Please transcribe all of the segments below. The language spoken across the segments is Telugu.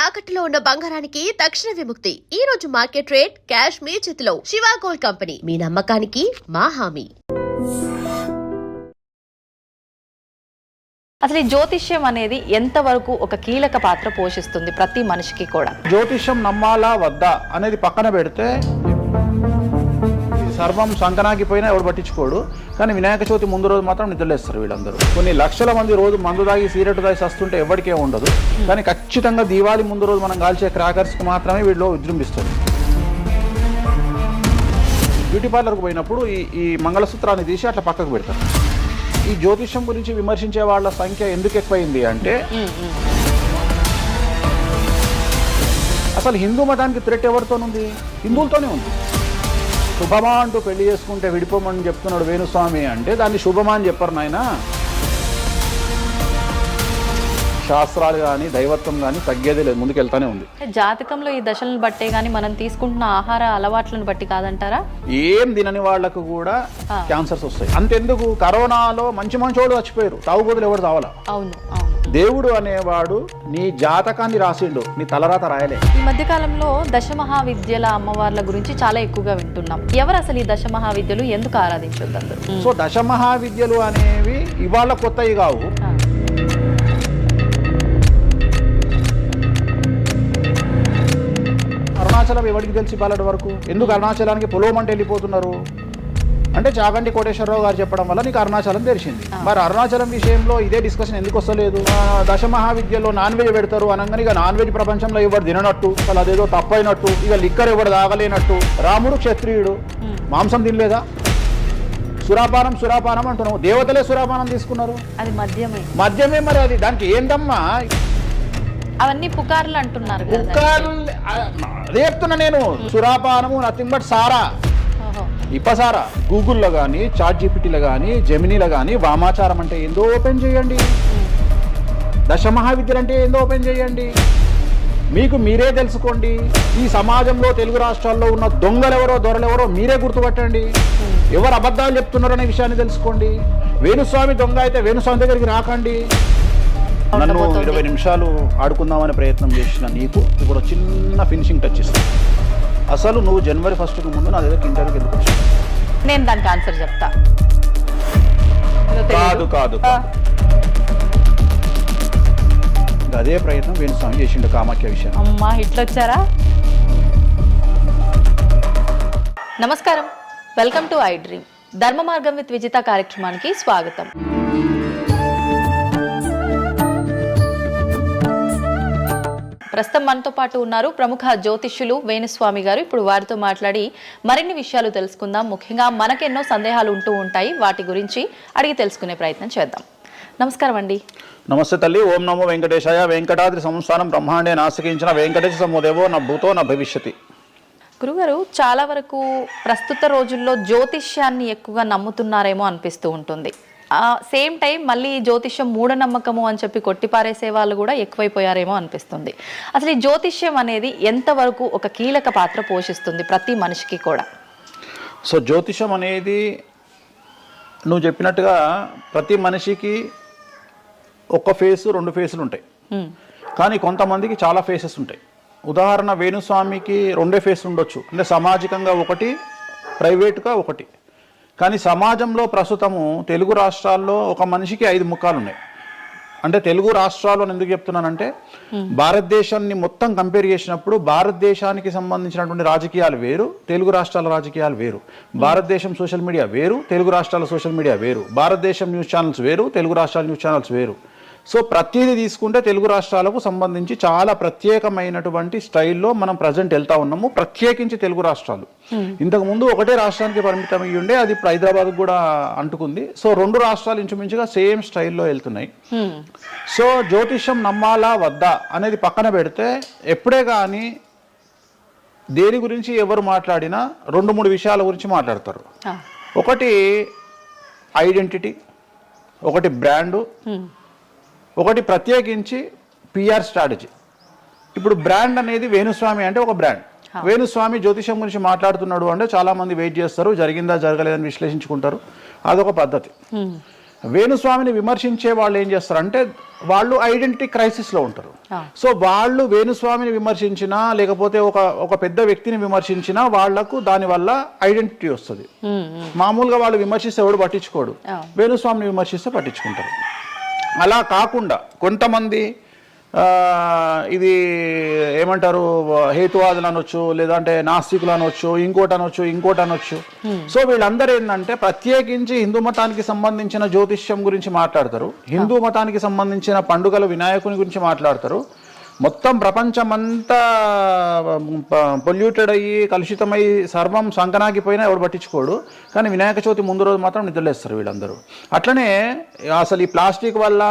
తాకట్టులో ఉన్న బంగారానికి తక్షణ విముక్తి. ఈ రోజు మార్కెట్ రేట్ క్యాష్ మీ చేతిలో. శివ గోల్డ్ కంపెనీ, మీ నమ్మకానికి మా హామీ. అసలు ఈ జ్యోతిష్యం అనేది ఎంతవరకు ఒక కీలక పాత్ర పోషిస్తుంది ప్రతి మనిషికి కూడా? జ్యోతిష్యం నమ్మాలా వద్దా అనేది పక్కన పెడితే సర్వం సంకనాగిపోయినా ఎవరు పట్టించుకోడు. కానీ వినాయక చవితి ముందు రోజు మాత్రం నిద్రలేస్తారు వీళ్ళందరూ. కొన్ని లక్షల మంది రోజు మందు తాగి సిగరెట్ తాగి వస్తుంటే ఎవరికే ఉండదు. కానీ ఖచ్చితంగా దీవాళి ముందు రోజు మనం కాల్చే క్రాకర్స్కి మాత్రమే వీళ్ళు విజృంభిస్తుంది. బ్యూటీ పార్లర్కి పోయినప్పుడు ఈ మంగళసూత్రాన్ని తీసి అట్లా పక్కకు పెడతారు. ఈ జ్యోతిష్యం గురించి విమర్శించే వాళ్ళ సంఖ్య ఎందుకు ఎక్కువైంది అంటే, అసలు హిందూ మతానికి థ్రెట్ ఎవరితోనుంది? హిందువులతోనే ఉంది. శుభమా అంటూ పెళ్లి చేసుకుంటే విడిపోమని చెప్తున్నాడు వేణుస్వామి అంటే దాన్ని శుభమా అని చెప్పరు నాయన. శాస్త్రాలు కానీ దైవత్వం కానీ తగ్గేదే లేదు, ముందుకెళ్తానే ఉంది. జాతకంలో ఈ దశలను బట్టే గానీ మనం తీసుకుంటున్న ఆహార అలవాట్లను బట్టి కాదంటారా? ఏం తినని వాళ్లకు కూడా క్యాన్సర్స్ వస్తాయి. అంతెందుకు, కరోనాలో మంచి మంచోళ్ళు చచ్చిపోయారు, తాగుబోతులు ఎవరు తావాలా? అవును. దేవుడు అనేవాడు నీ జాతకాన్ని రాసిండు, నీ తలరాత రాయలే. ఈ మధ్య కాలంలో దశమహావిద్యల అమ్మవార్ల గురించి చాలా ఎక్కువగా వింటున్నాం. ఎవరు అసలు ఈ దశమహావిద్యలు, ఎందుకు ఆరాధించొద్దు అందరూ? సో దశమహావిద్యలు అనేవి ఇవాళ కొత్తవి కావు. అరుణాచలం ఎవరికి తెలిసి బాలటి వరకు? ఎందుకు అరుణాచలానికి పొలవమంటే వెళ్ళిపోతున్నారు అంటే చాగంటి కోటేశ్వరరావు గారు చెప్పడం వల్ల నీకు అరుణాచలం తెలిసింది. మరి అరుణాచలం విషయంలో ఇదే డిస్కషన్ ఎందుకు వస్తలేదు? దశమహావిద్యలో నాన్ వెజ్ పెడతారు అనగానే ఇక నాన్ వెజ్ ప్రపంచంలో ఎవరు తిననట్టు, అసలు అదేదో తప్పైనట్టు, ఇక లిక్కర్ ఎవరు తాగలేనట్టు. రాముడు క్షత్రియుడు, మాంసం తినలేదా? సురాపానం అంటున్నావు. దేవతలే సురాపానం తీసుకున్నారు, అది మద్యమే. మరి అది దానికి ఏంటమ్మా? అవన్నీ పుకార్లు అంటున్నారు. పుకార్లు అదే చెప్తున్నా నేను. సురాపానము నథింగ్ బట్ సారా, ఇప్పసారా. గూగుల్లో కానీ, చాట్ జీపీటీలో కానీ, జెమినీలో కానీ వామాచారం అంటే ఏందో ఓపెన్ చేయండి, దశమహావిద్యలు అంటే ఏందో ఓపెన్ చేయండి. మీకు మీరే తెలుసుకోండి. ఈ సమాజంలో తెలుగు రాష్ట్రాల్లో ఉన్న దొంగలెవరో దొరలెవరో మీరే గుర్తుపట్టండి. ఎవరు అబద్ధాలు చెప్తున్నారనే విషయాన్ని తెలుసుకోండి. వేణుస్వామి దొంగ అయితే వేణుస్వామి దగ్గరికి రాకండి. నన్ను 20 నిమిషాలు ఆడుకుందామనే ప్రయత్నం చేసిన నీకు ఇప్పుడు చిన్న ఫినిషింగ్ టచ్ ఇస్తాను. అసలు నువ్వు జనవరి 1కు ముందు నా దగ్గర ఇంటర్వ్యూకి ఎందుకు వచ్చావు? నేను దానికి ఆన్సర్ చెప్తా. కాదు అదే ప్రయత్నం వేణుస్వామి చేసిండు కామాఖ్య విషయం. అమ్మా ఇట్లా వచ్చారా? నమస్కారం, వెల్కమ్ టు ఐ డ్రీమ్. ధర్మ మార్గం విత్ విజిత కార్యక్రమానికి స్వాగతం. ప్రస్తుతం మనతో పాటు ఉన్నారు ప్రముఖ జ్యోతిష్యులు వేణుస్వామి గారు. ఇప్పుడు వారితో మాట్లాడి మరిన్ని విషయాలు తెలుసుకుందాం. ముఖ్యంగా మనకెన్నో సందేహాలు ఉంటూ ఉంటాయి, వాటి గురించి అడిగి తెలుసుకునే ప్రయత్నం చేద్దాం. నమస్కారం అండి. నమస్తే తల్లి. ఓం నమో వెంకటేశాయ. వెంకటాద్రి సంస్థానం బ్రహ్మాండే నాసికించిన వెంకటేశ సమోదేవో నా భూతో నా భవిష్యతి. గురుగారు, చాలా వరకు ప్రస్తుత రోజుల్లో జ్యోతిష్యాన్ని ఎక్కువగా నమ్ముతున్నారేమో అనిపిస్తూ ఉంటుంది. సేమ్ టైం మళ్ళీ జ్యోతిష్యం మూఢనమ్మకము అని చెప్పి కొట్టిపారేసే వాళ్ళు కూడా ఎక్కువైపోయారేమో అనిపిస్తుంది. అసలు ఈ జ్యోతిష్యం అనేది ఎంతవరకు ఒక కీలక పాత్ర పోషిస్తుంది ప్రతి మనిషికి కూడా? సో జ్యోతిషం అనేది నువ్వు చెప్పినట్టుగా ప్రతి మనిషికి ఒక ఫేసు 2 ఫేసులు ఉంటాయి, కానీ కొంతమందికి చాలా ఫేసెస్ ఉంటాయి. ఉదాహరణ వేణుస్వామికి 2 ఫేస్ ఉండొచ్చు, అంటే సామాజికంగా ఒకటి, ప్రైవేట్గా ఒకటి. కానీ సమాజంలో ప్రస్తుతము తెలుగు రాష్ట్రాల్లో ఒక మనిషికి 5 ముఖాలు ఉన్నాయి. అంటే తెలుగు రాష్ట్రాలు అని ఎందుకు చెప్తున్నానంటే, భారతదేశాన్ని మొత్తం కంపేర్ చేసినప్పుడు భారతదేశానికి సంబంధించినటువంటి రాజకీయాలు వేరు, తెలుగు రాష్ట్రాల రాజకీయాలు వేరు. భారతదేశం సోషల్ మీడియా వేరు, తెలుగు రాష్ట్రాల సోషల్ మీడియా వేరు. భారతదేశం న్యూస్ ఛానల్స్ వేరు, తెలుగు రాష్ట్రాల న్యూస్ ఛానల్స్ వేరు. సో ప్రతిదీ తీసుకుంటే తెలుగు రాష్ట్రాలకు సంబంధించి చాలా ప్రత్యేకమైనటువంటి స్టైల్లో మనం ప్రజెంట్ వెళ్తా ఉన్నాము. ప్రత్యేకించి తెలుగు రాష్ట్రాలు ఇంతకుముందు ఒకటే రాష్ట్రానికి పరిమితం అయ్యి ఉండే, అది ఇప్పుడు హైదరాబాద్ కూడా అంటుకుంది. సో 2 రాష్ట్రాలు ఇంచుమించుగా సేమ్ స్టైల్లో వెళ్తున్నాయి. సో జ్యోతిష్యం నమ్మాలా వద్దా అనేది పక్కన పెడితే, ఎప్పుడే కానీ దేని గురించి ఎవరు మాట్లాడినా 2-3 విషయాల గురించి మాట్లాడతారు. ఒకటి ఐడెంటిటీ, ఒకటి బ్రాండు, ఒకటి ప్రత్యేకించి పిఆర్ స్ట్రాటజీ. ఇప్పుడు బ్రాండ్ అనేది వేణుస్వామి అంటే ఒక బ్రాండ్. వేణుస్వామి జ్యోతిషం గురించి మాట్లాడుతున్నాడు అంటే చాలా మంది వెయిట్ చేస్తారు, జరిగిందా జరగలేదని విశ్లేషించుకుంటారు, అదొక పద్ధతి. వేణుస్వామిని విమర్శించే వాళ్ళు ఏం చేస్తారంటే వాళ్ళు ఐడెంటిటీ క్రైసిస్లో ఉంటారు. సో వాళ్ళు వేణుస్వామిని విమర్శించినా లేకపోతే ఒక పెద్ద వ్యక్తిని విమర్శించినా వాళ్లకు దానివల్ల ఐడెంటిటీ వస్తుంది. మామూలుగా వాళ్ళు విమర్శిస్తే ఎవడు పట్టించుకోడు, వేణుస్వామిని విమర్శిస్తే పట్టించుకుంటారు. అలా కాకుండా కొంతమంది ఇది ఏమంటారు హేతువాదులు అనొచ్చు, లేదంటే నాస్తికులు అనొచ్చు, ఇంకోటి అనొచ్చు. సో వీళ్ళందరూ ఏంటంటే ప్రత్యేకించి హిందూ మతానికి సంబంధించిన జ్యోతిష్యం గురించి మాట్లాడతారు, హిందూ మతానికి సంబంధించిన పండుగల వినాయకుని గురించి మాట్లాడతారు. మొత్తం ప్రపంచమంతా పొల్యూటెడ్ అయ్యి కలుషితమై సర్వం సంకనాగిపోయినా ఎవడు పట్టించుకోడు, కానీ వినాయక చవితి ముందు రోజు మాత్రం నిద్రలేస్తారు వీళ్ళందరూ. అట్లనే అసలు ఈ ప్లాస్టిక్ వల్ల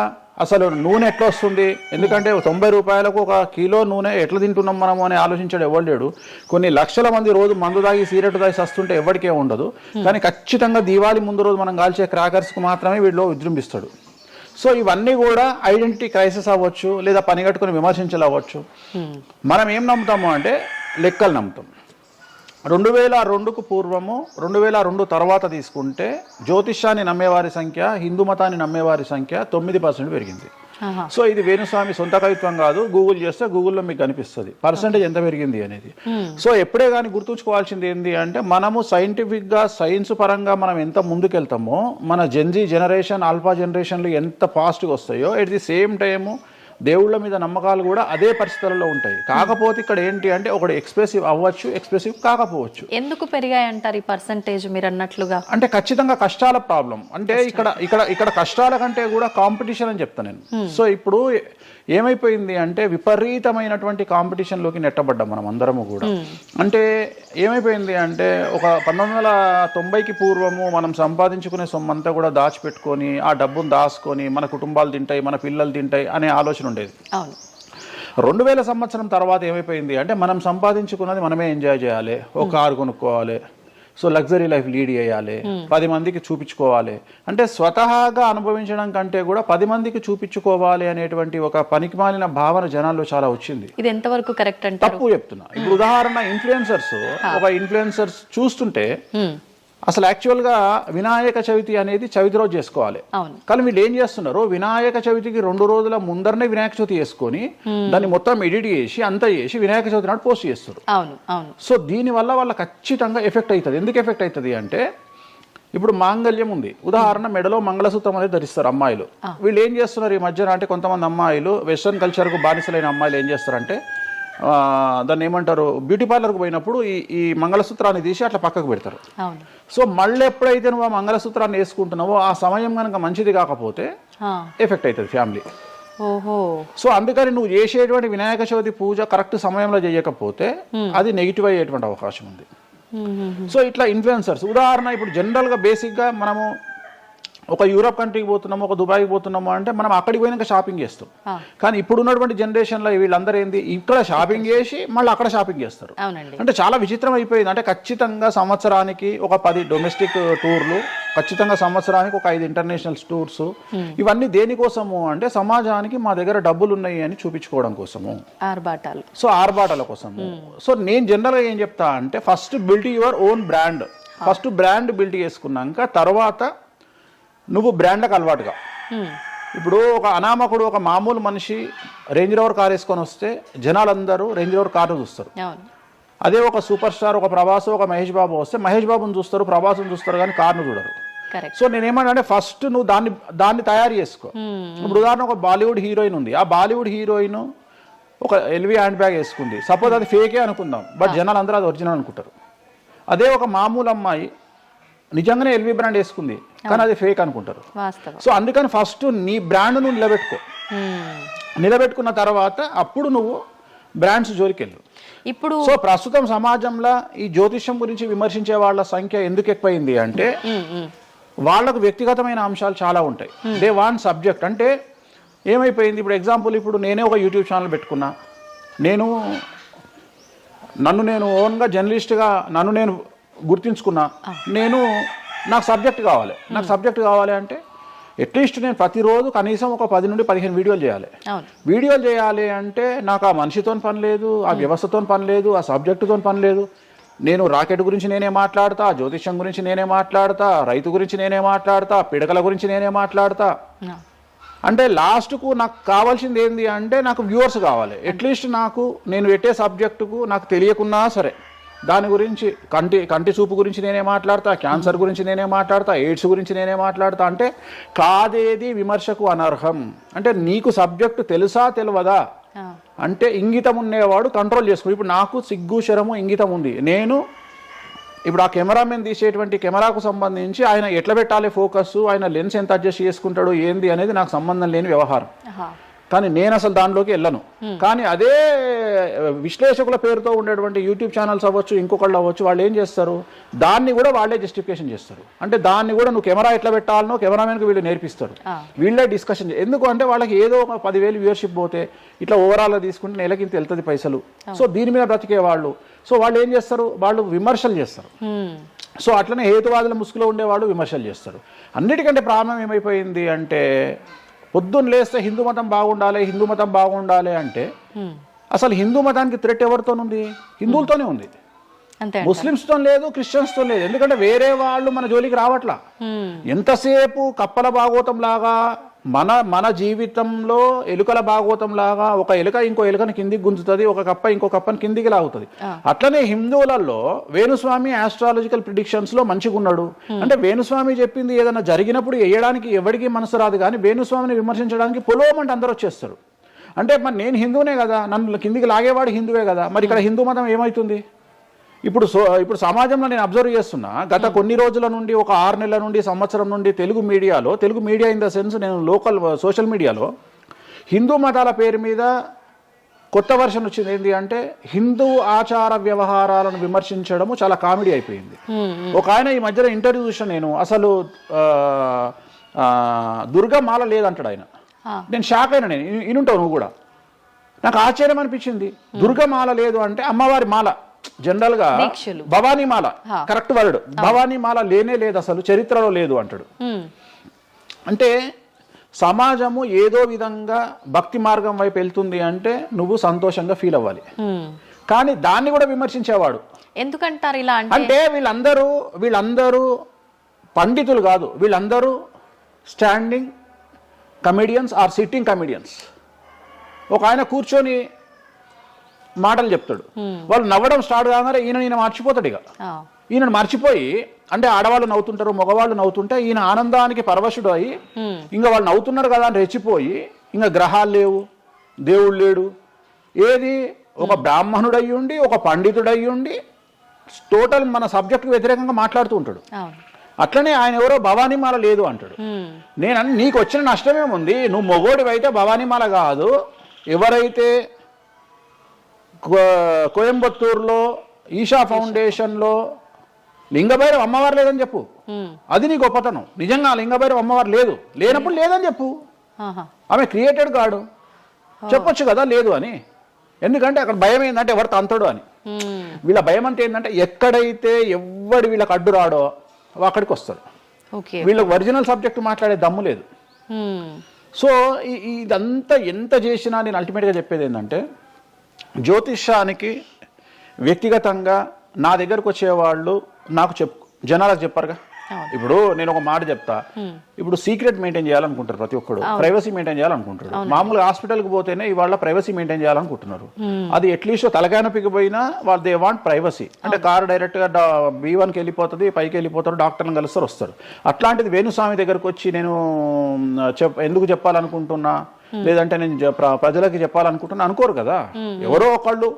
అసలు నూనె ఎట్లా వస్తుంది, ఎందుకంటే 90 రూపాయలకు 1 కిలో నూనె ఎట్లా తింటున్నాం మనము అని ఆలోచించాడు ఎవరు లేడు. కొన్ని లక్షల మంది రోజు మందు తాగి సిగరెట్ తాగి వస్తుంటే ఎవరికే ఉండదు, కానీ ఖచ్చితంగా దీవాళి ముందు రోజు మనం కాల్చే క్రాకర్స్కి మాత్రమే వీడిలో విజృంభిస్తాడు. సో ఇవన్నీ కూడా ఐడెంటిటీ క్రైసిస్ అవ్వచ్చు, లేదా పని కట్టుకుని విమర్శించాలి అవ్వచ్చు. మనం ఏం నమ్ముతాము అంటే లెక్కలు నమ్ముతాం. 2002కు పూర్వము 2002 తర్వాత తీసుకుంటే జ్యోతిష్యాన్ని నమ్మేవారి సంఖ్య, హిందూ మతాన్ని నమ్మేవారి సంఖ్య 9% పెరిగింది. సో ఇది వేణుస్వామి సొంత కవిత్వం కాదు, గూగుల్ చేస్తే గూగుల్లో మీకు కనిపిస్తుంది పర్సంటేజ్ ఎంత పెరిగింది అనేది. సో ఎప్పుడే కానీ గుర్తుంచుకోవాల్సింది ఏంటి అంటే మనము సైంటిఫిక్గా సైన్స్ పరంగా మనం ఎంత ముందుకెళ్తామో మన జెన్జీ జనరేషన్, ఆల్ఫా జనరేషన్లు ఎంత ఫాస్ట్గా వస్తాయో ఎట్ ది సేమ్ టైము దేవుళ్ళ మీద నమ్మకాలు కూడా అదే పరిస్థితులలో ఉంటాయి. కాకపోతే ఇక్కడ ఏంటి అంటే ఒకటి ఎక్స్ప్రెసివ్ అవ్వచ్చు, ఎక్స్ప్రెసివ్ కాకపోవచ్చు. ఎందుకు పెరిగాయి అంటారు ఈ పర్సంటేజ్ మీరు అన్నట్లుగా? అంటే ఖచ్చితంగా కష్టాల ప్రాబ్లం. అంటే ఇక్కడ కష్టాల కంటే కూడా కాంపిటీషన్ అని చెప్తాను నేను. సో ఇప్పుడు ఏమైపోయింది అంటే విపరీతమైనటువంటి కాంపిటీషన్లోకి నెట్టబడ్డాం మనం అందరము కూడా. అంటే ఏమైపోయింది అంటే ఒక 1990కి పూర్వము మనం సంపాదించుకునే సొమ్మంతా కూడా దాచిపెట్టుకొని ఆ డబ్బును దాచుకొని మన కుటుంబాలు తింటాయి, మన పిల్లలు తింటాయి అనే ఆలోచన ఉండేది. 2000 సంవత్సరం తర్వాత ఏమైపోయింది అంటే మనం సంపాదించుకున్నది మనమే ఎంజాయ్ చేయాలి, ఒక కారు కొనుక్కోవాలి, సో లగ్జరీ లైఫ్ లీడ్ చేయాలి, 10 మందికి చూపించుకోవాలి. అంటే స్వతహాగా అనుభవించడం కంటే కూడా 10 మందికి చూపించుకోవాలి అనేటువంటి ఒక పనికిమాలిన భావన జనాల్లో చాలా వచ్చింది. ఇది ఎంతవరకు కరెక్ట్ అంటే తప్పు చెప్తున్నా. ఇప్పుడు ఉదాహరణ ఇన్ఫ్లుయెన్సర్స్ చూస్తుంటే అసలు యాక్చువల్గా వినాయక చవితి అనేది చవితి రోజు చేసుకోవాలి, కానీ వీళ్ళు ఏం చేస్తున్నారు వినాయక చవితికి 2 రోజుల ముందరనే వినాయక చవితి చేసుకొని దాన్ని మొత్తం ఎడిట్ చేసి అంతా చేసి వినాయక చవితి నాడు పోస్ట్ చేస్తారు. సో దీనివల్ల వాళ్ళ ఖచ్చితంగా ఎఫెక్ట్ అవుతుంది. ఎందుకు ఎఫెక్ట్ అవుతుంది అంటే ఇప్పుడు మాంగళ్యం ఉంది, ఉదాహరణ మెడలో మంగళసూత్రం అనేది ధరిస్తారు అమ్మాయిలు. వీళ్ళు ఏం చేస్తున్నారు ఈ మధ్యన అంటే కొంతమంది అమ్మాయిలు వెస్ట్రన్ కల్చర్కు బానిసలైన అమ్మాయిలు ఏం చేస్తారంటే దాన్ని ఏమంటారు బ్యూటీ పార్లర్కి పోయినప్పుడు ఈ మంగళసూత్రాన్ని తీసి అట్లా పక్కకు పెడతారు. సో మళ్ళీ ఎప్పుడైతే నువ్వు ఆ మంగళసూత్రాన్ని వేసుకుంటున్నావో ఆ సమయం కనుక మంచిది కాకపోతే ఎఫెక్ట్ అవుతుంది ఫ్యామిలీ. సో అందుకని నువ్వు చేసేటువంటి వినాయక చవితి పూజ కరెక్ట్ సమయంలో చేయకపోతే అది నెగిటివ్ అయ్యేటువంటి అవకాశం ఉంది. సో ఇట్లా ఇన్ఫ్లుయెన్సర్స్ ఉదాహరణ ఇప్పుడు జనరల్గా బేసిక్గా మనము ఒక యూరోప్ కంట్రీకి పోతున్నాము, ఒక దుబాయ్కి పోతున్నాము అంటే మనం అక్కడికి పోయినాక షాపింగ్ చేస్తాం. కానీ ఇప్పుడు ఉన్నటువంటి జనరేషన్లో వీళ్ళందరూ ఏంది ఇక్కడ షాపింగ్ చేసి మళ్ళీ అక్కడ షాపింగ్ చేస్తారు. అంటే చాలా విచిత్రం అయిపోయింది. అంటే ఖచ్చితంగా సంవత్సరానికి ఒక 10 డొమెస్టిక్ టూర్లు, ఖచ్చితంగా సంవత్సరానికి ఒక 5 ఇంటర్నేషనల్ టూర్స్. ఇవన్నీ దేనికోసము అంటే సమాజానికి మా దగ్గర డబ్బులు ఉన్నాయి అని చూపించుకోవడం కోసము, ఆర్భాటాల కోసము. సో నేను జనరల్గా ఏం చెప్తా అంటే first build your own brand. First brand build చేసుకున్నాక తర్వాత నువ్వు బ్రాండ్కి అలవాటుగా. ఇప్పుడు ఒక అనామకుడు ఒక మామూలు మనిషి రేంజ్ రోవర్ కార్ వేసుకొని వస్తే జనాలందరూ రేంజ్ రోవర్ కార్ను చూస్తారు. అదే ఒక సూపర్ స్టార్ ఒక ప్రభాస్ ఒక మహేష్ బాబు వస్తే మహేష్ బాబుని చూస్తారు, ప్రభాస్ని చూస్తారు, కానీ కార్ను చూడరు. సో నేనేమంటే ఫస్ట్ నువ్వు దాన్ని తయారు చేసుకో. ఇప్పుడు ఉదాహరణ ఒక బాలీవుడ్ హీరోయిన్ ఉంది, ఆ బాలీవుడ్ హీరోయిన్ ఒక ఎల్వీ హ్యాండ్ బ్యాగ్ వేసుకుంది, సపోజ్ అది ఫేకే అనుకుందాం, బట్ జనాలు అందరూ అది ఒరిజినల్ అనుకుంటారు. అదే ఒక మామూలు అమ్మాయి నిజంగానే ఎల్వీ బ్రాండ్ వేసుకుంది, కానీ అది ఫేక్ అనుకుంటారు. సో అందుకని ఫస్ట్ నీ బ్రాండ్ నువ్వు నిలబెట్టుకున్న తర్వాత అప్పుడు నువ్వు బ్రాండ్స్ జోలికి వెళ్ళు. ఇప్పుడు సో ప్రస్తుతం సమాజంలో ఈ జ్యోతిష్యం గురించి విమర్శించే వాళ్ళ సంఖ్య ఎందుకు ఎక్కువైంది అంటే వాళ్ళకు వ్యక్తిగతమైన అంశాలు చాలా ఉంటాయి. They want subject. అంటే ఏమైపోయింది ఇప్పుడు ఎగ్జాంపుల్ ఇప్పుడు నేనే ఒక యూట్యూబ్ ఛానల్ పెట్టుకున్నా, నన్ను నేను ఓన్గా జర్నలిస్ట్గా నన్ను నేను గుర్తించుకున్నా, నాకు సబ్జెక్ట్ కావాలి అంటే అట్లీస్ట్ నేను ప్రతిరోజు కనీసం ఒక 10 నుండి 15 వీడియోలు చేయాలి అంటే నాకు ఆ మనిషితో పని లేదు, ఆ వ్యవస్థతో పని లేదు, ఆ సబ్జెక్టుతో పని లేదు. నేను రాకెట్ గురించి నేనే మాట్లాడతా, జ్యోతిష్యం గురించి నేనే మాట్లాడతా, రైతు గురించి నేనే మాట్లాడతా, పిడకల గురించి నేనే మాట్లాడతా. అంటే లాస్ట్కు నాకు కావాల్సింది ఏంది అంటే నాకు వ్యూవర్స్ కావాలి. అట్లీస్ట్ నాకు నేను పెట్టే సబ్జెక్టుకు నాకు తెలియకున్నా సరే దాని గురించి కంటి చూపు గురించి నేనే మాట్లాడతా, క్యాన్సర్ గురించి నేనే మాట్లాడతా, ఎయిడ్స్ గురించి నేనే మాట్లాడతా. అంటే కాదేది విమర్శకు అనర్హం. అంటే నీకు సబ్జెక్టు తెలుసా తెలియదా అంటే ఇంగితం ఉండేవాడు కంట్రోల్ చేసుకో. ఇప్పుడు నాకు సిగ్గు శరము ఇంగితం ఉంది. నేను ఇప్పుడు ఆ కెమెరామెన్ తీసేటువంటి కెమెరాకు సంబంధించి ఆయన ఎట్లా పెట్టాలి ఫోకస్, ఆయన లెన్స్ ఎంత అడ్జస్ట్ చేసుకుంటాడు ఏంది అనేది నాకు సంబంధం లేని వ్యవహారం. కానీ నేను అసలు దానిలోకి వెళ్ళను. కానీ అదే విశ్లేషకుల పేరుతో ఉండేటువంటి యూట్యూబ్ ఛానల్స్ అవ్వచ్చు, ఇంకొకళ్ళు అవ్వచ్చు, వాళ్ళు ఏం చేస్తారు, దాన్ని కూడా వాళ్ళే జస్టిఫికేషన్ చేస్తారు. అంటే దాన్ని కూడా నువ్వు కెమెరా ఎట్లా పెట్టాలనో కెమెరామెన్కి వీళ్ళు నేర్పిస్తారు. వీళ్ళే డిస్కషన్ ఎందుకు అంటే వాళ్ళకి ఏదో ఒక 10,000 వ్యూవర్షిప్ పోతే ఇట్లా ఓవరాల్గా తీసుకుంటే నెలకి ఇంత వెళ్తుంది పైసలు. సో దీని మీద బ్రతికే వాళ్ళు, సో వాళ్ళు ఏం చేస్తారు, వాళ్ళు విమర్శలు చేస్తారు. సో అట్లనే హేతువాదుల ముసుగులో ఉండేవాళ్ళు విమర్శలు చేస్తారు. అన్నిటికంటే ప్రాబ్లం ఏమైపోయింది అంటే పొద్దున్న లేస్తే హిందూ మతం బాగుండాలి, హిందూ మతం బాగుండాలి అంటే అసలు హిందూ మతానికి థ్రెట్ ఎవరితోనుంది? హిందువులతోనే ఉంది. ముస్లిమ్స్తో లేదు, క్రిస్టియన్స్తో లేదు. ఎందుకంటే వేరే వాళ్ళు మన జోలికి రావట్లా. ఎంతసేపు కప్పల భాగవతం లాగా మన జీవితంలో ఎలుకల భాగవతం లాగా ఒక ఎలుక ఇంకో ఎలుకని కిందికి గుంజుతుంది, ఒక కప్ప ఇంకో కప్పని కిందికి లాగుతుంది. అట్లనే హిందువులలో వేణుస్వామి ఆస్ట్రాలజికల్ ప్రిడిక్షన్స్ లో మంచిగా ఉన్నాడు. అంటే వేణుస్వామి చెప్పింది ఏదైనా జరిగినప్పుడు వేయడానికి ఎవరికి మనసు రాదు, కానీ వేణుస్వామిని విమర్శించడానికి పొలోమంటే అందరూ వచ్చేస్తారు. అంటే మరి నేను హిందువునే కదా, నన్ను కిందికి లాగేవాడు హిందువే కదా, మరి ఇక్కడ హిందూ మతం ఏమవుతుంది? ఇప్పుడు సమాజంలో నేను అబ్జర్వ్ చేస్తున్నా గత కొన్ని రోజుల నుండి, ఒక 6 నెలల నుండి, సంవత్సరం నుండి Telugu media in the sense నేను లోకల్ సోషల్ మీడియాలో హిందూ మతాల పేరు మీద కొత్త వర్షన్ వచ్చింది. ఏంటి అంటే హిందూ ఆచార వ్యవహారాలను విమర్శించడము చాలా కామెడీ అయిపోయింది. ఒక ఆయన ఈ మధ్యలో ఇంటర్వ్యూ చూసాను నేను, అసలు దుర్గమాల లేదంటాడు ఆయన. నేను షాక్ అయినా. నేను ఇనుంటావు నువ్వు కూడా. నాకు ఆశ్చర్యం అనిపించింది. దుర్గమాల లేదు అంటే అమ్మవారి మాల, జనరల్ గా భవానీ మాల కరెక్ట్ వర్డ్. భవానీ మాల లేనే లేదు, అసలు చరిత్రలో లేదు అంటాడు. అంటే సమాజము ఏదో విధంగా భక్తి మార్గం వైపు వెళ్తుంది అంటే నువ్వు సంతోషంగా ఫీల్ అవ్వాలి. కానీ దాన్ని కూడా విమర్శించేవాడు ఎందుకంటారు ఇలా అంటే వీళ్ళందరూ పండితులు కాదు, వీళ్ళందరూ standing comedians or sitting comedians. ఒక ఆయన కూర్చొని మాటలు చెప్తాడు, వాళ్ళు నవ్వడం స్టార్ట్ కాగానే ఈయన మర్చిపోతాడు. ఇక ఈయన మర్చిపోయి, అంటే ఆడవాళ్ళు నవ్వుతుంటారు, మగవాళ్ళు నవ్వుతుంటే ఈయన ఆనందానికి పరవశుడు అయ్యి ఇంకా వాళ్ళు నవ్వుతున్నారు కదా అని రెచ్చిపోయి ఇంకా గ్రహాలు లేవు, దేవుడు లేడు, ఏది ఒక బ్రాహ్మణుడు అయ్యుండి ఒక పండితుడు అయ్యుండి టోటల్ మన సబ్జెక్టుకు వ్యతిరేకంగా మాట్లాడుతూ ఉంటాడు. అట్లనే ఆయన ఎవరో భవానీమాల లేదు అంటాడు. నీకు వచ్చిన నష్టమేముంది? నువ్వు మొగోడివైతే భవానీమాల కాదు, ఎవరైతే కోయంబత్తూరులో ఈషా ఫౌండేషన్లో లింగభైరవ అమ్మవారు లేదని చెప్పు, అది నీ గొప్పతనం. నిజంగా లింగభైరవ అమ్మవారు లేనప్పుడు లేదని చెప్పు. ఆమె క్రియేటెడ్ గాడు, చెప్పొచ్చు కదా లేదు అని. ఎందుకంటే అక్కడ భయం ఏంటంటే ఎవరు తంతడు అని. వీళ్ళ భయం అంటే ఏంటంటే ఎక్కడైతే ఎవడు వీళ్ళకి అడ్డు రాడో అక్కడికి వస్తాడు. వీళ్ళకి ఒరిజినల్ సబ్జెక్ట్ మాట్లాడే దమ్ము లేదు. సో ఇదంతా ఎంత చేసినా నేను అల్టిమేట్గా చెప్పేది ఏంటంటే జ్యోతిష్యానికి వ్యక్తిగతంగా నా దగ్గరకు వచ్చేవాళ్ళు నాకు జనాలకు చెప్పారుగా. ఇప్పుడు నేను ఒక మాట చెప్తా, ఇప్పుడు సీక్రెట్ మెయింటైన్ చేయాలనుకుంటారు ప్రతి ఒక్కడు, ప్రైవసీ మెయింటైన్ చేయాలనుకుంటారు. మామూలుగా హాస్పిటల్కి పోతేనే ఇవాళ ప్రైవసీ మెయింటైన్ చేయాలనుకుంటున్నారు. అది అట్లీస్ట్ తలకాయనొప్పికి పోయినా వాళ్ళు దే వాంట్ ప్రైవసీ. అంటే కారు డైరెక్ట్గా B1కి వెళ్ళిపోతుంది, పైకి వెళ్ళిపోతారు, డాక్టర్ని కలుస్తారు, వస్తారు. అట్లాంటిది వేణుస్వామి దగ్గరకు వచ్చి నేను ఎందుకు చెప్పాలనుకుంటున్నా, లేదంటే నేను ప్రజలకి చెప్పాలనుకుంటున్నా అనుకోరు కదా. ఎవరో ఒకళ్ళు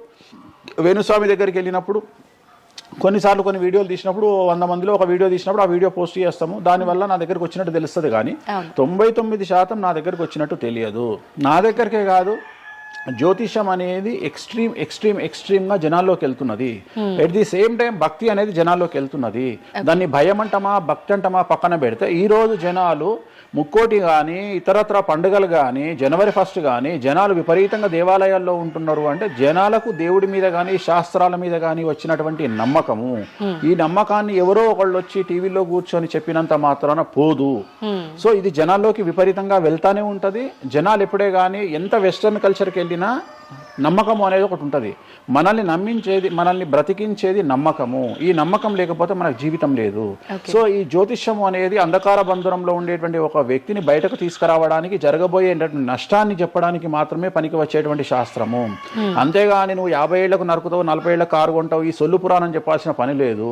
వేణుస్వామి దగ్గరికి వెళ్ళినప్పుడు కొన్నిసార్లు కొన్ని వీడియోలు తీసినప్పుడు 100 మందిలో ఒక వీడియో తీసినప్పుడు ఆ వీడియో పోస్ట్ చేస్తాము, దానివల్ల నా దగ్గరకు వచ్చినట్టు తెలుస్తుంది. కానీ 99% నా దగ్గరకు వచ్చినట్టు తెలియదు. నా దగ్గరికే కాదు, జ్యోతిషం అనేది ఎక్స్ట్రీమ్గా జనాల్లోకి వెళ్తున్నది. ఎట్ ది సేమ్ టైం భక్తి అనేది జనాల్లోకి వెళ్తున్నది. దాన్ని భయం అంటమా భక్తి అంటమా పక్కన పెడితే ఈరోజు జనాలు ముక్కోటి కానీ ఇతరత్ర పండుగలు కానీ జనవరి 1 కానీ జనాలు విపరీతంగా దేవాలయాల్లో ఉంటున్నారు. అంటే జనాలకు దేవుడి మీద కానీ శాస్త్రాల మీద కానీ వచ్చినటువంటి నమ్మకము, ఈ నమ్మకాన్ని ఎవరో ఒకళ్ళు వచ్చి టీవీలో కూర్చొని చెప్పినంత మాత్రాన పోదు. సో ఇది జనాల్లోకి విపరీతంగా వెళ్తానే ఉంటుంది. జనాలు ఎప్పుడే కానీ ఎంత వెస్టర్న్ కల్చర్కి వెళ్ళినా నమ్మకము అనేది ఒకటి ఉంటుంది. మనల్ని నమ్మించేది, మనల్ని బ్రతికించేది నమ్మకము. ఈ నమ్మకం లేకపోతే మనకు జీవితం లేదు. సో ఈ జ్యోతిష్యము అనేది అంధకార బంధురంలో ఉండేటువంటి ఒక వ్యక్తిని బయటకు తీసుకురావడానికి, జరగబోయేటువంటి నష్టాన్ని చెప్పడానికి మాత్రమే పనికి వచ్చేటువంటి శాస్త్రము. అంతేగాని నువ్వు 50 ఏళ్లకు నరుకుతావు, 40 ఏళ్లకు కారు కొంటావు, ఈ సొల్లు పురాణం చెప్పాల్సిన పని లేదు.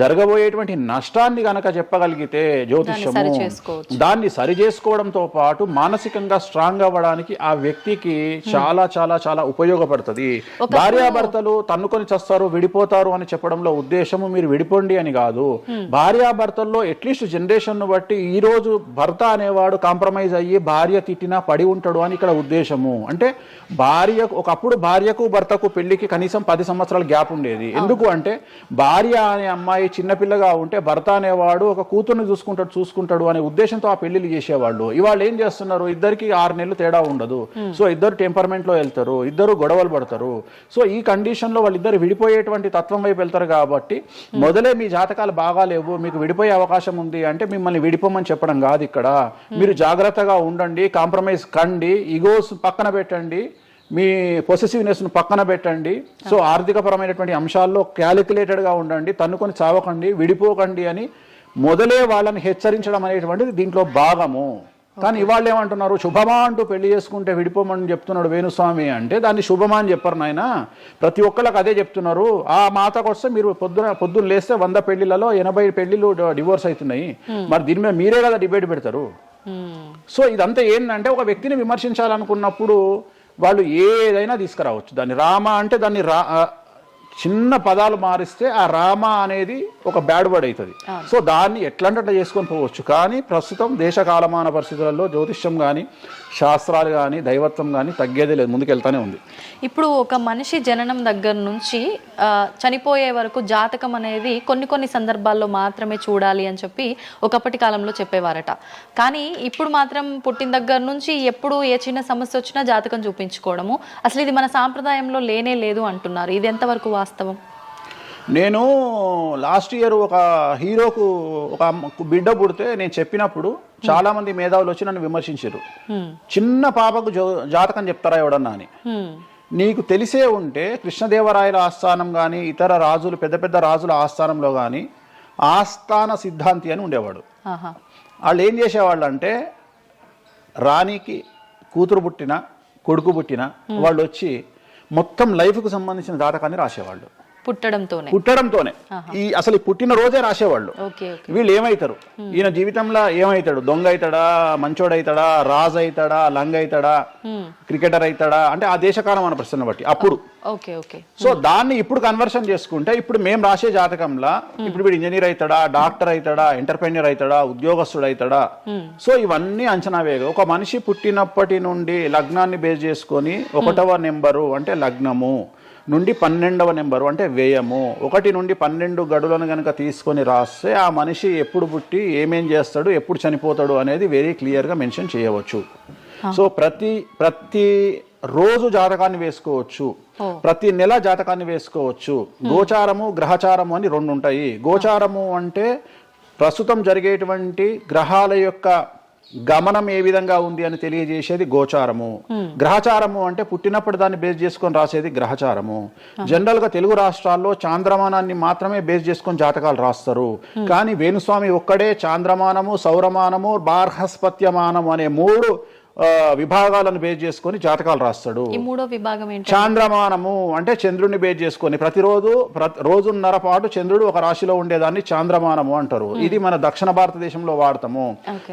జరగబోయేటువంటి నష్టాన్ని గనక చెప్పగలిగితే జ్యోతిష్యము దాన్ని సరి చేసుకోవడంతో పాటు మానసికంగా స్ట్రాంగ్ అవ్వడానికి ఆ వ్యక్తికి చాలా చాలా చాలా ఉపయోగపడుతుంది. భార్యాభర్తలు తన్నుకొని చస్తారు, విడిపోతారు అని చెప్పడంలో ఉద్దేశము మీరు విడిపోండి అని కాదు. భార్యాభర్తల్లో అట్లీస్ట్ జనరేషన్ ను బట్టి ఈ రోజు భర్త అనేవాడు కాంప్రమైజ్ అయ్యి భార్య తిట్టినా పడి ఉంటాడు అని ఇక్కడ ఉద్దేశము. అంటే ఒకప్పుడు భార్యకు భర్తకు పెళ్లికి కనీసం 10 సంవత్సరాల గ్యాప్ ఉండేది. ఎందుకు అంటే భార్య అనే అమ్మాయి చిన్నపిల్లగా ఉంటే భర్త అనేవాడు ఒక కూతుర్ని చూసుకుంటాడు అనే ఉద్దేశంతో ఆ పెళ్లిళ్ళు చేసేవాళ్ళు. ఇవాళ ఏం చేస్తున్నారు, ఇద్దరికి 6 నెలలు తేడా ఉండదు. సో ఇద్దరు టెంపర్మెంట్ లో వెళ్తారు, ఇద్దరు గొడవలు పడతారు. సో ఈ కండిషన్ లో వాళ్ళిద్దరు విడిపోయేటువంటి తత్వం వైపు వెళ్తారు. కాబట్టి మొదలే మీ జాతకాలు బాగాలేవు, మీకు విడిపోయే అవకాశం ఉంది అంటే మిమ్మల్ని విడిపోమని చెప్పడం కాదు. ఇక్కడ మీరు జాగ్రత్తగా ఉండండి, కాంప్రమైజ్ కండి, ఈగోస్ పక్కన పెట్టండి, మీ పొసెసివ్నెస్ ను పక్కన పెట్టండి. సో ఆర్థికపరమైనటువంటి అంశాల్లో క్యాలిక్యులేటెడ్గా ఉండండి, తన్నుకొని చావకండి, విడిపోకండి అని మొదలే వాళ్ళని హెచ్చరించడం అనేటువంటిది దీంట్లో భాగము. కానీ ఇవాళ ఏమంటున్నారు, శుభమా అంటూ పెళ్లి చేసుకుంటే విడిపోమని చెప్తున్నాడు వేణుస్వామి అంటే దాన్ని శుభమా అని చెప్పరు నాయన. ప్రతి ఒక్కళ్ళకి అదే చెప్తున్నారు. ఆ మాతకు వస్తే మీరు పొద్దున్న లేస్తే 100 పెళ్లిలలో 80 పెళ్లిళ్ళు డివోర్స్ అవుతున్నాయి. మరి దీని మీద మీరే కదా డిబేట్ పెడతారు. సో ఇదంతా ఏంటంటే ఒక వ్యక్తిని విమర్శించాలనుకున్నప్పుడు వాళ్ళు ఏదైనా తీసుకురావచ్చు. దాన్ని రామ అంటే దాన్ని చిన్న పదాలు మారిస్తే ఆ రామ అనేది ఒక బ్యాడ్ వర్డ్ అవుతుంది. సో దాన్ని ఎట్లంటే అట్లా చేసుకొని పోవచ్చు. కానీ ప్రస్తుతం దేశ కాలమాన పరిస్థితులలో జ్యోతిష్యం కానీ శాస్త్రాలు కానీ దైవత్వం కానీ తగ్గేదే లేదు, ముందుకెళ్తానే ఉంది. ఇప్పుడు ఒక మనిషి జననం దగ్గర నుంచి చనిపోయే వరకు జాతకం అనేది కొన్ని సందర్భాల్లో మాత్రమే చూడాలి అని చెప్పి ఒకప్పటి కాలంలో చెప్పేవారట. కానీ ఇప్పుడు మాత్రం పుట్టిన దగ్గర నుంచి ఎప్పుడు ఏ చిన్న సమస్య వచ్చినా జాతకం చూపించుకోవడము, అసలు ఇది మన సాంప్రదాయంలో లేనే లేదు అంటున్నారు. ఇది ఎంతవరకు వాస్తవం? నేను లాస్ట్ ఇయర్ ఒక హీరోకు ఒక బిడ్డ పుడితే నేను చెప్పినప్పుడు చాలా మంది మేధావులు వచ్చి నన్ను విమర్శించారు. చిన్న పాపకు జాతకం చెప్తారా ఎవడన్నా అని. నీకు తెలిసే ఉంటే కృష్ణదేవరాయల ఆస్థానం కానీ ఇతర రాజులు పెద్ద పెద్ద రాజుల ఆస్థానంలో కానీ ఆస్థాన సిద్ధాంతి అని ఉండేవాడు. వాళ్ళు ఏం చేసేవాళ్ళు అంటే రాణికి కూతురు పుట్టిన కొడుకు పుట్టిన వాళ్ళు వచ్చి మొత్తం లైఫ్కు సంబంధించిన జాతకాన్ని రాసేవాళ్ళు. పుట్టడంతోనే అసలు పుట్టిన రోజే రాసేవాళ్ళు. వీళ్ళు ఏమైతారు, ఈయన జీవితంలో ఏమైతాడు, దొంగ అవుతాడా, మంచోడు అవుతాడా, రాజు అవుతాడా, లంగ అవుతాడా, క్రికెటర్ అవుతాడా అంటే ఆ దేశకాలం మన ప్రశ్న బట్టి అప్పుడు. సో దాన్ని ఇప్పుడు కన్వర్షన్ చేసుకుంటే ఇప్పుడు మేము రాసే జాతకంలో ఇప్పుడు వీడు ఇంజనీర్ అవుతాడా, డాక్టర్ అవుతాడా, ఎంటర్ప్రెన్యూర్ అవుతాడా, ఉద్యోగస్తుడు అవుతాడా. సో ఇవన్నీ అంచనా వేగ. ఒక మనిషి పుట్టినప్పటి నుండి లగ్నాన్ని బేస్ చేసుకొని 1వ నెంబరు అంటే లగ్నము నుండి 12వ నెంబరు అంటే వ్యయము, 1 నుండి 12 గడులను కనుక తీసుకొని రాస్తే ఆ మనిషి ఎప్పుడు పుట్టి ఏమేం చేస్తాడు, ఎప్పుడు చనిపోతాడు అనేది వెరీ క్లియర్గా మెన్షన్ చేయవచ్చు. సో ప్రతి రోజు జాతకాన్ని వేసుకోవచ్చు, ప్రతి నెల జాతకాన్ని వేసుకోవచ్చు. గోచారము గ్రహచారము అని 2 ఉంటాయి. గోచారము అంటే ప్రస్తుతం జరిగేటువంటి గ్రహాల యొక్క గమనం ఏ విధంగా ఉంది అని తెలియజేసేది గోచారము. గ్రహచారము అంటే పుట్టినప్పుడు దాన్ని బేస్ చేసుకొని రాసేది గ్రహచారము. జనరల్ గా తెలుగు రాష్ట్రాల్లో చాంద్రమానాన్ని మాత్రమే బేస్ చేసుకొని జాతకాలు రాస్తారు. కానీ వేణుస్వామి ఒక్కడే చాంద్రమానము, సౌరమానము, బార్హస్పత్యమానము అనే 3 విభాగాలను బేస్ చేసుకొని జాతకాలు రాస్తాడు. చాంద్రమానము అంటే చంద్రుడిని బేస్ చేసుకొని రోజున్నర పాటు చంద్రుడు ఒక రాశిలో ఉండేదాన్ని చాంద్రమానము అంటారు. ఇది మన దక్షిణ భారతదేశంలో వాడతాము.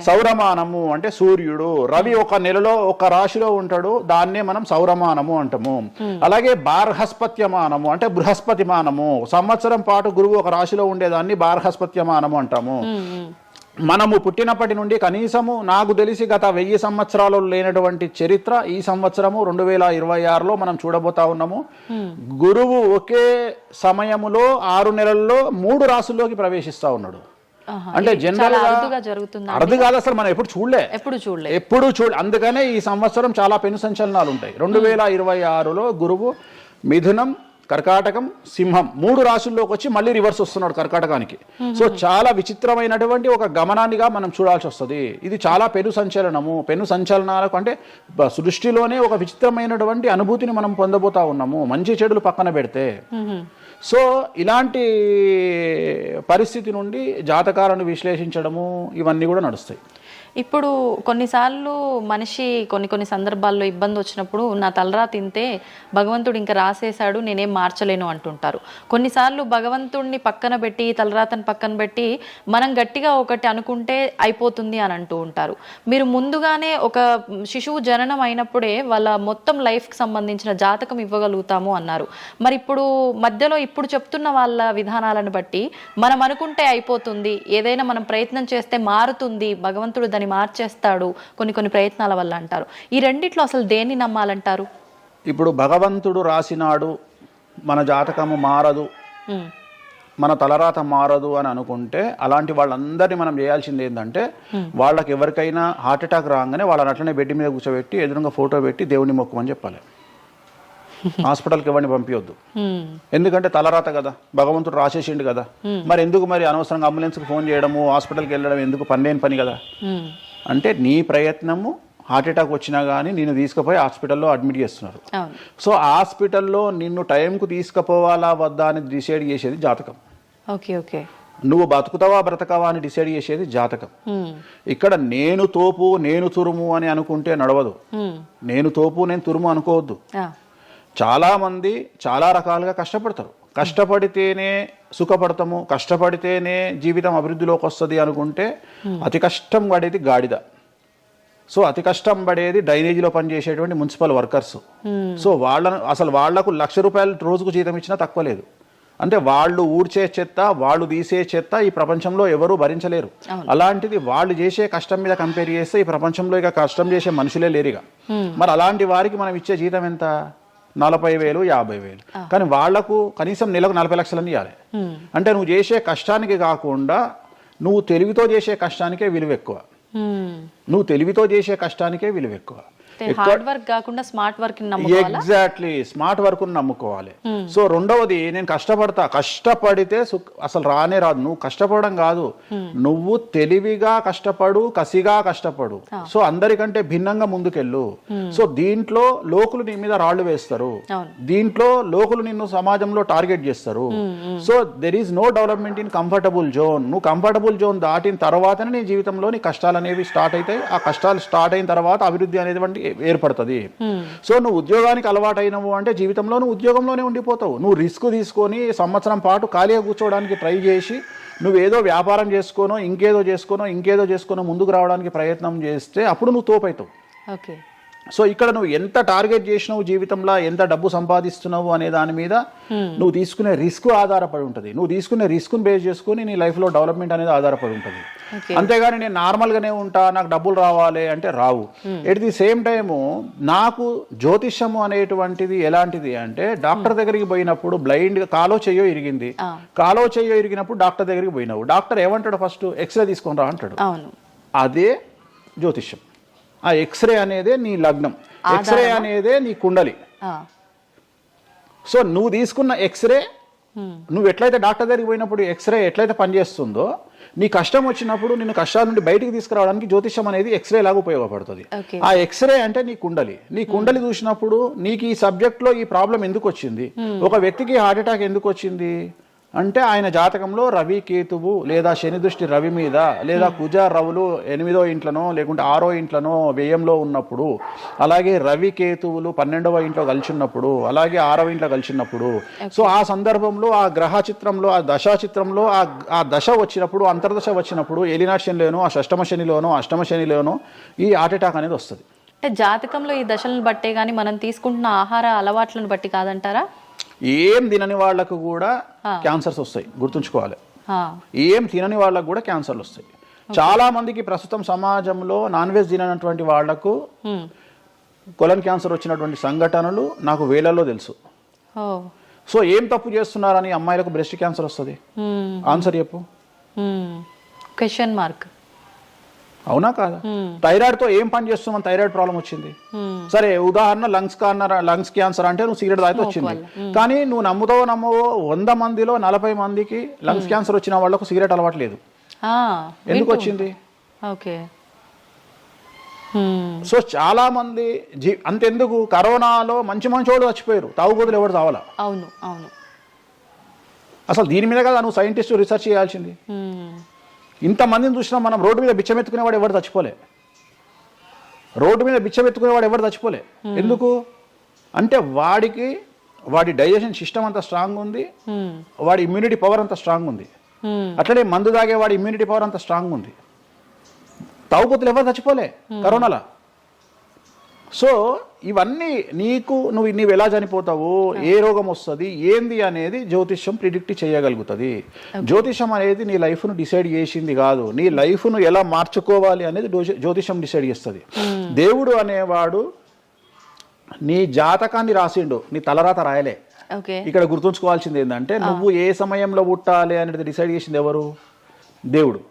సౌరమానము అంటే సూర్యుడు, రవి ఒక నెలలో ఒక రాశిలో ఉంటాడు, దాన్నే మనం సౌరమానము అంటాము. అలాగే బార్హస్పత్యమానము అంటే బృహస్పతిమానము, సంవత్సరం పాటు గురువు ఒక రాశిలో ఉండేదాన్ని బార్హస్పత్యమానము అంటాము. మనము పుట్టినప్పటి నుండి కనీసము నాకు తెలిసి గత 1000 సంవత్సరాలు లేనటువంటి చరిత్ర ఈ సంవత్సరము 2026లో మనం చూడబోతా ఉన్నాము. గురువు ఒకే సమయములో 6 నెలల్లో 3 రాశుల్లోకి ప్రవేశిస్తా ఉన్నాడు. అంటే జనరల్ అర్థం కాదు, అసలు మనం ఎప్పుడు చూడలే. అందుకనే ఈ సంవత్సరం చాలా పెను సంచలనాలు ఉంటాయి. 2026లో గురువు మిథునం, కర్కాటకం, సింహం 3 రాశుల్లోకి వచ్చి మళ్ళీ రివర్స్ వస్తున్నాడు కర్కాటకానికి. సో చాలా విచిత్రమైనటువంటి ఒక గమనాన్నిగా మనం చూడాల్సి వస్తుంది. ఇది చాలా పెను సంచలనాలకు అంటే సృష్టిలోనే ఒక విచిత్రమైనటువంటి అనుభూతిని మనం పొందబోతా ఉన్నాము మంచి చెడులు పక్కన పెడితే. సో ఇలాంటి పరిస్థితి నుండి జాతకాలను విశ్లేషించడము ఇవన్నీ కూడా నడుస్తాయి. ఇప్పుడు కొన్నిసార్లు మనిషి కొన్ని సందర్భాల్లో ఇబ్బంది వచ్చినప్పుడు నా తలరా తింటే భగవంతుడు ఇంకా రాసేశాడు నేనేం మార్చలేను అంటుంటారు. కొన్నిసార్లు భగవంతుడిని పక్కన పెట్టి తలరాతని పక్కన పెట్టి మనం గట్టిగా ఒకటి అనుకుంటే అయిపోతుంది అని అంటూ ఉంటారు. మీరు ముందుగానే ఒక శిశువు జననం అయినప్పుడే వాళ్ళ మొత్తం లైఫ్కి సంబంధించిన జాతకం ఇవ్వగలుగుతాము అన్నారు. మరి ఇప్పుడు మధ్యలో ఇప్పుడు చెప్తున్న వాళ్ళ విధానాలను బట్టి మనం అనుకుంటే అయిపోతుంది, ఏదైనా మనం ప్రయత్నం చేస్తే మారుతుంది, భగవంతుడు దాన్ని మార్చేస్తాడు కొన్ని ప్రయత్నాల వల్ల అంటారు. ఈ రెండిట్లో అసలు దేన్ని నమ్మాలంటారు? ఇప్పుడు భగవంతుడు రాసినాడు మన జాతకము మారదు, మన తలరాత మారదు అని అనుకుంటే అలాంటి వాళ్ళందరినీ మనం చేయాల్సింది ఏంటంటే వాళ్ళకి ఎవరికైనా హార్ట్ అటాక్ రాగానే వాళ్ళని అట్లనే బెడ్ మీద కూర్చోబెట్టి ఎదురుగా ఫోటో పెట్టి దేవుని మొక్కమని చెప్పాలి. హాస్పిటల్కి ఎవరిని పంపించొద్దు. ఎందుకంటే తలరాత కదా, భగవంతుడు రాసేసిండు కదా. మరి ఎందుకు మరి అనవసరంగా అంబులెన్స్కి ఫోన్ చేయడము, హాస్పిటల్కి వెళ్ళడం ఎందుకు? పనిలేని పని కదా. అంటే నీ ప్రయత్నము హార్ట్ అటాక్ వచ్చినా కానీ నిన్ను తీసుకుపోయి హాస్పిటల్లో అడ్మిట్ చేస్తున్నారు. సో హాస్పిటల్లో నిన్ను టైంకు తీసుకుపోవాలా వద్దా అని డిసైడ్ చేసేది జాతకం. నువ్వు బతుకుతావా బ్రతకవా అని డిసైడ్ చేసేది జాతకం. ఇక్కడ నేను తోపు నేను తురుము అని అనుకుంటే నడవదు. నేను తోపు నేను తురుము అనుకోవద్దు. చాలా మంది చాలా రకాలుగా కష్టపడతారు. కష్టపడితేనే సుఖపడతాము, కష్టపడితేనే జీవితం అభివృద్ధిలోకి వస్తుంది అనుకుంటే అతి కష్టం పడేది గాడిద. సో అతి కష్టం పడేది డ్రైనేజీలో పనిచేసేటువంటి మున్సిపల్ వర్కర్స్. సో వాళ్లకు ₹1,00,000 రోజుకు జీతం ఇచ్చినా తక్కువ లేదు. అంటే వాళ్ళు ఊడ్చే చెత్త, వాళ్ళు తీసే చెత్త ఈ ప్రపంచంలో ఎవరూ భరించలేరు. అలాంటిది వాళ్ళు చేసే కష్టం మీద కంపేర్ చేస్తే ఈ ప్రపంచంలో ఇక కష్టం చేసే మనుషులే లేరుగా. మరి అలాంటి వారికి మనం ఇచ్చే జీతం ఎంత? 40,000, 50,000. కానీ వాళ్లకు కనీసం నెలకు 40 లక్షలని ఇవ్వాలి. అంటే నువ్వు చేసే కష్టానికి కాకుండా నువ్వు తెలివితో చేసే కష్టానికే విలువ ఎక్కువ. ఎగ్జాక్ట్లీ స్మార్ట్ వర్క్ నమ్ముకోవాలి. సో రెండవది నేను కష్టపడితే అసలు రానే రాదు. నువ్వు కష్టపడడం కాదు, నువ్వు తెలివిగా కష్టపడు, కసిగా కష్టపడు. సో అందరికంటే భిన్నంగా ముందుకెళ్ళు. సో దీంట్లో లోకులు నీ మీద రాళ్లు వేస్తారు, దీంట్లో లోకులు నిన్ను సమాజంలో టార్గెట్ చేస్తారు. So there is no development in comfortable zone. నువ్వు కంఫర్టబుల్ జోన్ దాటిన తర్వాతనే నీ జీవితంలో నీ కష్టాలు అనేవి స్టార్ట్ అవుతాయి. ఆ కష్టాలు స్టార్ట్ అయిన తర్వాత అభివృద్ధి అనేది ఏర్పడుతుంది. సో నువ్వు ఉద్యోగానికి అలవాటు అయినవు అంటే జీవితంలో నువ్వు ఉద్యోగంలోనే ఉండిపోతావు. నువ్వు రిస్క్ తీసుకొని సంవత్సరం పాటు ఖాళీగా కూర్చోవడానికి ట్రై చేసి నువ్వేదో వ్యాపారం చేసుకోనో ఇంకేదో చేసుకోనో ముందుకు రావడానికి ప్రయత్నం చేస్తే అప్పుడు నువ్వు తోపవుతావు. సో ఇక్కడ నువ్వు ఎంత టార్గెట్ చేసినావు, జీవితంలో ఎంత డబ్బు సంపాదిస్తున్నావు అనే దాని మీద నువ్వు తీసుకునే రిస్క్ ఆధారపడి ఉంటుంది. నువ్వు తీసుకునే రిస్క్ను బేస్ చేసుకుని నీ లైఫ్లో డెవలప్మెంట్ అనేది ఆధారపడి ఉంటుంది. అంతేగాని నేను నార్మల్గానే ఉంటా, నాకు డబ్బులు రావాలి అంటే రావు. ఎట్ ది సేమ్ టైము నాకు జ్యోతిష్యము అనేటువంటిది ఎలాంటిది అంటే డాక్టర్ దగ్గరికి పోయినప్పుడు బ్లైండ్గా కాలో చెయ్యో ఇరిగినప్పుడు డాక్టర్ దగ్గరికి పోయినావు. డాక్టర్ ఏమంటాడు? ఫస్ట్ ఎక్స్రే తీసుకొని రా అంటాడు. అదే జ్యోతిష్యం. ఆ ఎక్స్రే అనేదే నీ లగ్నం, ఎక్స్రే అనేదే నీ కుండలి. సో నువ్వు తీసుకున్న ఎక్స్రే, నువ్వు ఎట్లయితే డాక్టర్ దగ్గరికి పోయినప్పుడు ఎక్స్రే ఎట్లయితే పనిచేస్తుందో, నీ కష్టం వచ్చినప్పుడు నిన్ను కష్టాల నుండి బయటికి తీసుకురావడానికి జ్యోతిష్యం అనేది ఎక్స్రే లాగా ఉపయోగపడుతుంది. ఆ ఎక్స్రే అంటే నీ కుండలి చూసినప్పుడు నీకు ఈ సబ్జెక్ట్లో ఈ ప్రాబ్లం ఎందుకు వచ్చింది, ఒక వ్యక్తికి హార్ట్ అటాక్ ఎందుకు వచ్చింది అంటే ఆయన జాతకంలో రవి కేతువు లేదా శని దృష్టి రవి మీద లేదా కుజ రవులు 8వ ఇంట్లోనో లేకుంటే 6వ ఇంట్లోనో వ్యయంలో ఉన్నప్పుడు, అలాగే రవి కేతువులు 12వ ఇంట్లో కలిసి ఉన్నప్పుడు, అలాగే 6వ ఇంట్లో కలిసి ఉన్నప్పుడు, సో ఆ సందర్భంలో ఆ గ్రహ చిత్రంలో ఆ దశా చిత్రంలో ఆ దశ వచ్చినప్పుడు, అంతర్దశ వచ్చినప్పుడు ఏలినాటి శనిలోనో ఆ షష్టమ శనిలోనో అష్టమ శనిలోనో ఈ హార్ట్ అటాక్ అనేది వస్తుంది. అంటే జాతకంలో ఈ దశలను బట్టే కానీ మనం తీసుకుంటున్న ఆహార అలవాట్లను బట్టి కాదంటారా? ఏం తినని వాళ్లకు కూడా క్యాన్సర్స్ వస్తాయి, గుర్తుంచుకోవాలి. ఏం తినని వాళ్ళకు కూడా క్యాన్సర్లు వస్తాయి. చాలా మందికి ప్రస్తుతం సమాజంలో నాన్ వెజ్ తిననటువంటి వాళ్లకు కొలన్ క్యాన్సర్ వచ్చినటువంటి సంఘటనలు నాకు వేలల్లో తెలుసు. సో ఏం తప్పు చేస్తున్నారని అమ్మాయిలకు బ్రెస్ట్ క్యాన్సర్ వస్తుంది? ఆన్సర్ చెప్పు. Question mark. అవునా కాదా? థైరాయిడ్తో ఏం పని చేస్తున్నావు? థైరాయిడ్ ప్రాబ్లం వచ్చింది, సరే ఉదాహరణ లంగ్స్ క్యాన్సర్ అంటే నువ్వు సిగరెట్ తాగితే వచ్చింది. కానీ నువ్వు నమ్మవో 100 మందిలో 40 మందికి లంగ్స్ క్యాన్సర్ వచ్చిన వాళ్ళకు సిగరెట్ అలవాట్లేదు. ఎందుకు వచ్చింది? ఓకే. సో చాలా మంది అంతెందుకు కరోనాలో మంచి వాళ్ళు చచ్చిపోయారు, తాగుబోతులు ఎవరు తావాలా? అవును అవును. అసలు దీని మీద కదా నువ్వు సైంటిస్ట్ రీసెర్చ్ చేయాల్సింది. ఇంతమందిని చూసినా మనం రోడ్డు మీద బిచ్చమెత్తుకునేవాడు ఎవరు చచ్చిపోలే, ఎందుకు అంటే వాడి డైజెషన్ సిస్టమ్ అంత స్ట్రాంగ్ ఉంది, వాడి ఇమ్యూనిటీ పవర్ అంత స్ట్రాంగ్ ఉంది. అట్లనే మందు తాగే వాడి ఇమ్యూనిటీ పవర్ అంత స్ట్రాంగ్ ఉంది. తాగుబోతులు ఎవరు చచ్చిపోలే కరోనాలో. సో ఇవన్నీ నువ్వు ఎలా చనిపోతావు, ఏ రోగం వస్తుంది ఏంది అనేది జ్యోతిష్యం ప్రిడిక్ట్ చేయగలుగుతుంది. జ్యోతిష్యం అనేది నీ లైఫ్ను డిసైడ్ చేసింది కాదు, నీ లైఫ్ను ఎలా మార్చుకోవాలి అనేది జ్యోతిష్యం డిసైడ్ చేస్తుంది. దేవుడు అనేవాడు నీ జాతకాన్ని రాసిండు, నీ తలరాత రాయలే. ఇక్కడ గుర్తుంచుకోవాల్సింది ఏంటంటే నువ్వు ఏ సమయంలో పుట్టాలి అనేది డిసైడ్ చేసింది ఎవరు? దేవుడు.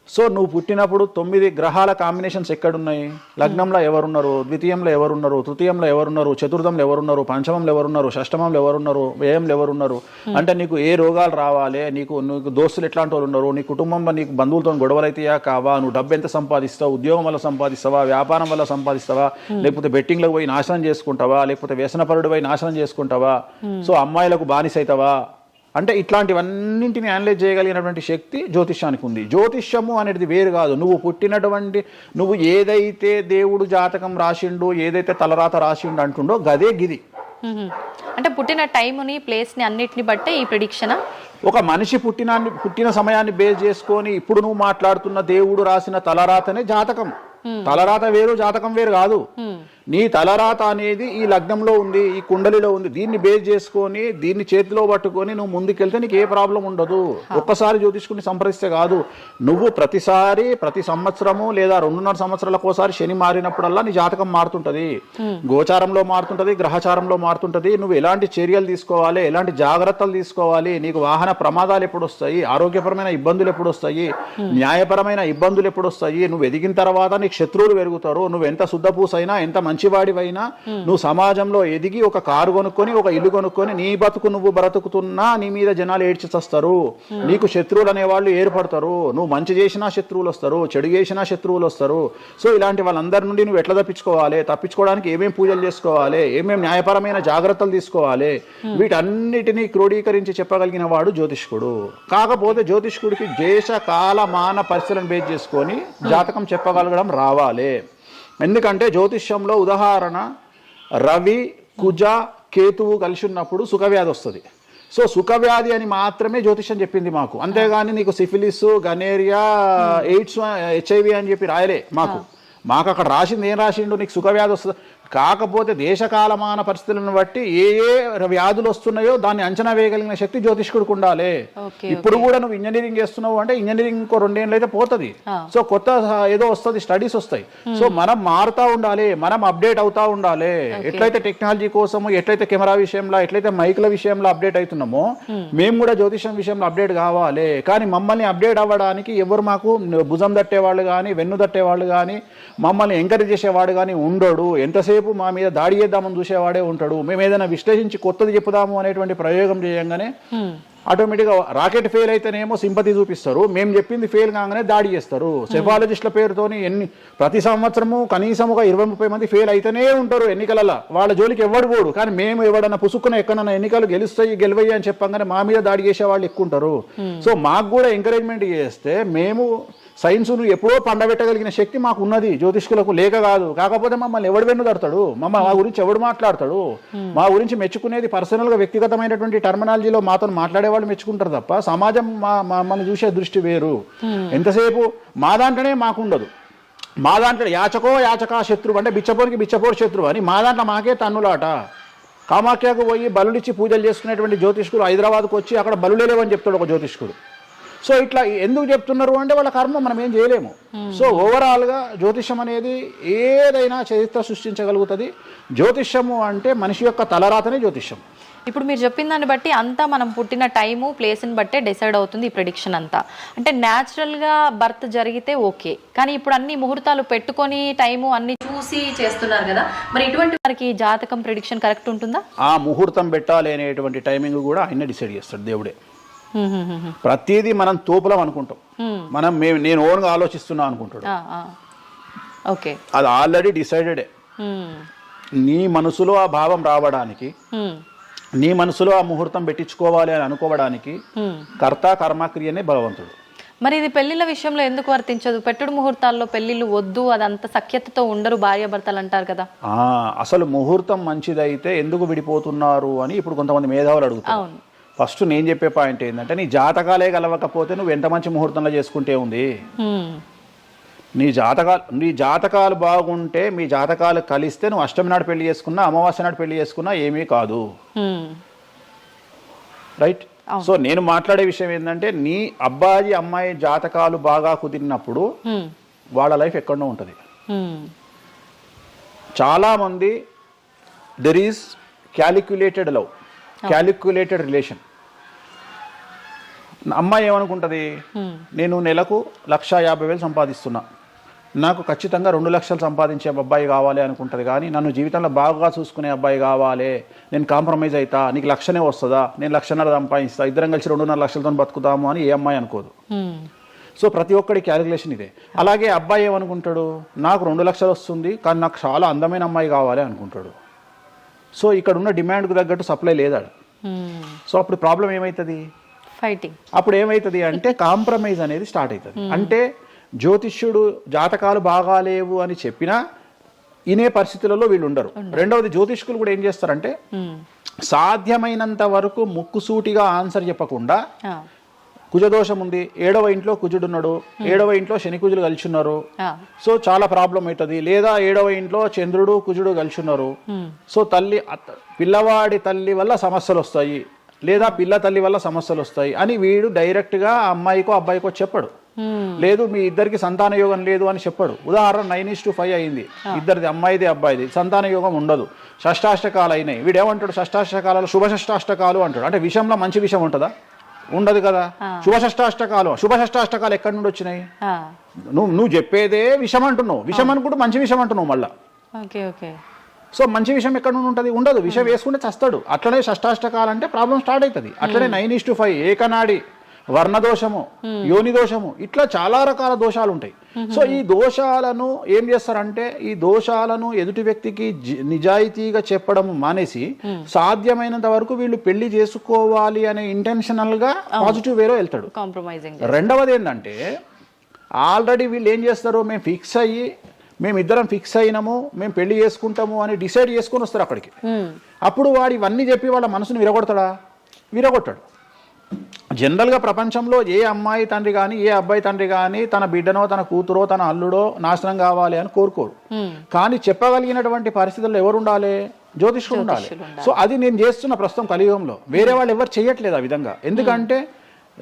సో నువ్వు పుట్టినప్పుడు 9 గ్రహాల కాంబినేషన్స్ ఎక్కడున్నాయి? లగ్నంలో ఎవరున్నారు, ద్వితీయంలో ఎవరున్నారు, తృతీయంలో ఎవరున్నారు, చతుర్థంలో ఎవరున్నారు, పంచమంలో ఎవరున్నారు, షష్టమంలో ఎవరున్నారు, వ్యయంలో ఎవరున్నారు. అంటే నీకు ఏ రోగాలు రావాలి, నీకు దోస్తులు ఎట్లాంటి వాళ్ళు ఉన్నారు, నీ కుటుంబంలో నీకు బంధువులతో గొడవలు అయితేయా కావా, నువ్వు డబ్బు ఎంత సంపాదిస్తావు, ఉద్యోగం వల్ల సంపాదిస్తావా, వ్యాపారం వల్ల సంపాదిస్తావా, లేకపోతే బెట్టింగ్లకు పోయి నాశనం చేసుకుంటావా, లేకపోతే వ్యసనపరుడు పోయి నాశనం చేసుకుంటావా, సో అమ్మాయిలకు బానిసైతావా, అంటే ఇట్లాంటివన్నింటిని అనలైజ్ చేయగలిగినటువంటి శక్తి జ్యోతిష్యానికి ఉంది. జ్యోతిష్యము అనేది వేరు కాదు, నువ్వు ఏదైతే దేవుడు జాతకం రాసిండు, ఏదైతే తలరాత రాసిండు అంటుండో గదే గిది. అంటే పుట్టిన టైంని ప్లేస్ని అన్నిటిని బట్టే ఈ ప్రిడిక్షన్. ఒక మనిషి పుట్టిన సమయాన్ని బేస్ చేసుకొని ఇప్పుడు నువ్వు మాట్లాడుతున్న దేవుడు రాసిన తలరాతనే జాతకం. తలరాత వేరు, జాతకం వేరు కాదు. నీ తలరాత అనేది ఈ లగ్నంలో ఉంది, ఈ కుండలిలో ఉంది, దీన్ని బేస్ చేసుకొని దీన్ని చేతిలో పట్టుకొని నువ్వు ముందుకెళ్తే నీకు ఏ ప్రాబ్లం ఉండదు. ఒక్కసారి జ్యోతిష్కుని సంప్రదిస్తే కాదు, నువ్వు ప్రతి సంవత్సరము లేదా 2.5 సంవత్సరాలకోసారి శని మారినప్పుడల్లా నీ జాతకం మారుతుంటది, గోచారంలో మారుతుంటది, గ్రహచారంలో మారుతుంటది. నువ్వు ఎలాంటి చర్యలు తీసుకోవాలి, ఎలాంటి జాగ్రత్తలు తీసుకోవాలి, నీకు వాహన ప్రమాదాలు ఎప్పుడు వస్తాయి, ఆరోగ్యపరమైన ఇబ్బందులు ఎప్పుడు వస్తాయి, న్యాయపరమైన ఇబ్బందులు ఎప్పుడు వస్తాయి, నువ్వు ఎదిగిన తర్వాత నీకు శత్రువులు పెరుగుతారు, నువ్వు ఎంత శుద్ధపూసైనా ఎంత మంచివాడివైనా నువ్వు సమాజంలో ఎదిగి ఒక కారు కొనుక్కొని ఒక ఇల్లు కొనుక్కొని నీ బతుకు నువ్వు బ్రతుకుతున్నా నీ మీద జనాలు ఏడ్చి చస్తారు, నీకు శత్రువులు అనేవాళ్ళు ఏర్పడతారు. నువ్వు మంచి చేసినా శత్రువులు వస్తారు, చెడు చేసినా శత్రువులు వస్తారు. సో ఇలాంటి వాళ్ళందరి నుండి నువ్వు ఎట్లా తప్పించుకోవడానికి ఏమేమి పూజలు చేసుకోవాలి, ఏమేమి న్యాయపరమైన జాగ్రత్తలు తీసుకోవాలి, వీటన్నిటినీ క్రోడీకరించి చెప్పగలిగిన వాడు జ్యోతిష్కుడు. కాకపోతే జ్యోతిష్కుడికి దేశ కాల మాన పరిస్థితులను బేస్ చేసుకొని జాతకం చెప్పగలగడం రావాలి. ఎందుకంటే జ్యోతిష్యంలో ఉదాహరణ రవి, కుజ, కేతువు కలిసి ఉన్నప్పుడు సుఖవ్యాధి వస్తుంది. సో సుఖవ్యాధి అని మాత్రమే జ్యోతిష్యం చెప్పింది మాకు, అంతేగాని నీకు సిఫిలిస్, గనేరియా, ఎయిడ్స్, HIV అని చెప్పి రాయలే మాకు అక్కడ రాసింది ఏం రాసిండు, నీకు సుఖవ్యాధి వస్తుంది. కాకపోతే దేశకాలమాన పరిస్థితులను బట్టి ఏ వ్యాధులు వస్తున్నాయో దాన్ని అంచనా వేయగలిగిన శక్తి జ్యోతిష్కుడికి ఉండాలి. ఇప్పుడు కూడా నువ్వు ఇంజనీరింగ్ చేస్తున్నావు అంటే ఇంజనీరింగ్ ఇంకో 2 ఏళ్ళు అయితే పోతుంది. సో కొత్త ఏదో వస్తుంది, స్టడీస్ వస్తాయి. సో మనం మారుతా ఉండాలి, మనం అప్డేట్ అవుతా ఉండాలి. ఎట్లయితే టెక్నాలజీ కోసము, ఎట్లయితే కెమెరా విషయంలో, ఎట్లయితే మైక్ల విషయంలో అప్డేట్ అవుతున్నామో మేము కూడా జ్యోతిషం విషయంలో అప్డేట్ కావాలి. కానీ మమ్మల్ని అప్డేట్ అవ్వడానికి ఎవరు మాకు భుజం తట్టేవాళ్ళు కానీ, వెన్ను తట్టేవాళ్ళు కానీ, మమ్మల్ని ఎంకరేజ్ చేసేవాడు కానీ ఉండడు. ఎంతసేపు మా మీద దాడి చేద్దామని చూసేవాడే ఉంటాడు. మేము ఏదైనా విశ్లేషించి కొత్తది చెప్పుదాము అనేటువంటి ప్రయోగం చేయంగానే ఆటోమేటిక్గా రాకెట్ ఫెయిల్ అయితేనేమో సింపతి చూపిస్తారు, మేము చెప్పింది ఫెయిల్ కాగానే దాడి చేస్తారు. సెఫాలజిస్టుల పేరుతోని ప్రతి సంవత్సరము కనీసం ఒక 20-30 మంది ఫెయిల్ అయితేనే ఉంటారు ఎన్నికలలో. వాళ్ళ జోలికి ఎవడు పోడు. కానీ మేము ఎవడన్నా పుసుక్కున ఎక్కడన్నా ఎన్నికలు గెలువయ్యి అని చెప్పగానే మా మీద దాడి చేసే వాళ్ళు ఎక్కువ ఉంటారు. సో మాకు కూడా ఎంకరేజ్మెంట్ చేస్తే మేము సైన్స్ను ఎప్పుడో పండబెట్టగలిగిన శక్తి మాకు ఉన్నది, జ్యోతిష్కులకు లేక కాదు. కాకపోతే మమ్మల్ని ఎవడు వెన్నుదడతాడు, మా గురించి ఎవడు మాట్లాడతాడు, మా గురించి మెచ్చుకునేది పర్సనల్గా వ్యక్తిగతమైనటువంటి టర్మినాలజీలో మాతో మాట్లాడేవాళ్ళు మెచ్చుకుంటారు తప్ప సమాజం మమ్మల్ని చూసే దృష్టి వేరు. ఎంతసేపు మా దాంట్లోనే మాకుండదు. మా దాంట్లో యాచకా శత్రువు అంటే బిచ్చపోరు శత్రువు అని మా దాంట్లో మాకే తన్నులాట. కామాఖ్యకు పోయి బలుడిచ్చి పూజలు చేసుకునేటువంటి జ్యోతిష్కుడు హైదరాబాద్కు వచ్చి అక్కడ బలులే లేవని చెప్తాడు ఒక జ్యోతిష్కుడు. సో ఇట్లా ఎందుకు చెప్తున్నారు అంటే వాళ్ళ కర్మ మనం ఏం చేయలేము. సో ఓవరాల్గా జ్యోతిష్యం అనేది ఏదైనా చరిత్ర సృష్టించగలుగుతుంది. జ్యోతిష్యము అంటే మనిషి యొక్క తలరాతనే జ్యోతిష్యం. ఇప్పుడు మీరు చెప్పిన దాన్ని బట్టి అంతా మనం పుట్టిన టైము ప్లేస్ని బట్టే డిసైడ్ అవుతుంది ఈ ప్రిడిక్షన్ అంతా. అంటే న్యాచురల్గా బర్త్ జరిగితే ఓకే, కానీ ఇప్పుడు అన్ని ముహూర్తాలు పెట్టుకొని టైము అన్ని చూసి చేస్తున్నారు కదా, మరి ఇటువంటి వారికి జాతకం ప్రిడిక్షన్ కరెక్ట్ ఉంటుందా? ఆ ముహూర్తం పెట్టాలి అనేటువంటి టైమింగ్ కూడా ఆయనే డిసైడ్ చేస్తాడు, దేవుడే. ప్రతిదీ మనం తోపులం అనుకుంటాం, నేను ఓన్గా ఆలోచిస్తున్నా అనుకుంటాడు. ఓకే, అది ఆల్రెడీ డిసైడెడే. నీ మనసులో ఆ భావం రావడానికి, నీ మనసులో ఆ ముహూర్తం పెట్టించుకోవాలి అని అనుకోవడానికి కర్త కర్మక్రియనే భగవంతుడు. మరి ఇది పెళ్లిళ్ళ విషయంలో ఎందుకు వర్తించదు? పెట్టుడు ముహూర్తాల్లో పెళ్లిళ్ళు వద్దు, అదంత సఖ్యతతో ఉండరు భార్యాభర్తలు అంటారు కదా. అసలు ముహూర్తం మంచిదైతే ఎందుకు విడిపోతున్నారు అని ఇప్పుడు కొంతమంది మేధావులు అడుగుతారు. ఫస్ట్ నేను చెప్పే పాయింట్ ఏంటంటే, నీ జాతకాలే కలవకపోతే నువ్వు ఎంత మంచి ముహూర్తంలో చేసుకుంటే ఉంది. నీ జాతకాలు బాగుంటే, మీ జాతకాలు కలిస్తే నువ్వు అష్టమి నాడు పెళ్లి చేసుకున్నా, అమావాస్య నాడు పెళ్లి చేసుకున్నా ఏమీ కాదు. రైట్? సో నేను మాట్లాడే విషయం ఏంటంటే, నీ అబ్బాయి అమ్మాయి జాతకాలు బాగా కుదిరినప్పుడు వాళ్ళ లైఫ్ ఎక్కడో ఉంటుంది. చాలా మంది there is calculated love, calculated relation. అమ్మాయి ఏమనుకుంటుంది, నేను నెలకు 1,50,000 సంపాదిస్తున్నా, నాకు ఖచ్చితంగా 2 లక్షలు సంపాదించే అబ్బాయి కావాలి అనుకుంటుంది. కానీ నన్ను జీవితంలో బాగా చూసుకునే అబ్బాయి కావాలి, నేను కాంప్రమైజ్ అవుతా, నీకు 1,00,000 వస్తుందా, నేను 1,50,000 సంపాదిస్తా, ఇద్దరం కలిసి 2.5 లక్షలతో బతుకుతాము అని ఏ అమ్మాయి అనుకోదు. సో ప్రతి ఒక్కడి క్యాలిక్యులేషన్ ఇదే. అలాగే అబ్బాయి ఏమనుకుంటాడు, నాకు 2 లక్షలు వస్తుంది కానీ నాకు చాలా అందమైన అమ్మాయి కావాలి అనుకుంటాడు. సో ఇక్కడ ఉన్న డిమాండ్కు తగ్గట్టు సప్లై లేదా. సో అప్పుడు ప్రాబ్లం ఏమవుతుంది, ఫైటింగ్. అప్పుడు ఏమవుతుంది అంటే కాంప్రమైజ్ అనేది స్టార్ట్ అవుతుంది. అంటే జ్యోతిష్యుడు జాతకాలు బాగాలేవు అని చెప్పినా ఇనే పరిస్థితులలో వీళ్ళు ఉండరు. రెండవది, జ్యోతిష్కులు కూడా ఏం చేస్తారంటే సాధ్యమైనంత వరకు ముక్కుసూటిగా ఆన్సర్ చెప్పకుండా, కుజదోషం ఉంది, 7వ ఇంట్లో కుజుడున్నాడు, 7వ ఇంట్లో శని కుజులు కలిసి ఉన్నారు, సో చాలా ప్రాబ్లం అవుతుంది. లేదా 7వ ఇంట్లో చంద్రుడు కుజుడు కలిసి ఉన్నారు, సో పిల్లవాడి తల్లి వల్ల సమస్యలు వస్తాయి, లేదా పిల్ల తల్లి వల్ల సమస్యలు వస్తాయి అని వీడు డైరెక్ట్గా అమ్మాయికో అబ్బాయికో చెప్పడు. లేదు మీ ఇద్దరికి సంతాన యోగం లేదు అని చెప్పాడు. ఉదాహరణ 9:5 అయింది, ఇద్దరిది అమ్మాయిది అబ్బాయిది, సంతాన యోగం ఉండదు, షష్టాష్టకాలు అయినాయి. వీడేమంటాడు, షష్టాష్టకాలలో శుభ షష్టాష్టకాలు అంటాడు. అంటే విషయంలో మంచి విషయం ఉంటుందా? ఉండదు కదా. శుభ షష్టాష్టకాలు ఎక్కడి నుండి వచ్చినాయి? నువ్వు చెప్పేదే విషం అంటున్నావు, విషం అనుకుంటూ మంచి విషయం అంటున్నావు మళ్ళా. సో మంచి విషయం ఎక్కడ నుండి ఉంటుంది? ఉండదు. విషయం వేసుకుంటే చస్తాడు. అట్లనే షష్టాష్టకాలు అంటే ప్రాబ్లం స్టార్ట్ అవుతుంది. అట్లనే 9:5 ఏకనాడి, వర్ణదోషము, యోని దోషము, ఇట్లా చాలా రకాల దోషాలు ఉంటాయి. సో ఈ దోషాలను ఏం చేస్తారంటే, ఈ దోషాలను ఎదుటి వ్యక్తికి నిజాయితీగా చెప్పడం మానేసి సాధ్యమైనంత వరకు వీళ్ళు పెళ్లి చేసుకోవాలి అనే ఇంటెన్షనల్ గా పాజిటివ్ వేలో వెళ్తాడు. రెండవది ఏంటంటే, ఆల్రెడీ వీళ్ళు ఏం చేస్తారు, మేమిద్దరం ఫిక్స్ అయినాము, మేము పెళ్లి చేసుకుంటాము అని డిసైడ్ చేసుకొని వస్తారు అక్కడికి. అప్పుడు వాడు ఇవన్నీ చెప్పి వాళ్ళ మనసును విరగొడతాడా? విరగొట్టాడు. జనరల్గా ప్రపంచంలో ఏ అమ్మాయి తండ్రి కానీ ఏ అబ్బాయి తండ్రి కానీ తన బిడ్డనో తన కూతురో తన అల్లుడో నాశనం కావాలి అని కోరుకోరు. కానీ చెప్పగలిగినటువంటి పరిస్థితుల్లో ఎవరు ఉండాలి? జ్యోతిష్కుడు ఉండాలి. సో అది నేను చేస్తున్న ప్రస్తుతం కలియుగంలో. వేరే వాళ్ళు ఎవరు చేయట్లేదు ఆ విధంగా. ఎందుకంటే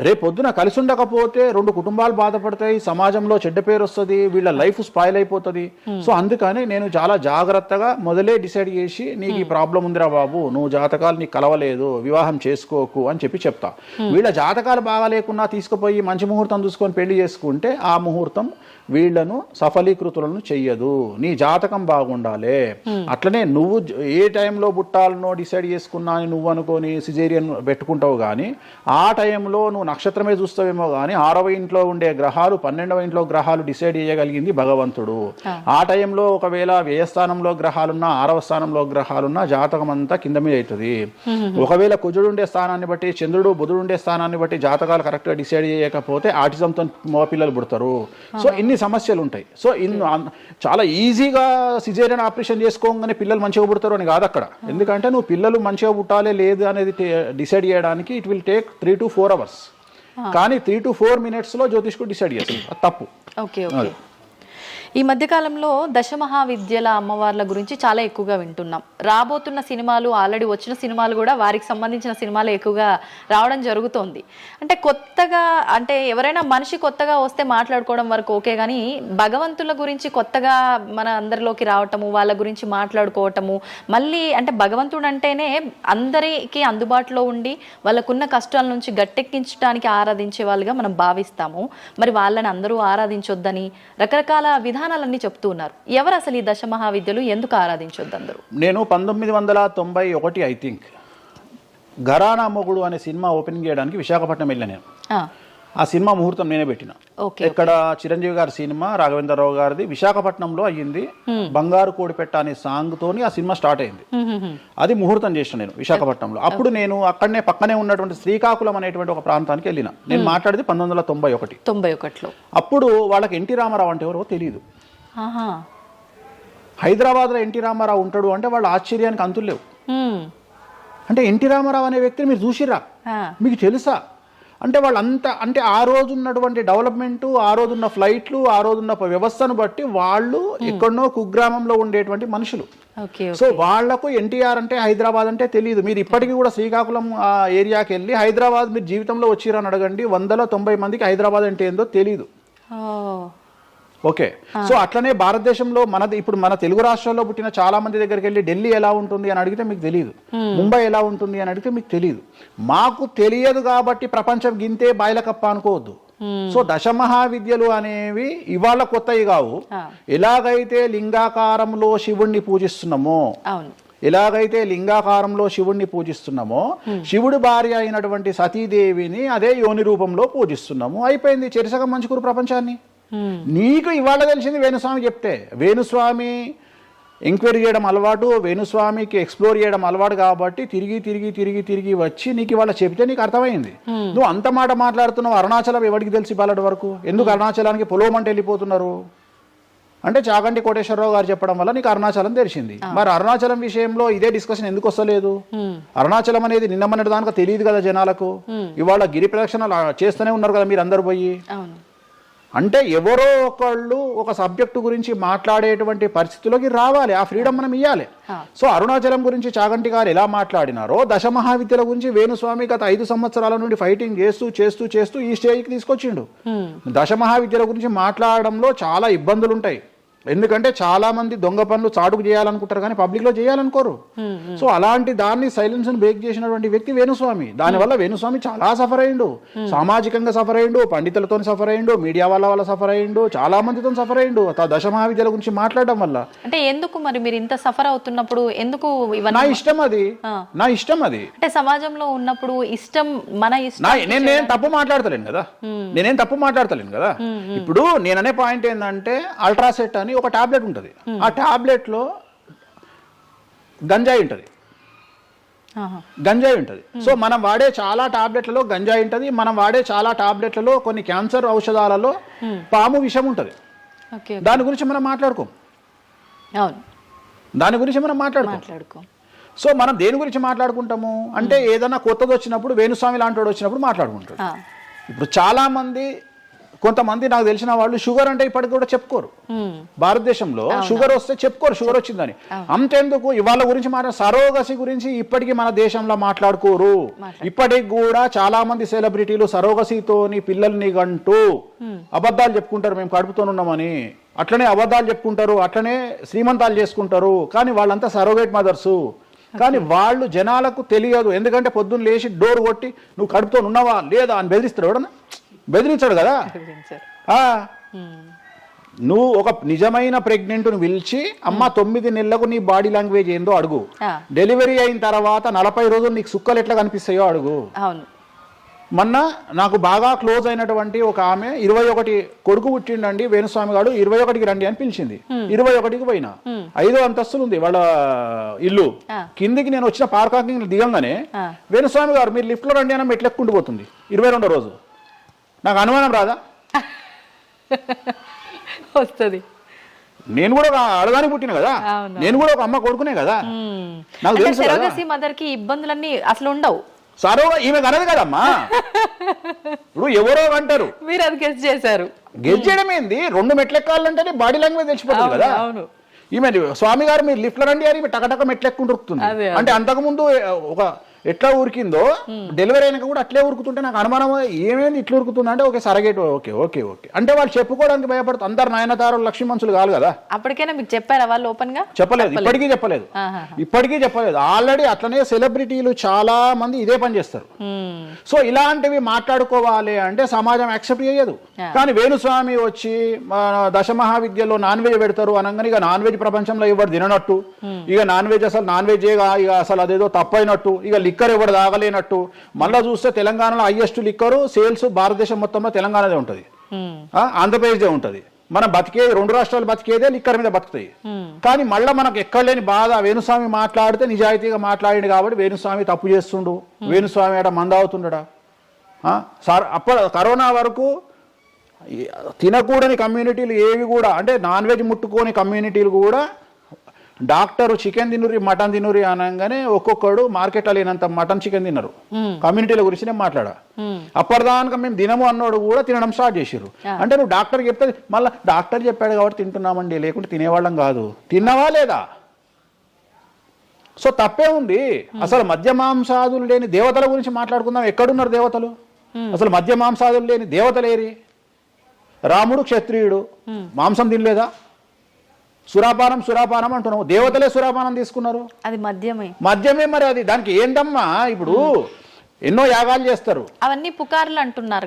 రేపొద్దున కలిసి ఉండకపోతే 2 కుటుంబాలు బాధపడతాయి, సమాజంలో చెడ్డ పేరు వస్తుంది, వీళ్ళ లైఫ్ స్పాయిల్ అయిపోతుంది. సో అందుకని నేను చాలా జాగ్రత్తగా మొదలే డిసైడ్ చేసి, నీకు ఈ ప్రాబ్లం ఉందిరా బాబు, నువ్వు జాతకాలు నీకు కలవలేదు, వివాహం చేసుకోకు అని చెప్తా. వీళ్ళ జాతకాలు బాగా లేకున్నా తీసుకుపోయి మంచి ముహూర్తం చూసుకొని పెళ్లి చేసుకుంటే ఆ ముహూర్తం వీళ్లను సఫలీకృతులను చెయ్యదు. నీ జాతకం బాగుండాలి. అట్లనే నువ్వు ఏ టైంలో పుట్టాలనో డిసైడ్ చేసుకున్నా అని నువ్వు అనుకొని సిజేరియన్ పెట్టుకుంటావు. కానీ ఆ టైంలో నువ్వు నక్షత్రమే చూస్తావేమో కానీ 6వ ఇంట్లో ఉండే గ్రహాలు 12వ ఇంట్లో గ్రహాలు డిసైడ్ చేయగలిగింది భగవంతుడు. ఆ టైంలో ఒకవేళ వ్యయస్థానంలో గ్రహాలున్నా 6వ స్థానంలో గ్రహాలున్నా జాతకం అంతా కింద మీద అవుతుంది. ఒకవేళ కుజుడు ఉండే స్థానాన్ని బట్టి, చంద్రుడు బుధుడు ఉండే స్థానాన్ని బట్టి జాతకాలు కరెక్ట్గా డిసైడ్ చేయకపోతే ఆటిజంతో మగపిల్లలు పుడతారు. సో ఇన్ని సమస్యలు ఉంటాయి. సో చాలా ఈజీగా సిజేరియన్ ఆపరేషన్ చేసుకోగానే పిల్లలు మంచిగా పుడతారు అని కాదు అక్కడ. ఎందుకంటే నువ్వు పిల్లలు మంచిగా పుట్టాలి లేదు అనేది డిసైడ్ చేయడానికి it will take 3 to 4 hours. కానీ 3 to 4 minutes లో జ్యోతిష్కుడు డిసైడ్ చేస్తాడు. అది తప్పు. ఈ మధ్యకాలంలో దశమహావిద్యల అమ్మవార్ల గురించి చాలా ఎక్కువగా వింటున్నాం. రాబోతున్న సినిమాలు, ఆల్రెడీ వచ్చిన సినిమాలు కూడా వారికి సంబంధించిన సినిమాలు ఎక్కువగా రావడం జరుగుతోంది. అంటే కొత్తగా, అంటే ఎవరైనా మనిషి కొత్తగా వస్తే మాట్లాడుకోవడం వరకు ఓకే, కానీ భగవంతుల గురించి కొత్తగా మన అందరిలోకి రావటము, వాళ్ళ గురించి మాట్లాడుకోవటము, మళ్ళీ అంటే భగవంతుడు అంటేనే అందరికీ అందుబాటులో ఉండి వాళ్ళకున్న కష్టాల నుంచి గట్టెక్కించడానికి ఆరాధించే వాళ్ళుగా మనం భావిస్తాము. మరి వాళ్ళని అందరూ ఆరాధించొద్దని రకరకాల విధానాలన్నీ చెప్తూ ఉన్నారు. ఎవరు అసలు ఈ దశమహావిద్యలు, ఎందుకు ఆరాధించొద్దు అందరూ? నేను 1991 ఐ థింక్ ఘరానా మొగుడు అనే సినిమా ఓపెనింగ్ చేయడానికి విశాఖపట్నం వెళ్ళాను నేను. ఆ సినిమా ముహూర్తం నేనే పెట్టిన. ఇక్కడ చిరంజీవి గారి సినిమా, రాఘవేంద్రరావు గారిది విశాఖపట్నంలో అయ్యింది. బంగారు కోడిపెట్ట అనే సాంగ్ తోని ఆ సినిమా స్టార్ట్ అయింది. అది ముహూర్తం చేసిన నేను విశాఖపట్నంలో. అప్పుడు నేను అక్కడనే పక్కనే ఉన్నటువంటి శ్రీకాకుళం అనేటువంటి ఒక ప్రాంతానికి వెళ్ళిన. నేను మాట్లాడేది 1991. అప్పుడు వాళ్ళకి ఎన్టీ రామారావు అంటే ఎవరో తెలియదు. హైదరాబాద్లో ఎన్టీ రామారావు ఉంటాడు అంటే వాళ్ళ ఆశ్చర్యానికి అంతులు లేవు. అంటే ఎన్టీ రామారావు అనే వ్యక్తిని మీరు చూసిరా, మీకు తెలుసా అంటే వాళ్ళంతా, అంటే ఆ రోజు ఉన్నటువంటి డెవలప్మెంట్, ఆ రోజున్న ఫ్లైట్లు, ఆ రోజున్న వ్యవస్థను బట్టి వాళ్ళు ఎక్కడనో కుగ్రామంలో ఉండేటువంటి మనుషులు. సో వాళ్లకు ఎన్టీఆర్ అంటే హైదరాబాద్ అంటే తెలియదు. మీరు ఇప్పటికీ కూడా శ్రీకాకుళం ఆ ఏరియాకి వెళ్ళి హైదరాబాద్ మీరు జీవితంలో వచ్చిరని అడగండి, 190 మందికి హైదరాబాద్ అంటే ఏందో తెలియదు. ఓకే, సో అట్లనే భారతదేశంలో ఇప్పుడు మన తెలుగు రాష్ట్రాల్లో పుట్టిన చాలా మంది దగ్గరికి వెళ్ళి ఢిల్లీ ఎలా ఉంటుంది అని అడిగితే మీకు తెలియదు, ముంబై ఎలా ఉంటుంది అని అడిగితే మీకు తెలియదు. మాకు తెలియదు కాబట్టి ప్రపంచం గింతే బాయిలకప్ప అనుకోవద్దు. సో దశమహావిద్యలు అనేవి ఇవాళ కొత్తవి కావు. ఎలాగైతే లింగాకారంలో శివుణ్ణి పూజిస్తున్నామో, శివుడి భార్య అయినటువంటి సతీదేవిని అదే యోని రూపంలో పూజిస్తున్నాము. అయిపోయింది, చెరిసగం మంచుకురు ప్రపంచాన్ని. నీకు ఇవాళ తెలిసింది వేణుస్వామి చెప్తే. వేణుస్వామి ఎంక్వైరీ చేయడం అలవాటు, వేణుస్వామికి ఎక్స్ప్లోర్ చేయడం అలవాటు కాబట్టి తిరిగి వచ్చి నీకు ఇవాళ చెప్తే నీకు అర్థమైంది. నువ్వు అంత మాట మాట్లాడుతున్నావు. అరుణాచలం ఎవరికి తెలిసి బాలటి వరకు? ఎందుకు అరుణాచలానికి పొలోమంటే వెళ్ళిపోతున్నారు అంటే చాగంటి కోటేశ్వరరావు గారు చెప్పడం వల్ల నీకు అరుణాచలం తెలిసింది. మరి అరుణాచలం విషయంలో ఇదే డిస్కషన్ ఎందుకు వస్తలేదు? అరుణాచలం అనేది నిన్న మొన్నటి దానికి తెలియదు కదా జనాలకు. ఇవాళ గిరి ప్రదక్షిణలు చేస్తూనే ఉన్నారు కదా మీరు అందరు పోయి. అంటే ఎవరో ఒకళ్ళు ఒక సబ్జెక్టు గురించి మాట్లాడేటువంటి పరిస్థితిలోకి రావాలి. ఆ ఫ్రీడమ్ మనం ఇవ్వాలి. సో అరుణాచలం గురించి చాగంటి గారు ఎలా మాట్లాడినారో దశమహావిద్యల గురించి వేణుస్వామి గత 5 సంవత్సరాల నుండి ఫైటింగ్ చేస్తూ ఈ స్టేజ్కి తీసుకొచ్చిండు. దశమహావిద్యల గురించి మాట్లాడడంలో చాలా ఇబ్బందులు ఉంటాయి. ఎందుకంటే చాలా మంది దొంగ పనులు చాటుకు చేయాలనుకుంటారు కానీ పబ్లిక్ లో చేయాలనుకోరు. సో అలాంటి దాన్ని సైలెన్స్ బ్రేక్ చేసినటువంటి వ్యక్తి వేణుస్వామి. దానివల్ల వేణుస్వామి చాలా సఫర్ అయ్యిండు, సామాజికంగా సఫర్ అయ్యిండు, పండితులతో సఫర్ అయ్యిండు, మీడియా వాళ్ళ సఫర్ అయ్యిండు, చాలా మందితో సఫర్ అయ్యిండు దశమహావిద్యల గురించి మాట్లాడడం వల్ల. అంటే ఎందుకు మరి మీరు ఇంత సఫర్ అవుతున్నప్పుడు ఎందుకు? నా ఇష్టం అది. అంటే సమాజంలో ఉన్నప్పుడు మన ఇష్టం. నేనేం తప్పు మాట్లాడతలేను కదా. ఇప్పుడు నేననే పాయింట్ ఏంటంటే అల్ట్రాసెట్ అని ఒక టాబ్లెట్ ఉంటుంది. ఆ టాబ్లెట్ లో గంజాయి ఉంటుంది. సో మనం వాడే చాలా టాబ్లెట్లలో గంజాయి ఉంటుంది. మనం వాడే చాలా టాబ్లెట్లలో కొన్ని క్యాన్సర్ ఔషధాలలో పాము విషం ఉంటుంది. దాని గురించి మనం మాట్లాడుకోం. సో మనం దేని గురించి మాట్లాడుకుంటాము అంటే ఏదైనా కొత్తది వచ్చినప్పుడు, వేణుస్వామి లాంటి వాడు వచ్చినప్పుడు మాట్లాడుకుంటాడు. ఇప్పుడు చాలా మంది, కొంతమంది నాకు తెలిసిన వాళ్ళు షుగర్ అంటే ఇప్పటికి కూడా చెప్పుకోరు. భారతదేశంలో షుగర్ వస్తే చెప్పుకోరు షుగర్ వచ్చిందని. అంతెందుకు ఇవాళ గురించి సరోగసి గురించి ఇప్పటికీ మన దేశంలో మాట్లాడుకోరు. ఇప్పటికి కూడా చాలా మంది సెలబ్రిటీలు సరోగసితోని పిల్లల్ని గంటూ అబద్ధాలు చెప్పుకుంటారు, మేము కడుపుతోనున్నామని. అట్లనే అబద్ధాలు చెప్పుకుంటారు, అట్లనే శ్రీమంతాలు చేసుకుంటారు. కానీ వాళ్ళంతా సరోగేట్ మదర్సు. కానీ వాళ్ళు జనాలకు తెలియదు. ఎందుకంటే పొద్దున్న లేచి డోర్ కొట్టి నువ్వు కడుపుతో ఉన్నావా లేదా అని బెదిరిస్తాడు. ఎవడన్నా బెదిరించాడు కదా. నువ్వు ఒక నిజమైన ప్రెగ్నెంట్ను పిలిచి అమ్మ 9 నెలలకు నీ బాడీ లాంగ్వేజ్ ఏందో అడుగు. డెలివరీ అయిన తర్వాత 40 రోజులు నీకు సుక్కలు ఎట్లా కనిపిస్తాయో అడుగు. మొన్న నాకు బాగా క్లోజ్ అయినటువంటి ఒక ఆమె 21 కొడుకు పుట్టిండండి వేణుస్వామి గారు, 21కి రండి అని పిలిచింది. 21కి పోయినా. 5వ అంతస్తులు ఉంది వాళ్ళ ఇల్లు. కిందికి నేను వచ్చిన పార్కింగ్ దిగంగానే వేణుస్వామి గారు మీరు లిఫ్ట్ లో రండి అని మెట్లెక్కుంటూ పోతుంది. 22వ రోజు. నాకు అనుమానం రాదా? వస్తుంది. నేను కూడా ఒక అడగానికి పుట్టిన కదా, నేను కూడా ఒక అమ్మ కొడుకునే కదా. నాకు తెలుసు మదర్ కి ఇబ్బందులన్నీ అసలు ఉండవు. సరో ఈమె కనదు కదమ్మా. ఇప్పుడు ఎవరో అంటారు, మీరు అది గెస్ చేశారు. గెస్ చేయడం ఏంది? 2 మెట్లు ఎక్కాలంటేనే బాడీ లాంగ్వేజ్ తెలిసిపోతుంది కదా. అవును. ఈమె స్వామి గారు మీరు లిఫ్ట్లో రండి అని టకటక మెట్లు ఎక్కుంటూ ఉరుకుతుంది. అంటే అంతకుముందు ఒక ఎట్లా ఉరికిందో డెలివరీ అయినాక కూడా అట్లే ఉరుకుతుంటే నాకు అనుమానం, ఏమేమి ఇట్లా ఉరుకుతుంది అంటే okay surrogate okay okay okay అంటే వాళ్ళు చెప్పుకోవడానికి భయపడుతుంది. అందరు నయనతారలు లక్ష్మీ మనుషులు కాదు కదా. అప్పటికైనా మీకు చెప్పారా వాళ్ళు ఓపెన్ గా? చెప్పలేదు, ఇప్పటికీ చెప్పలేదు. ఆల్రెడీ అట్లనే సెలబ్రిటీలు చాలా మంది ఇదే పని చేస్తారు. సో ఇలాంటివి మాట్లాడుకోవాలి అంటే సమాజం యాక్సెప్ట్ చేయదు. కానీ వేణుస్వామి వచ్చి దశమహావిద్యలో నాన్ వెజ్ పెడతారు అనగానే ఇక నాన్ వెజ్ ప్రపంచంలో ఎవరు తిననట్టు, ఇక నాన్ వెజ్ అసలు నాన్ వెజ్ ఇక అసలు అదేదో తప్పైనట్టు, ఇక లిక్కర్ ఎవరు తాగలేనట్టు. మళ్ళా చూస్తే తెలంగాణలో హైయెస్ట్ లిక్కర్ సేల్స్ భారతదేశం మొత్తంలో తెలంగాణదే ఉంటుంది, ఆంధ్రప్రదేశ్దే ఉంటుంది. మనం బతికేది 2 రాష్ట్రాలు బతికేదే లిక్కర్ మీద బతుకుతాయి. కానీ మళ్ళీ మనకు ఎక్కడ లేని బాధ, వేణుస్వామి మాట్లాడితే నిజాయితీగా మాట్లాడిండు కాబట్టి వేణుస్వామి తప్పు చేస్తుండు, వేణుస్వామి ఆడ మందావుతుండడా. సార్ కరోనా వరకు తినకూడని కమ్యూనిటీలు ఏవి కూడా, అంటే నాన్ వెజ్ ముట్టుకోని కమ్యూనిటీలు కూడా డాక్టర్ చికెన్ తినురి మటన్ తినురి అనగానే ఒక్కొక్కడు మార్కెట్లో లేనంత మటన్ చికెన్ తిన్నారు. కమ్యూనిటీల గురించి నేను మాట్లాడా. అప్పటిదాకా మేము తినము అన్నోడు కూడా తినడం స్టార్ట్ చేసారు. అంటే నువ్వు డాక్టర్ చెప్తే మళ్ళీ డాక్టర్ చెప్పాడు కాబట్టి తింటున్నామండి, లేకుంటే తినేవాళ్ళం కాదు. తిన్నావా లేదా? సో తప్పే ఉంది. అసలు మద్య మాంసాదులు లేని దేవతల గురించి మాట్లాడుకుందాం. ఎక్కడున్నారు దేవతలు? అసలు మద్య మాంసాదులు లేని దేవతలేరి? రాముడు క్షత్రియుడు, మాంసం తినలేదా? సురాపానం అంటున్నావు, దేవతలే సురాపానం తీసుకున్నారు. అది మద్యమే మరి అది దానికి ఏంటమ్మా? ఇప్పుడు ఎన్నో యాగాలు చేస్తారు, అవన్నీ పుకార్లు అంటున్నారు.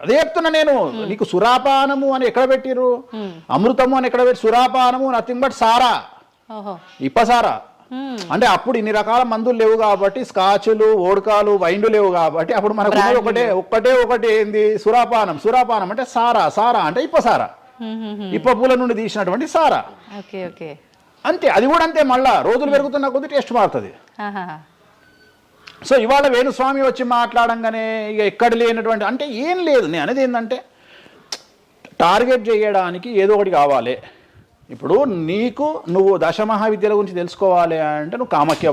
అదే చెప్తున్నా నేను నీకు. సురాపానము అని ఎక్కడ పెట్టిరు? అమృతము అని ఎక్కడ పెట్టి? సురాపానము నథింగ్ బట్ సారా, ఇప్పసారా. అంటే అప్పుడు ఇన్ని రకాల మందులు లేవు కాబట్టి, స్కాచ్లు ఓడకాలు వైండ్లు లేవు కాబట్టి అప్పుడు మనకు ఒకటే ఏంది? సురాపానం అంటే సారా అంటే ఇప్పసారా, ఇప్ప పూల నుండి తీసినటువంటి సారా. అంతే, అది కూడా అంతే. మళ్ళా రోజులు పెరుగుతున్న కొద్ది టేస్ట్ మారుతుంది. సో ఇవాళ వేణుస్వామి వచ్చి మాట్లాడంగానే ఇక ఎక్కడ లేనటువంటి, అంటే ఏం లేదు. నేను అనేది ఏంటంటే టార్గెట్ చేయడానికి ఏదో ఒకటి కావాలి. ఇప్పుడు నువ్వు దశమహావిద్యల గురించి తెలుసుకోవాలి అంటే నువ్వు కామాఖ్య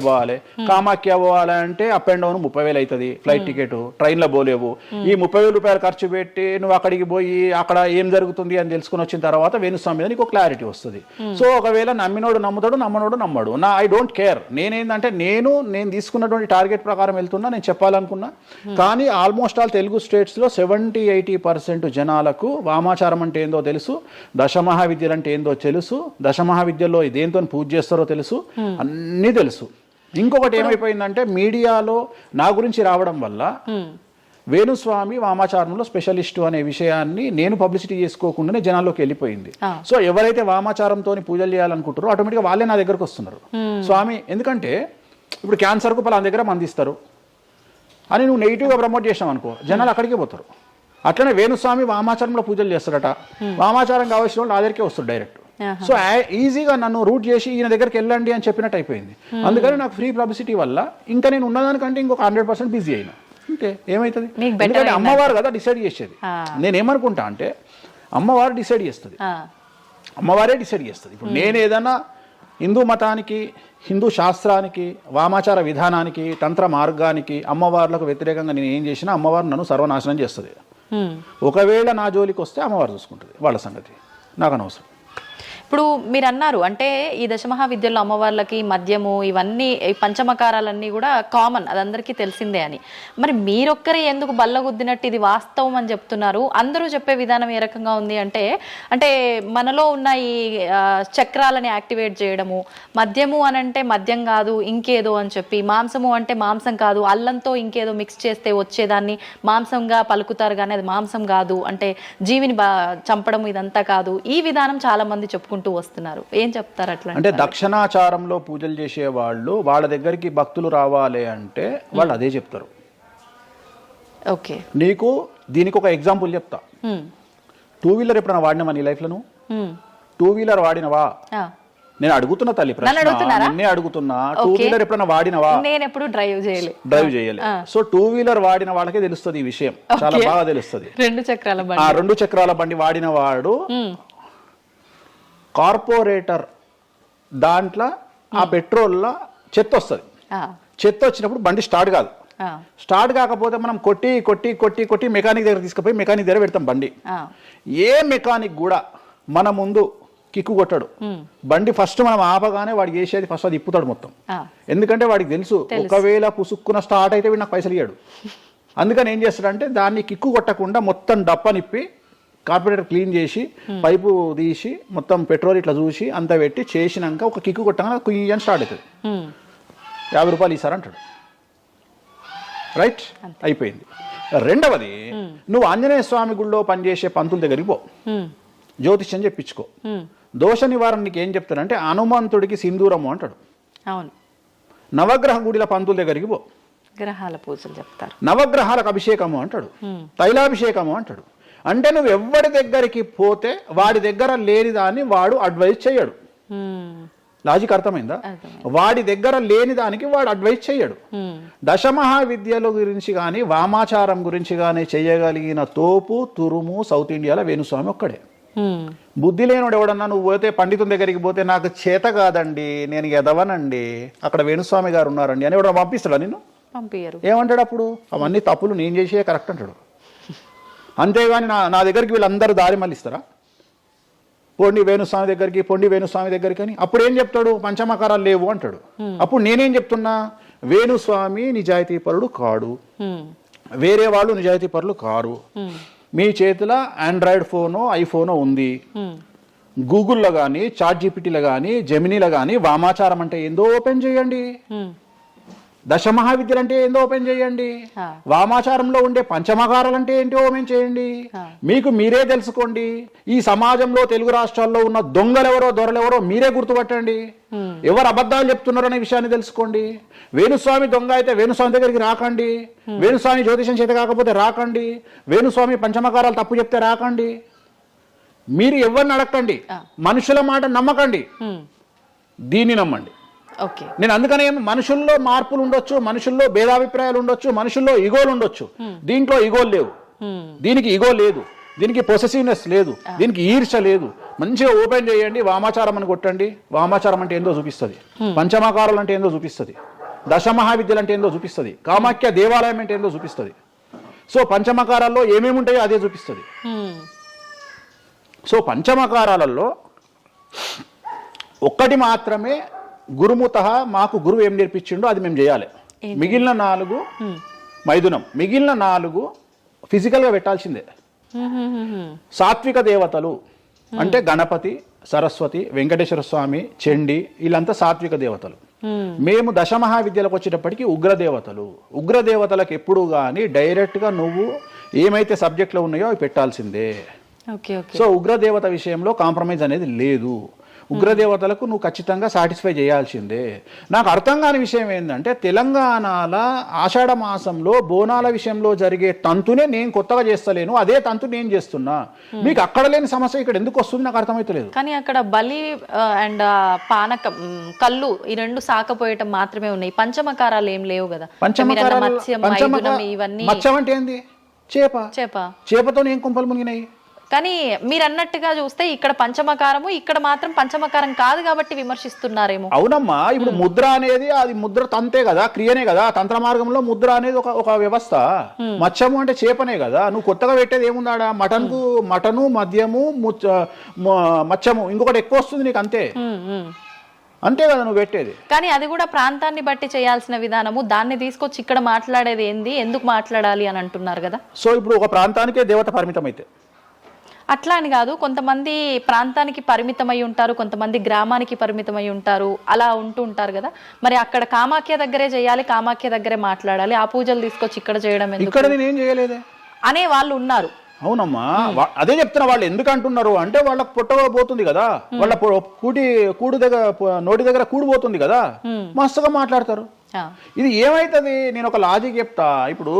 పోవాలి అంటే అప్ అండ్ డౌన్ 30,000 అవుతుంది. ఫ్లైట్ టికెట్, ట్రైన్లో పోలేవు. ఈ 30,000 రూపాయలు ఖర్చు పెట్టి నువ్వు అక్కడికి పోయి అక్కడ ఏం జరుగుతుంది అని తెలుసుకుని వచ్చిన తర్వాత వేణుస్వామి మీద నీకు క్లారిటీ వస్తుంది. సో ఒకవేళ నమ్మినోడు నమ్ముతాడు, నమ్మనోడు నమ్మడు. I don't care. నేనేంటంటే నేను తీసుకున్నటువంటి టార్గెట్ ప్రకారం వెళ్తున్నా, నేను చెప్పాలనుకున్నా. కానీ ఆల్మోస్ట్ ఆల్ తెలుగు స్టేట్స్లో 70-80% జనాలకు వామాచారం అంటే ఏందో తెలుసు, దశమహావిద్యలు అంటే ఏందో తెలుసు, దశమహావిద్యలో దేంతో పూజ చేస్తారో తెలుసు, అన్నీ తెలుసు. ఇంకొకటి ఏమైపోయిందంటే మీడియాలో నా గురించి రావడం వల్ల వేణుస్వామి వామాచారంలో స్పెషలిస్టు అనే విషయాన్ని నేను పబ్లిసిటీ చేసుకోకుండానే జనాల్లోకి వెళ్ళిపోయింది. సో ఎవరైతే వామాచారంతో పూజలు చేయాలనుకుంటారో ఆటోమేటిక్గా వాళ్ళే నా దగ్గరకు వస్తున్నారు. స్వామి, ఎందుకంటే ఇప్పుడు క్యాన్సర్కు పలానా దగ్గర మందిస్తారు అని నువ్వు నెగిటివ్గా ప్రమోట్ చేసినావు అనుకో, జనాలు అక్కడికే పోతారు. అట్లనే వేణుస్వామి వామాచారంలో పూజలు చేస్తారట, వామాచారం కావాల్సిన వాళ్ళు నా దగ్గరికే వస్తారు డైరెక్ట్. సో ఈజీగా నన్ను రూట్ చేసి ఈయన దగ్గరికి వెళ్ళండి అని చెప్పినట్టు అయిపోయింది. అందుకని నాకు ఫ్రీ పబ్లిసిటీ వల్ల ఇంకా నేను ఉన్నదానికంటే ఇంకొక 100% బిజీ అయినా. అంటే ఏమవుతుంది? ఎందుకంటే అమ్మవారు కదా డిసైడ్ చేసేది. నేనేమనుకుంటా అంటే అమ్మవారు డిసైడ్ చేస్తుంది, అమ్మవారే డిసైడ్ చేస్తుంది. ఇప్పుడు నేను ఏదైనా హిందూ మతానికి, హిందూ శాస్త్రానికి, వామాచార విధానానికి, తంత్ర మార్గానికి, అమ్మవార్లకు వ్యతిరేకంగా నేను ఏం చేసినా అమ్మవారు నన్ను సర్వనాశనం చేస్తుంది. ఒకవేళ నా జోలికి వస్తే అమ్మవారు చూసుకుంటుంది, వాళ్ళ సంగతి నాకు అనవసరం. ఇప్పుడు మీరు అన్నారు అంటే ఈ దశమహావిద్యల్లో అమ్మవార్లకి మద్యము ఇవన్నీ పంచమకారాలన్నీ కూడా కామన్, అది అందరికీ తెలిసిందే అని. మరి మీరొక్కరే ఎందుకు బల్లగుద్దినట్టు ఇది వాస్తవం అని చెప్తున్నారు? అందరూ చెప్పే విధానం ఏ రకంగా ఉంది అంటే మనలో ఉన్న ఈ చక్రాలని యాక్టివేట్ చేయడము, మద్యము అని అంటే మద్యం కాదు ఇంకేదో అని చెప్పి, మాంసము అంటే మాంసం కాదు అల్లంతో ఇంకేదో మిక్స్ చేస్తే వచ్చేదాన్ని మాంసంగా పలుకుతారు కానీ అది మాంసం కాదు, అంటే జీవిని చంపడం ఇదంతా కాదు. ఈ విధానం చాలా మంది చెప్పుకుంటారు వస్తున్నారు. ఏం చెప్తారు అట్లా? అంటే దక్షిణాచారంలో పూజలు చేసే వాళ్ళు వాళ్ళ దగ్గరికి భక్తులు రావాలి అంటే వాళ్ళు అదే చెప్తారు. ఓకే, నీకు దీనికి ఒక ఎగ్జాంపుల్ చెప్తా. 2-వీలర్ ఎప్పుడైనా వాడినావా నీ లైఫ్ లో? నువ్వు 2-వీలర్ వాడినవా? నేను అడుగుతున్నా తల్లి, నిన్నే అడుగుతున్నా. 2-వీలర్ ఎప్పుడైనా వాడినవా? నేను ఎప్పుడు డ్రైవ్ చేయలే. సో 2-వీలర్ వాడిన వాళ్ళకే తెలుస్తుంది ఈ విషయం, చాలా బాగా తెలుస్తుంది. 2 చక్రాల బండి వాడిన వాడు కార్పొరేటర్ దాంట్లో ఆ పెట్రోల్లో చెత్త వస్తుంది. చెత్త వచ్చినప్పుడు బండి స్టార్ట్ కాదు, స్టార్ట్ కాకపోతే మనం కొట్టి కొట్టి కొట్టి కొట్టి మెకానిక్ దగ్గర తీసుకుపోయి మెకానిక్ దగ్గర పెడతాం బండి. ఏ మెకానిక్ కూడా మన ముందు కిక్కు కొట్టాడు. బండి ఫస్ట్ మనం ఆపగానే వాడికి చేసేది ఫస్ట్ అది ఇప్పుతాడు మొత్తం. ఎందుకంటే వాడికి తెలుసు ఒకవేళ పుసుక్కున స్టార్ట్ అయితే వీడు నాకు పైసలు ఇయ్యాడు. అందుకని ఏం చేస్తాడంటే దాన్ని కిక్కు కొట్టకుండా మొత్తం డప్ప నిప్పి కార్పొరేటర్ క్లీన్ చేసి పైపు తీసి మొత్తం పెట్రోల్ ఇట్లా చూసి అంతా పెట్టి చేసినాక ఒక కిక్కు కొట్టగా కుయ్యని స్టార్ట్ అవుతుంది. 50 రూపాయలు ఇస్తారంటాడు. రైట్, అయిపోయింది. రెండవది, నువ్వు ఆంజనేయ స్వామి గుళ్ళో పనిచేసే పంతుల దగ్గరికి పో, జ్యోతిష్యం చెప్పించుకో. దోష నివారణకి ఏం చెప్తాడంటే హనుమంతుడికి సింధూరము అంటాడు. అవును. నవగ్రహ గుడిల పంతుల దగ్గరికి పో, గ్రహాల పూజలు చెప్తారు. నవగ్రహాలకు అభిషేకము అంటాడు, తైలాభిషేకము అంటాడు. అంటే నువ్వు ఎవరి దగ్గరికి పోతే వాడి దగ్గర లేని దాన్ని వాడు అడ్వైజ్ చేయడు. లాజిక్ అర్థమైందా? వాడి దగ్గర లేని దానికి వాడు అడ్వైజ్ చేయడు. దశమహావిద్యల గురించి కానీ వామాచారం గురించి కానీ చేయగలిగిన తోపు తురుము సౌత్ ఇండియాలో వేణుస్వామి ఒక్కడే. బుద్ధి లేనుడు ఎవడన్నా నువ్వు పోతే పండితుని దగ్గరికి పోతే నాకు చేత కాదండి, నేను ఎదవనండి, అక్కడ వేణుస్వామి గారు ఉన్నారండి అని ఎవడన్నా పంపిస్తాడా నిన్ను? పంపించరు. ఏమంటాడు అప్పుడు? అవన్నీ తప్పులు నేను చేసే కరెక్ట్ అంటాడు. అంతేగాని నా దగ్గరికి వీళ్ళందరూ దారి మళ్ళిస్తారా? పొండి వేణుస్వామి దగ్గరికి, పొండి వేణుస్వామి దగ్గరికి అని. అప్పుడు ఏం చెప్తాడు? పంచమకారాలు లేవు అంటాడు. అప్పుడు నేనేం చెప్తున్నా? వేణుస్వామి నిజాయితీ పరుడు కాడు, వేరే వాళ్ళు నిజాయితీ పరులు కారు. మీ చేతిలో ఆండ్రాయిడ్ ఫోనో ఐఫోనో ఉంది, గూగుల్లో కానీ చాట్ జీపీటీలో కానీ జెమినీలో కానీ వామాచారం అంటే ఏందో ఓపెన్ చేయండి, దశమహావిద్యలు అంటే ఏందో ఓపెన్ చేయండి, వామాచారంలో ఉండే పంచమకారాలు అంటే ఏంటో ఓపెన్ చేయండి. మీకు మీరే తెలుసుకోండి. ఈ సమాజంలో తెలుగు రాష్ట్రాల్లో ఉన్న దొంగలెవరో దొరలెవరో మీరే గుర్తుపట్టండి. ఎవరు అబద్ధాలు చెప్తున్నారు అనే విషయాన్ని తెలుసుకోండి. వేణుస్వామి దొంగ అయితే వేణుస్వామి దగ్గరికి రాకండి, వేణుస్వామి జ్యోతిషం చేత కాకపోతే రాకండి, వేణుస్వామి పంచమకారాలు తప్పు చెప్తే రాకండి. మీరు ఎవరిని అడగండి, మనుషుల మాట నమ్మకండి, దీన్ని నమ్మండి. నేను అందుకనే మనుషుల్లో మార్పులు ఉండొచ్చు, మనుషుల్లో భేదాభిప్రాయాలు ఉండొచ్చు, మనుషుల్లో ఈగోలు ఉండొచ్చు. దీంట్లో ఈగోలు లేవు, దీనికి ఈగో లేదు, దీనికి పొసెసివ్నెస్ లేదు, దీనికి ఈర్ష లేదు. మంచిగా ఓపెన్ చేయండి, వామాచారం అని కొట్టండి. వామాచారం అంటే ఏందో చూపిస్తుంది, పంచమకారాలు అంటే ఏందో చూపిస్తుంది, దశమహావిద్యలు అంటే ఏందో చూపిస్తుంది, కామాఖ్య దేవాలయం అంటే ఏందో చూపిస్తుంది. సో పంచమకారాల్లో ఏమేమి ఉంటాయో అదే చూపిస్తుంది. సో పంచమకారాలలో ఒక్కటి మాత్రమే గురుముత, మాకు గురువు ఏం నేర్పించిండో అది మేము చేయాలి. మిగిలిన 4 మైథునం, మిగిలిన 4 ఫిజికల్గా పెట్టాల్సిందే. సాత్విక దేవతలు అంటే గణపతి, సరస్వతి, వెంకటేశ్వర స్వామి, చండి, వీళ్ళంతా సాత్విక దేవతలు. మేము దశమహావిద్యలకు వచ్చేటప్పటికి ఉగ్రదేవతలు. ఉగ్రదేవతలకు ఎప్పుడు కానీ డైరెక్ట్గా నువ్వు ఏమైతే సబ్జెక్ట్లో ఉన్నాయో అవి పెట్టాల్సిందే. సో ఉగ్రదేవత విషయంలో కాంప్రమైజ్ అనేది లేదు. ఉగ్రదేవతలకు నువ్వు ఖచ్చితంగా సాటిస్ఫై చేయాల్సిందే. నాకు అర్థం కాని విషయం ఏంటంటే తెలంగాణలో ఆషాఢ మాసంలో బోనాల విషయంలో జరిగే తంతునే నేను కొత్తగా చేస్తలేను, అదే తంతు నేను చేస్తున్నా. మీకు అక్కడ లేని సమస్య ఇక్కడ ఎందుకు వస్తుంది నాకు అర్థమైతలేదు. కానీ అక్కడ బలి అండ్ పానకం, కళ్ళు, ఈ 2 సాకపోయటం మాత్రమే ఉన్నాయి. పంచమకారాలు ఏం లేవు కదా. మత్స్యం అంటే ఏంది? చేపతో ఏం కుంపలు మునిగినాయి. కానీ మీరు అన్నట్టుగా చూస్తే ఇక్కడ పంచమకారము, ఇక్కడ మాత్రం పంచమకారం కాదు కాబట్టి విమర్శిస్తున్నారేమో. అవునమ్మా, ఇప్పుడు ముద్ర అనేది అది ముద్ర తంతే కదా, క్రియనే కదా. తంత్ర మార్గంలో ముద్ర అనేది ఒక వ్యవస్థ. మత్స్యము అంటే చేపనే కదా. నువ్వు కొత్తగా పెట్టేది ఏముందాడా? మటను, మద్యము, మత్స్యము, ఇంకొకటి ఎక్కువ వస్తుంది నీకు, అంతే అంతే కదా నువ్వు పెట్టేది. కానీ అది కూడా ప్రాంతాన్ని బట్టి చేయాల్సిన విధానము. దాన్ని తీసుకొచ్చి ఇక్కడ మాట్లాడేది ఏంది, ఎందుకు మాట్లాడాలి అని అంటున్నారు కదా. సో ఇప్పుడు ఒక ప్రాంతానికే దేవత పరిమితం అయితే అట్లా అని కాదు, కొంతమంది ప్రాంతానికి పరిమితమై ఉంటారు, కొంతమంది గ్రామానికి పరిమితమై ఉంటారు, అలా ఉంటూ ఉంటారు కదా. మరి అక్కడ కామాఖ్య దగ్గరే చేయాలి, కామాఖ్య దగ్గరే మాట్లాడాలి, ఆ పూజలు తీసుకొచ్చి ఇక్కడ చేయడం ఇక్కడ నేనేం చేయలేదే అనే వాళ్ళు ఉన్నారు. అవునమ్మా, అదే చెప్తున్నా. వాళ్ళు ఎందుకు అంటున్నారు అంటే వాళ్ళకి పొట్టబోతుంది కదా, వాళ్ళ కూడు దగ్గర నోటి దగ్గర కూడిపోతుంది కదా, మస్తుగా మాట్లాడతారు. ఇది ఏమైతుంది? నేను ఒక లాజిక్ చెప్తా. ఇప్పుడు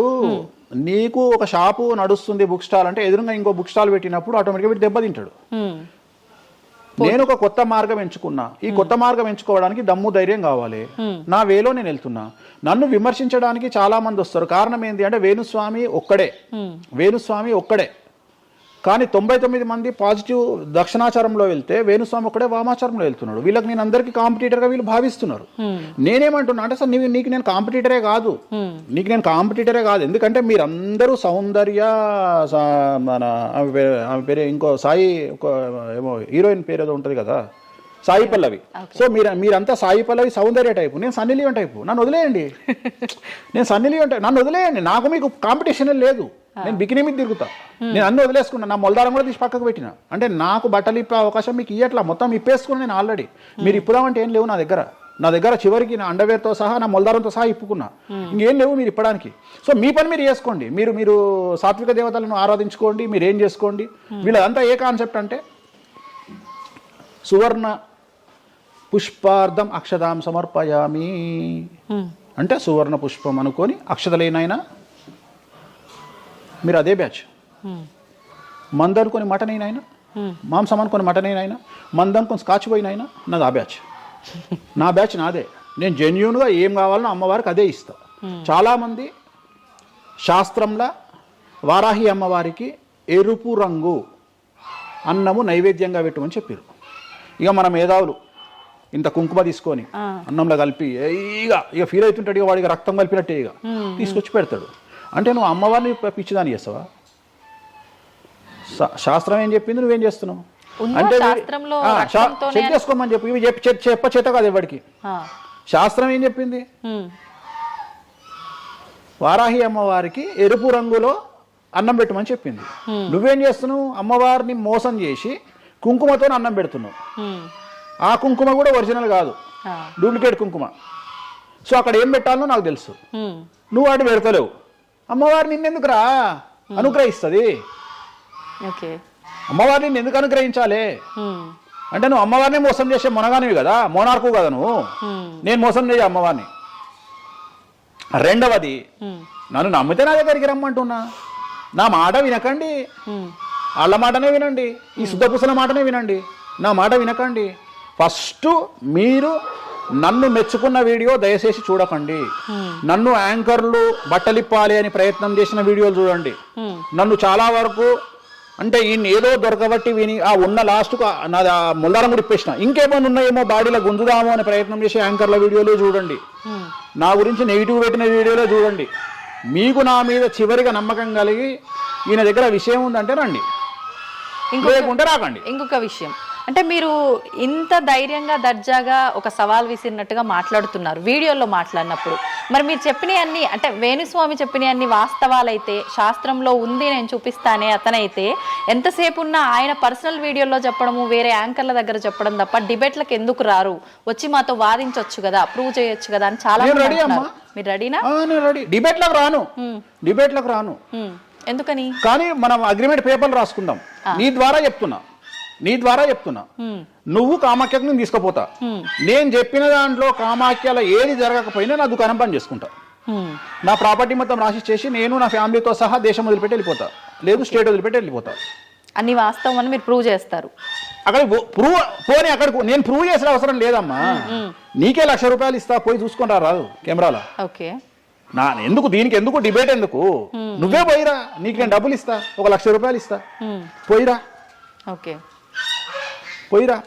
నీకు ఒక షాపు నడుస్తుంది, బుక్ స్టాల్ అంటే ఎదురుగా ఇంకో బుక్ స్టాల్ పెట్టినప్పుడు ఆటోమేటిక్గా వీడు దెబ్బతింటాడు. నేను ఒక కొత్త మార్గం ఎంచుకున్నా, ఈ కొత్త మార్గం ఎంచుకోవడానికి దమ్ము ధైర్యం కావాలి. నా వేలో నేను వెళ్తున్నా. నన్ను విమర్శించడానికి చాలా మంది వస్తారు. కారణం ఏంటి అంటే వేణుస్వామి ఒక్కడే, కానీ 99 మంది పాజిటివ్ దక్షిణాచారంలో వెళ్తే వేణుస్వామి ఒకడే వామాచారంలో వెళ్తున్నాడు. వీళ్ళకి నేను అందరికీ కాంపిటీటర్గా వీళ్ళు భావిస్తున్నారు. నేనేమంటున్నా అంటే సార్ నీకు నేను కాంపిటీటరే కాదు, ఎందుకంటే మీరందరూ సౌందర్య మన ఆమె పేరే ఇంకో సాయి ఏమో హీరోయిన్ పేరు ఏదో ఉంటుంది కదా, సాయి పల్లవి. సో మీరంతా సాయి పల్లవి సౌందర్య టైపు, నేను సన్నీ లియోన్ టైపు. నన్ను వదిలేయండి, నన్ను వదిలేయండి. నాకు మీకు కాంపిటీషన్ లేదు. నేను బికినీ మీద తిరుగుతా, నేను అన్ని వదిలేసుకున్నా. నా మొలదారం కూడా తీసి పక్కకు పెట్టిన. అంటే నాకు బట్టలు ఇప్పే అవకాశం మీకు ఇయ్యట్లా, మొత్తం ఇప్పేసుకున్నా నేను ఆల్రెడీ. మీరు ఇప్పుదామంటే ఏం లేవు నా దగ్గర చివరికి నా అండర్వేర్తో సహా నా మొలదారంతో సహా ఇప్పుకున్నా. ఇంకేం లేవు మీరు ఇప్పడానికి. సో మీ పని మీరు చేసుకోండి, మీరు సాత్విక దేవతలను ఆరాధించుకోండి, మీరు ఏం చేసుకోండి. వీళ్ళదంతా ఏ కాన్సెప్ట్ అంటే సువర్ణ పుష్పార్థం అక్షదాం సమర్పయామి అంటే సువర్ణ పుష్పం అనుకొని అక్షతలేనైనా మీరు అదే బ్యాచ్. మందు అనుకొని మటన్ అయినా, మాంసం అనుకొని మటన్ అయినా, మందు అనుకొని స్కాచ్ పోయినైనా నాది ఆ బ్యాచ్. నా బ్యాచ్ నాదే. నేను జెన్యూన్గా ఏం కావాలనో అమ్మవారికి అదే ఇస్తా. చాలామంది శాస్త్రంలో వారాహి అమ్మవారికి ఎరుపు రంగు అన్నము నైవేద్యంగా పెట్టమని చెప్పారు. ఇక మన మేధావులు ఇంత కుంకుమ తీసుకొని అన్నంలో కలిపి ఇక ఫీల్ అవుతుంటాడు, ఇక వాడికి రక్తం కలిపినట్టే ఇక తీసుకొచ్చి పెడతాడు. అంటే నువ్వు అమ్మవారిని పిచ్చిదాన్ని చేస్తావా? శాస్త్రం ఏం చెప్పింది, నువ్వేం చేస్తున్నావు అంటే చెక్ చేసుకోమని చెప్పి ఇవి చేత కాదు ఎవరికి. శాస్త్రం ఏం చెప్పింది, వారాహి అమ్మవారికి ఎరుపు రంగులో అన్నం పెట్టమని చెప్పింది. నువ్వేం చేస్తున్నావు, అమ్మవారిని మోసం చేసి కుంకుమతో అన్నం పెడుతున్నావు. ఆ కుంకుమ కూడా ఒరిజినల్ కాదు, డూప్లికేట్ కుంకుమ. సో అక్కడ ఏం పెట్టాలనో నాకు తెలుసు, నువ్వు వాటి పెడతలేవు. అమ్మవారు నిన్నెందుకు రా అనుగ్రహిస్తుంది, అమ్మవారిని నిన్ను ఎందుకు అనుగ్రహించాలి అంటే నువ్వు అమ్మవారిని మోసం చేసే మొనగానివి కదా, మోనార్కు కదా నువ్వు. నేను మోసం చేయ అమ్మవారిని. రెండవది, నన్ను నమ్మితే నా దగ్గరికి రమ్మంటున్నా. నా మాట వినకండి, వాళ్ళ మాటనే వినండి, ఈ శుద్ధపూసల మాటనే వినండి, నా మాట వినకండి. ఫస్ట్ మీరు నన్ను మెచ్చుకున్న వీడియో దయచేసి చూడకండి. నన్ను యాంకర్లు బట్టలిప్పాలి అని ప్రయత్నం చేసిన వీడియోలు చూడండి. నన్ను చాలా వరకు అంటే ఈయన ఏదో దొరకబట్టి విని ఆ ఉన్న లాస్ట్కు నాది ఆ ముల్లారం కూడా ఇప్పేసిన, ఇంకేమైనా ఉన్నాయేమో బాడీలో గుంజుదామో అని ప్రయత్నం చేసే యాంకర్ల వీడియోలు చూడండి. నా గురించి నెగిటివ్ పెట్టిన వీడియోలో చూడండి. మీకు నా మీద చివరిగా నమ్మకం కలిగి ఈయన దగ్గర విషయం ఉందంటే రండి, లేకుంటే రాకండి. ఇంకొక విషయం అంటే మీరు ఇంత ధైర్యంగా దర్జాగా ఒక సవాల్ విసిరినట్టుగా మాట్లాడుతున్నారు వీడియోలో మాట్లాడినప్పుడు. మరి మీరు చెప్పినవి అన్ని అంటే వేణుస్వామి చెప్పినవి అన్ని వాస్తవాలైతే, శాస్త్రంలో ఉంది నేను చూపిస్తానే అతనైతే, ఎంతసేపు ఉన్నా ఆయన పర్సనల్ వీడియోలో చెప్పడము, వేరే యాంకర్ల దగ్గర చెప్పడం తప్ప డిబేట్లకు ఎందుకు రారు, వచ్చి మాతో వాదించవచ్చు కదా, ప్రూవ్ చేయొచ్చు కదా అని చాలా మంది అంటున్నారు. మీరు రెడీనా? డిబేట్లకు రాను. ఎందుకని? కానీ మనం అగ్రిమెంట్ పేపర్లు రాసుకుందాం. నీ ద్వారా చెప్తున్నా నువ్వు కామాఖ్యకు నేను తీసుకుపోతా. నేను చెప్పిన దాంట్లో కామాఖ్యలో ఏది జరగకపోయినా నా దుకాణం పని చేసుకుంటా. నా ప్రాపర్టీ మొత్తం రాసి చేసి నేను నా ఫ్యామిలీతో సహా దేశం వదిలిపెట్టి వెళ్ళిపోతా, లేదు స్టేట్ వదిలిపెట్టి వెళ్ళిపోతా. అన్ని వాస్తవం అని మీరు ప్రూవ్ చేస్తారు. అక్కడ అక్కడికి నేను ప్రూవ్ చేసిన అవసరం లేదమ్మా. నీకే ₹1,00,000 ఇస్తా, పోయి చూసుకొని రాదు కెమెరాలో. ఓకే, దీనికి ఎందుకు డిబేట్ ఎందుకు? నువ్వే పోయిరా, నీకు నేను డబ్బులు ఇస్తా, ₹1,00,000 ఇస్తా, పోయిరా. ఓకే,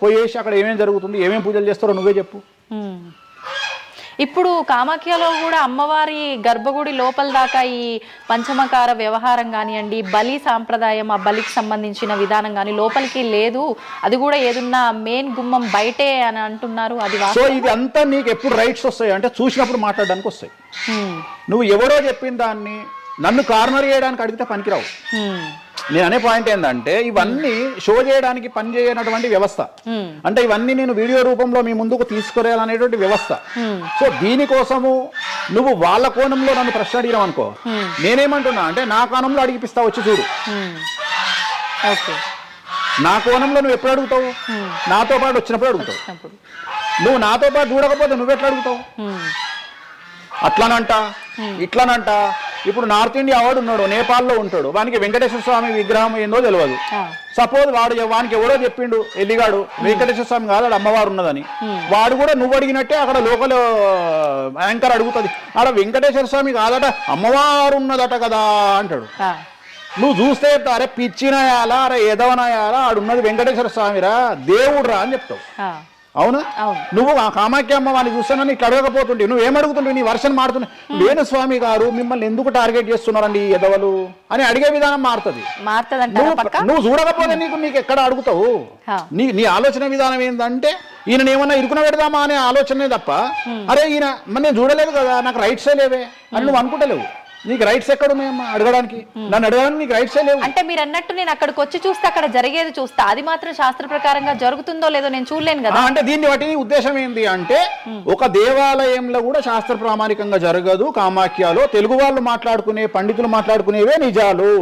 పోయేసి అక్కడ ఏమేమి జరుగుతుంది, ఏమేమి పూజలు చేస్తారో నువ్వే చెప్పు. ఇప్పుడు కామాఖ్యలో కూడా అమ్మవారి గర్భగుడి లోపల దాకా ఈ పంచమకార వ్యవహారం కానివ్వండి, బలి సాంప్రదాయం, ఆ బలికి సంబంధించిన విధానం కానీ లోపలికి లేదు, అది కూడా ఏదన్నా మెయిన్ గుమ్మం బయటే అని అంటున్నారు. అది సో ఇది అంతా నీకు ఎప్పుడు రైట్స్ వస్తాయి అంటే చూసినప్పుడు మాట్లాడడానికి వస్తాయి. నువ్వు ఎవరో చెప్పిన దాన్ని నన్ను కార్నర్ చేయడానికి అడిగితే పనికిరావు. నేను అనే పాయింట్ ఏంటంటే ఇవన్నీ షో చేయడానికి పని చేయనటువంటి వ్యవస్థ. అంటే ఇవన్నీ నేను వీడియో రూపంలో మీ ముందుకు తీసుకురాలనేటువంటి వ్యవస్థ. సో దీనికోసము నువ్వు వాళ్ళ కోణంలో నన్ను ప్రశ్న అడిగినావు అనుకో, నేనేమంటున్నా అంటే నా కోణంలో అడిగిపిస్తా, వచ్చి చూడు. నా కోణంలో నువ్వు ఎప్పుడు అడుగుతావు? నాతో పాటు వచ్చినప్పుడు అడుగుతావు. నువ్వు నాతో పాటు చూడకపోతే నువ్వెట్లా అడుగుతావు? అట్లానంట ఇట్లానంట. ఇప్పుడు నార్త్ ఇండియా వాడు ఉన్నాడు, నేపాల్లో ఉంటాడు, వానికి వెంకటేశ్వర స్వామి విగ్రహం ఏందో తెలియదు. సపోజ్ వానికి ఎవడో చెప్పిండు ఎల్లిగాడు వెంకటేశ్వర స్వామి కాదు అమ్మవారు ఉన్నదని, వాడు కూడా నువ్వు అడిగినట్టే అక్కడ లోకల్ యాంకర్ అడుగుతుంది, ఆడ వెంకటేశ్వర స్వామి కాదట అమ్మవారు ఉన్నదట కదా అంటాడు. నువ్వు చూస్తే చెప్తావు, అరే పిచ్చినాయాలా, అరే ఎదవనాయాలా, ఆడున్నది వెంకటేశ్వర స్వామిరా, దేవుడురా అని చెప్తావు. ఆ, అవునా? అవును. నువ్వు ఆ కామాఖ్య అమ్మ వాడిని చూస్తానని ఇట్లా అడగకపోతుంటే నువ్వేం అడుగుతుంటే నీ వర్షన్ మారుతున్నావు. వేణుస్వామి గారు మిమ్మల్ని ఎందుకు టార్గెట్ చేస్తున్నారండి ఈ ఎదవలు అని అడిగే విధానం మారుతుంది. నువ్వు చూడకపోతే నీకు ఎక్కడ అడుగుతావు. నీ ఆలోచన విధానం ఏంటంటే ఈయన ఏమన్నా ఇరుకున పెడదామా అనే ఆలోచనే తప్ప, అరే ఈయన మరి నేను చూడలేదు కదా, నాకు రైట్సే లేవే అని నువ్వు అనుకుంటలేవు. నీకు రైట్స్ ఎక్కడ ఉన్నాయమ్మా అడగడానికి? నన్ను అడగడానికి నీకు రైట్సే లేవు. అంటే మీరు అన్నట్టు నేను అక్కడికి వచ్చి చూస్తే అక్కడ జరిగేది చూస్తా, అది మాత్రం శాస్త్ర ప్రకారంగా జరుగుతుందో లేదో నేను చూడలేను కదా. అంటే దీన్ని బట్టి నీ ఉద్దేశం ఏంటి అంటే, ఒక దేవాలయంలో కూడా శాస్త్ర ప్రామాణికంగా జరగదు. కామాఖ్యలో తెలుగు వాళ్ళు మాట్లాడుకునే, పండితులు మాట్లాడుకునేవే నిజాలు.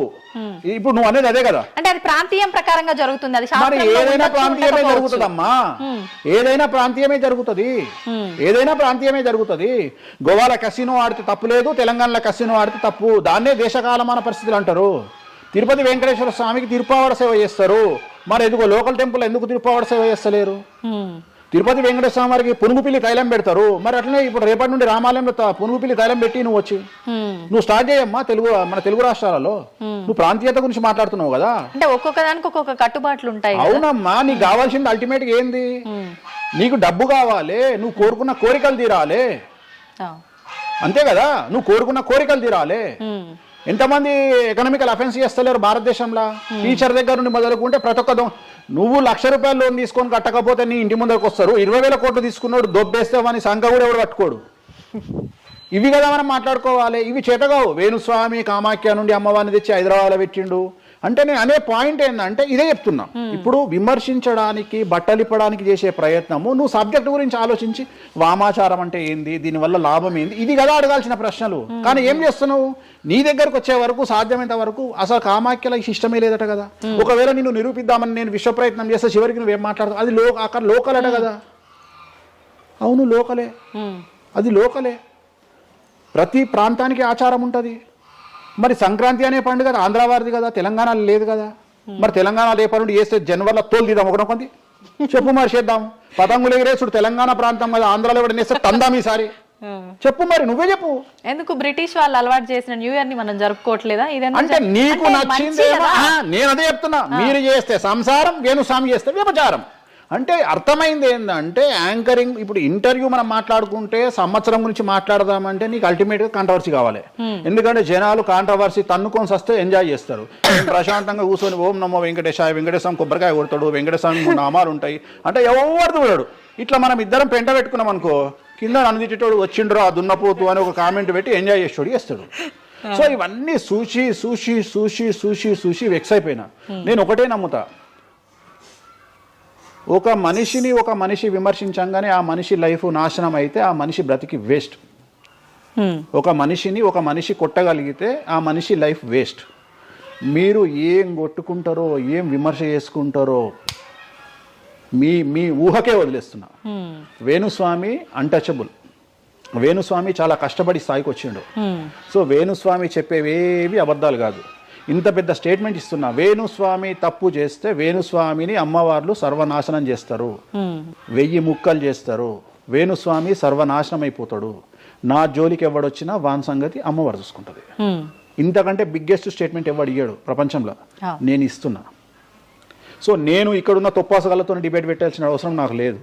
ఇప్పుడు నువ్వు అనేది అదే కదా. అంటే అది ప్రాంతీయం ప్రకారంగా జరుగుతుంది, అది మరి ఏదైనా ప్రాంతీయమే జరుగుతుందమ్మా, ఏదైనా ప్రాంతీయమే జరుగుతుంది, ఏదైనా ప్రాంతీయమే జరుగుతుంది. గోవాల కసినో ఆడితే తప్పు లేదు, తెలంగాణలో కసినో ఆడితే తప్పు. దాన్నే దేశకాలమాన పరిస్థితులు అంటారు. తిరుపతి వెంకటేశ్వర స్వామికి తిరుపావడ సేవ చేస్తారు, మరి ఎందుకో లోకల్ టెంపుల్ ఎందుకు తిరుపావడ సేవ చేస్తలేరు? తిరుపతి వెంకటేశ్వర స్వామి వారికి పునుగుపిల్లి తైలం పెడతారు, మరి అట్లనే ఇప్పుడు రేపటి నుండి రామాలయంలో పునుగుపిల్లి తైలం పెట్టి నువ్వు వచ్చి నువ్వు స్టార్ట్ చేయమ్మా. మన తెలుగు రాష్ట్రాలలో నువ్వు ప్రాంతీయత గురించి మాట్లాడుతున్నావు కదా. అంటే ఒక్కొక్క దానికి ఒక్కొక్క కట్టుబాట్లు ఉంటాయి. అవునమ్మా, నీకు కావాల్సింది అల్టిమేట్ గా ఏంది? నీకు డబ్బు కావాలి, నువ్వు కోరుకున్న కోరికలు తీరాలి, అంతే కదా. నువ్వు కోరుకున్న కోరికలు తీరాలి. ఎంతమంది ఎకనామికల్ అఫెన్స్ చేస్తలేరు భారతదేశంలో? టీచర్ దగ్గర నుండి మొదలుకుంటే ప్రతి ఒక్క నువ్వు ₹1,00,000 లోన్ తీసుకొని కట్టకపోతే నీ ఇంటి ముందరకు వస్తారు. 20,000 కోట్లు తీసుకున్నాడు దొబ్బేస్తామని సంఘ కూడా ఎవడు పట్టుకోడు. ఇవి కదా మనం మాట్లాడుకోవాలి. ఇవి చేతగావు. వేణుస్వామి కామాఖ్య నుండి అమ్మవారిని తెచ్చి హైదరాబాద్లో పెట్టిండు అంటే నేను అనే పాయింట్ ఏంటంటే ఇదే చెప్తున్నా. ఇప్పుడు విమర్శించడానికి, బట్టలిప్పడానికి చేసే ప్రయత్నము, నువ్వు సబ్జెక్ట్ గురించి ఆలోచించి వామాచారం అంటే ఏంది, దీనివల్ల లాభం ఏంది, ఇది కదా అడగాల్సిన ప్రశ్నలు. కానీ ఏం చేస్తున్నావు? నీ దగ్గరకు వచ్చే వరకు సాధ్యమైనంత వరకు అసలు కామాఖ్యల ఇష్టమే లేదట కదా. ఒకవేళ నిన్ను నిరూపిద్దామని నేను విశ్వ ప్రయత్నం చేస్తే చివరికి నువ్వేం మాట్లాడతావు? అది అక్కడ లోకల్ అట కదా. అవును, లోకలే, అది లోకలే. ప్రతి ప్రాంతానికి ఆచారం ఉంటుంది. మరి సంక్రాంతి అనే పండుగ ఆంధ్ర వారిది కదా, తెలంగాణలో లేదు కదా. మరి తెలంగాణ రేపటి నుండి వేస్తే జనవరిలో తోలు తీద్దాం ఒకటి చెప్పు, మరి చేద్దాం. పతంగులు ఎగిరేసుడు తెలంగాణ ప్రాంతం కదా, ఆంధ్రాలో కూడా నేస్తే తందాం ఈసారి చెప్పు, మరి నువ్వే చెప్పు. ఎందుకు బ్రిటిష్ వాళ్ళు అలవాటు చేసిన న్యూ ఇయర్ ని మనం జరుపుకోవట్లేదా? అంటే నీకు నచ్చింది. నేను అదే చెప్తున్నా, మీరు చేస్తే సంసారం, వేణుస్వామి చేస్తే వ్యభిచారం. అంటే అర్థమైంది ఏంటంటే యాంకరింగ్. ఇప్పుడు ఇంటర్వ్యూ మనం మాట్లాడుకుంటే సంవత్సరం గురించి మాట్లాడదామంటే నీకు అల్టిమేట్గా కాంట్రవర్సీ కావాలి. ఎందుకంటే జనాలు కాంట్రవర్సీ తన్నుకొని వస్తే ఎంజాయ్ చేస్తారు. ప్రశాంతంగా కూర్చొని ఓం నమో వెంకటేశాయ, వెంకటేశ్వరం కొబ్బరికాయ కొడతాడు, వెంకటేశ్వరం 3 నామాలు ఉంటాయి అంటే ఎవరు చూడాడు. ఇట్లా మనం ఇద్దరం పెంట పెట్టుకున్నాం అనుకో, కింద అనుదిట్టోడు వచ్చిండ్రు ఆ దున్నపోతు అని ఒక కామెంట్ పెట్టి ఎంజాయ్ చేస్తాడు చేస్తాడు. సో ఇవన్నీ చూసి చూసి చూసి చూసి చూసి వెక్స్ అయిపోయినా. నేను ఒకటే నమ్ముతా, ఒక మనిషి విమర్శించంగానే ఆ మనిషి లైఫ్ నాశనం అయితే ఆ మనిషి బ్రతికి వేస్ట్. ఒక మనిషి కొట్టగలిగితే ఆ మనిషి లైఫ్ వేస్ట్. మీరు ఏం కొట్టుకుంటారో, ఏం విమర్శ చేసుకుంటారో మీ ఊహకే వదిలేస్తున్నా. వేణుస్వామి అన్టచబుల్. వేణుస్వామి చాలా కష్టపడి స్థాయికి వచ్చిండు. సో వేణుస్వామి చెప్పేవేవి అబద్ధాలు కాదు. ఇంత పెద్ద స్టేట్మెంట్ ఇస్తున్నా. వేణుస్వామి తప్పు చేస్తే వేణుస్వామిని అమ్మవార్లు సర్వనాశనం చేస్తారు, 1000 ముక్కలు చేస్తారు. వేణుస్వామి సర్వనాశనం అయిపోతాడు. నా జోలికి ఎవడొచ్చినా వాన్ సంగతి అమ్మవారు చూసుకుంటుంది. ఇంతకంటే బిగ్గెస్ట్ స్టేట్మెంట్ ఎవడు ఇయ్యాడు ప్రపంచంలో, నేను ఇస్తున్నా. సో నేను ఇక్కడున్న తొప్పాసగాళ్ళతో డిబేట్ పెట్టాల్సిన అవసరం నాకు లేదు.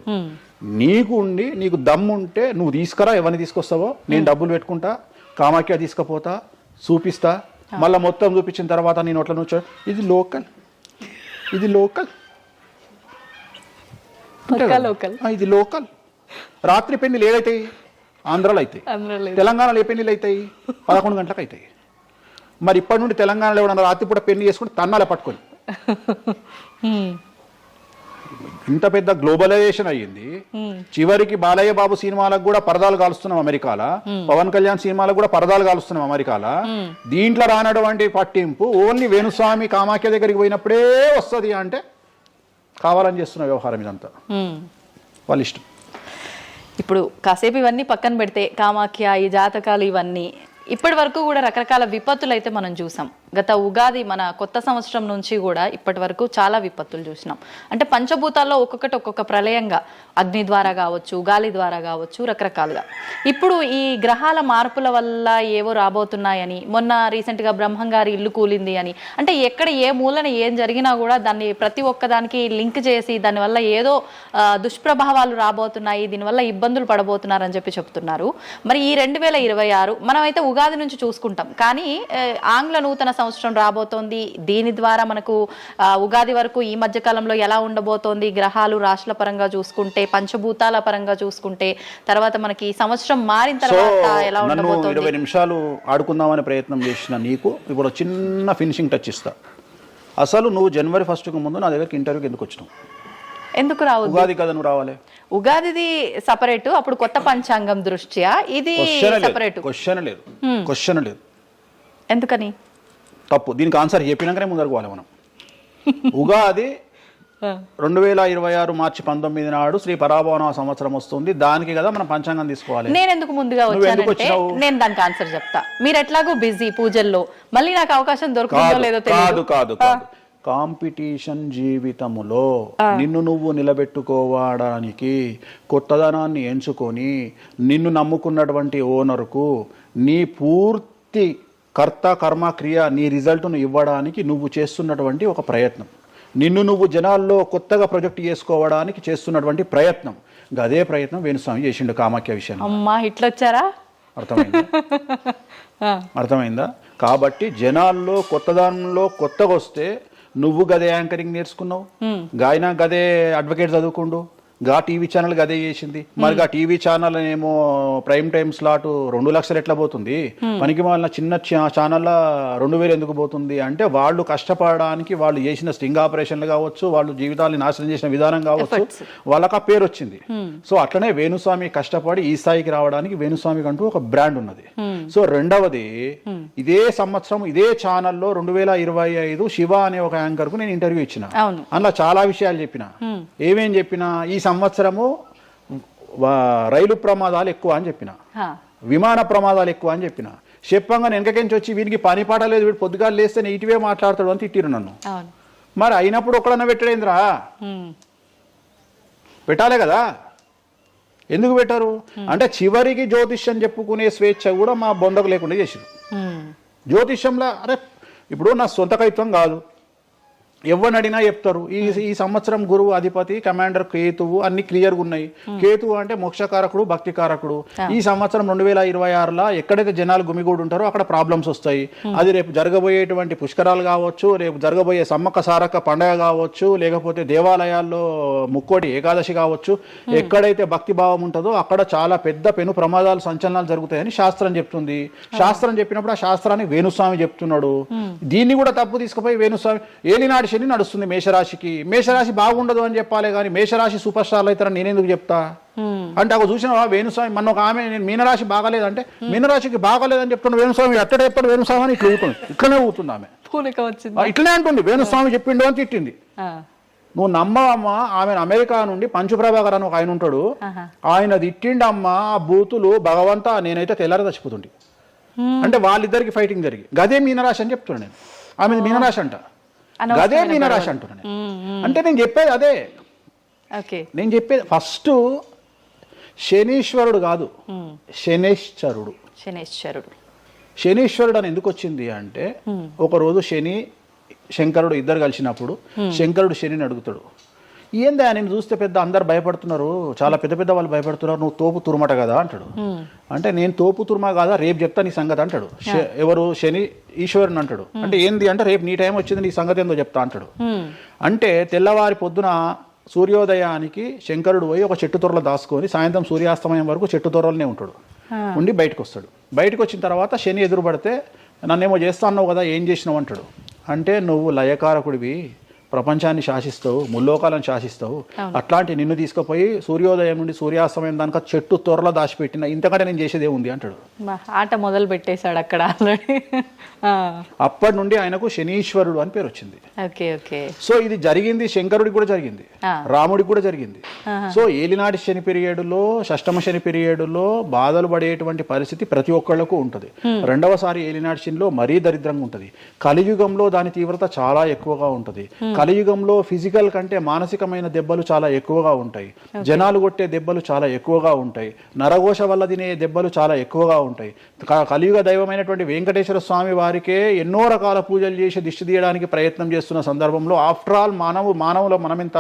నీకు దమ్ముంటే నువ్వు తీసుకురా, ఎవరిని తీసుకొస్తావో నేను డబ్బులు పెట్టుకుంటా, కామాఖ్య తీసుకుపోతా, చూపిస్తా. మళ్ళీ మొత్తం చూపించిన తర్వాత నేను అట్లా నుంచో ఇది లోకల్ ఇది లోకల్. రాత్రి పెళ్లిలు ఏదైతాయి ఆంధ్రాలో అవుతాయి, తెలంగాణలో ఏ పెళ్లిలు అవుతాయి 11 గంటలకు అవుతాయి. మరి ఇప్పటి నుండి తెలంగాణలో ఎవడన్నా రాత్రి పూట పెళ్లి చేసుకుని తన్నాలే పట్టుకొని. ఇంత పెద్ద గ్లోబలైజేషన్ అయ్యింది. చివరికి బాలయ్య బాబు సినిమాలకు కూడా పరదాలు కాలుస్తున్నాం అమెరికాలో, పవన్ కళ్యాణ్ సినిమాలకు కూడా పరదాలు కాలుస్తున్నాం అమెరికాలో. దీంట్లో రానటువంటి పట్టింపు ఓన్లీ వేణుస్వామి కామాఖ్య దగ్గరికి పోయినప్పుడే వస్తుంది అంటే కావాలని చేస్తున్న వ్యవహారం ఇదంతా వాళ్ళ ఇష్టం. ఇప్పుడు కాసేపు ఇవన్నీ పక్కన పెడితే కామాఖ్య, ఈ జాతకాలు ఇవన్నీ ఇప్పటి వరకు కూడా రకరకాల విపత్తులు అయితే మనం చూసాం. గత ఉగాది మన కొత్త సంవత్సరం నుంచి కూడా ఇప్పటి వరకు చాలా విపత్తులు చూసినాం. అంటే పంచభూతాల్లో ఒక్కొక్కటి ఒక్కొక్క ప్రళయంగా, అగ్ని ద్వారా కావచ్చు, గాలి ద్వారా కావచ్చు, రకరకాలుగా. ఇప్పుడు ఈ గ్రహాల మార్పుల వల్ల ఏవో రాబోతున్నాయని, మొన్న రీసెంట్గా బ్రహ్మంగారి ఇల్లు కూలింది అని, అంటే ఎక్కడ ఏ మూలన ఏం జరిగినా కూడా దాన్ని ప్రతి ఒక్కదానికి లింక్ చేసి దానివల్ల ఏదో దుష్ప్రభావాలు రాబోతున్నాయి, దీనివల్ల ఇబ్బందులు పడబోతున్నారని చెప్పి చెప్తున్నారు. మరి ఈ 2026 మనమైతే ఉగాది నుంచి చూసుకుంటాం, కానీ ఆంగ్ల నూతన సంవత్సరం రాబోతోంది. దీని ద్వారా మనకు ఉగాది వరకు ఈ మధ్య కాలంలో ఎలా ఉండబోతోంది, గ్రహాలు రాశుల పరంగా చూసుకుంటే, పంచభూతాల పరంగా చూసుకుంటే, తర్వాత మనకి సంవత్సరం మారిన తర్వాత ఎలా ఉండబోతోంది. 20 నిమిషాలు ఆడుకుందామనే ప్రయత్నం చేసిన నీకు ఇప్పుడు చిన్న ఫినిషింగ్ టచ్ ఇస్తా. అసలు నువ్వు జనవరి 1కు ముందు నా దగ్గరికి ఇంటర్వ్యూకి ఎందుకు వచ్చినావు? ఎందుకు రావు? ఉగాది కదా నువ్వు రావాలి. ఉగాదిది సపరేట్, అప్పుడు కొత్త పంచాంగం దృష్ట్యా ఇది సపరేట్. క్వశ్చన్ లేదు. ఎందుకని? తప్పు. దీనికి ఆన్సర్ చెప్పినాకనే ముందరకు పోవాలి మనం. ఉగాది 2026 మార్చి 19 నాడు శ్రీ పరాభవన సంవత్సరం వస్తుంది. దానికి కదా మనం పంచాంగం తీసుకోవాలి. నేను ఎందుకు ముందుగా వచ్చానంటే నేను దానికి ఆన్సర్ చెప్తా. మీరు ఎట్లాగో బిజీ పూజల్లో, మళ్ళీ నాకు అవకాశం దొరుకుతుందో లేదో తెలియదు. కాదు. కాంపిటీషన్ జీవితములో నిన్ను నువ్వు నిలబెట్టుకోవడానికి కొత్తదనాన్ని ఎంచుకొని నిన్ను నమ్ముకున్నటువంటి ఓనర్కు నీ పూర్తి కర్త కర్మ క్రియ నీ రిజల్ట్ను ఇవ్వడానికి నువ్వు చేస్తున్నటువంటి ఒక ప్రయత్నం, నిన్ను నువ్వు జనాల్లో కొత్తగా ప్రొజెక్ట్ చేసుకోవడానికి చేస్తున్నటువంటి ప్రయత్నం. అదే ప్రయత్నం వేణుస్వామి చేసిండు కామాఖ్య విషయం. అమ్మా ఇట్లొచ్చారా? అర్థమైందా? కాబట్టి జనాల్లో కొత్తదానంలో కొత్తగా వస్తే నువ్వు గదే యాంకరింగ్ నేర్చుకున్నావు, గాయన గదే అడ్వకేట్ చదువుకుండు, గా టీవీ ఛానల్ గదే చేసింది. మరి గా టీవీ ఛానల్ ఏమో ప్రైమ్ టైమ్ స్లాట్ 2 లక్షలు ఎట్లా పోతుంది? పనికి వాళ్ళ చిన్న ఛానల్ 2000 ఎందుకు పోతుంది అంటే వాళ్ళు కష్టపడడానికి, వాళ్ళు చేసిన స్టింగ్ ఆపరేషన్లు కావచ్చు, వాళ్ళు జీవితాన్ని నాశనం చేసిన విధానం కావచ్చు, వాళ్ళకి ఆ పేరు వచ్చింది. సో అట్లనే వేణుస్వామి కష్టపడి ఈ స్థాయికి రావడానికి వేణుస్వామికి అంటూ ఒక బ్రాండ్ ఉన్నది. సో రెండవది, ఇదే సంవత్సరం ఇదే ఛానల్లో 2025 శివ అనే ఒక యాంకర్ కు నేను ఇంటర్వ్యూ ఇచ్చిన. అందులో చాలా విషయాలు చెప్పిన. ఏమేం చెప్పినా, ఈ సంవత్సరము రైలు ప్రమాదాలు ఎక్కువ అని చెప్పిన, విమాన ప్రమాదాలు ఎక్కువ అని చెప్పిన. చెప్పంగా వెనకకెంచి వచ్చి వీరికి పని పాట లేదు, వీడు పొద్దుగా లేస్తే నెగిటివే మాట్లాడతాడు అని తిట్టిరు నన్ను. మరి అయినప్పుడు ఒక్కడన్నా పెట్టడేంద్రా? పెట్టాలే కదా. ఎందుకు పెట్టారు అంటే చివరికి జ్యోతిష్యం చెప్పుకునే స్వేచ్ఛ కూడా మా బొందకు లేకుండా చేసారు. జ్యోతిష్యంలో అరే ఇప్పుడు నా సొంత కవిత్వం కాదు, ఎవరిని అడిగినా చెప్తారు. ఈ సంవత్సరం గురువు అధిపతి కమాండర్ కేతువు అన్ని క్లియర్గా ఉన్నాయి. కేతువు అంటే మోక్షకారకుడు, భక్తికారకుడు. ఈ సంవత్సరం 2026లో ఎక్కడైతే జనాలు గుమిగూడు ఉంటారో అక్కడ ప్రాబ్లమ్స్ వస్తాయి. అది రేపు జరగబోయేటువంటి పుష్కరాలు కావచ్చు, రేపు జరగబోయే సమ్మక్క సారక్క పండగ కావచ్చు, లేకపోతే దేవాలయాల్లో ముక్కోటి ఏకాదశి కావచ్చు, ఎక్కడైతే భక్తి భావం ఉంటుందో అక్కడ చాలా పెద్ద పెను ప్రమాదాలు, సంచలనాలు జరుగుతాయని శాస్త్రం చెప్తుంది. శాస్త్రం చెప్పినప్పుడు ఆ శాస్త్రాన్ని వేణుస్వామి చెప్తున్నాడు. దీన్ని కూడా తప్పు తీసుకుపోయి వేణుస్వామి ఏలినాడు శని నడుస్తుంది మేషరాశికి, మేషరాశి బాగుండదు అని చెప్పాలి కానీ మేషరాశి సూపర్ స్టార్లు అవుతారని నేనెందుకు చెప్తా అంటే, అక్కడ చూసినా వేణుస్వామి మన ఒక ఆమె నేను మీనరాశి బాగాలేదంటే మీనరాశికి బాగాలేదని చెప్తున్నా వేణుస్వామి ఎక్కడ చెప్పాడు వేణుస్వామి అని ఇట్లనే ఊతుంది ఆమె, ఇట్లనే అంటుంది వేణుస్వామి చెప్పిండు అని తిట్టింది. నువ్వు నమ్మవమ్మా, ఆమె అమెరికా నుండి పంచుప్రభాకర్ అని ఒక ఆయన ఉంటాడు, ఆయన తిట్టిండమ్మా ఆ బూతులు భగవంతా నేనైతే తెల్లారి చచ్చిపోతుండే. అంటే వాళ్ళిద్దరికి ఫైటింగ్ జరిగి గదే మీనరాశి అని చెప్తున్నా నేను. ఆమె మీనరాశి అంట, గదే మీనరాశి అంటున్నా నేను. అంటే నేను చెప్పేది అదే. నేను చెప్పేది ఫస్ట్ శనీశ్వరుడు కాదు, శనేశ్వరుడు. శనీశ్వరుడు అని ఎందుకు వచ్చింది అంటే, ఒకరోజు శని శంకరుడు ఇద్దరు కలిసినప్పుడు శంకరుడు శనిని అడుగుతాడు, ఏందా నేను చూస్తే పెద్ద అందరు భయపడుతున్నారు, చాలా పెద్ద పెద్ద వాళ్ళు భయపడుతున్నారు, నువ్వు తోపు తురుమట కదా అంటాడు. అంటే నేను తోపు తురుమా కాదా, రేపు చెప్తా నీ సంగతి అంటాడు. ఎవరు? శని ఈశ్వరుని అంటాడు. అంటే ఏంది అంటే, రేపు నీ టైం వచ్చింది, నీ సంగతి ఏందో చెప్తా అంటాడు. అంటే తెల్లవారి పొద్దున సూర్యోదయానికి శంకరుడు పోయి ఒక చెట్టు తొరలో దాచుకొని సాయంత్రం సూర్యాస్తమయం వరకు చెట్టు తొరలోనే ఉంటాడు. ఉండి బయటకు వస్తాడు. బయటకు వచ్చిన తర్వాత శని ఎదురుపడితే నన్నేమో చేస్తా అన్నావు కదా, ఏం చేసినావు అంటాడు. అంటే నువ్వు లయకారకుడివి, ప్రపంచాన్ని శాసిస్తావు, ముల్లోకాలను శాసిస్తావు. అట్లాంటి నిన్ను తీసుకుపోయి సూర్యోదయం నుండి సూర్యాస్తమయం దానిక చెట్టు త్వరలో దాచిపెట్టిన, ఇంతకంటే నేను చేసేదే ఉంది అంటాడు. ఆట మొదలు పెట్టేశాడు అక్కడ ఆల్రెడీ. అప్పటి నుండి ఆయనకు శనీశ్వరుడు అని పేరు వచ్చింది. Okay okay. సో ఇది జరిగింది శంకరుడికి కూడా జరిగింది, రాముడికి కూడా జరిగింది. సో ఏలినాటి శని పీరియడ్లో, షష్టమ శని పీరియడ్లో బాధలు పడేటువంటి పరిస్థితి ప్రతి ఒక్కళ్లకు ఉంటుంది. రెండవసారి ఏలినాటి శనిలో మరీ దరిద్రంగా ఉంటుంది. కలియుగంలో దాని తీవ్రత చాలా ఎక్కువగా ఉంటుంది. కలియుగంలో ఫిజికల్ కంటే మానసికమైన దెబ్బలు చాలా ఎక్కువగా ఉంటాయి. జనాలు కొట్టే దెబ్బలు చాలా ఎక్కువగా ఉంటాయి. నరఘోష వల్ల తినే దెబ్బలు చాలా ఎక్కువగా ఉంటాయి. కలియుగ దైవమైనటువంటి వెంకటేశ్వర స్వామి వారికే ఎన్నో రకాల పూజలు చేసి దిష్టి తీయడానికి ప్రయత్నం చేస్తున్న సందర్భంలో ఆఫ్టర్ ఆల్ మానవుల మనమెంత.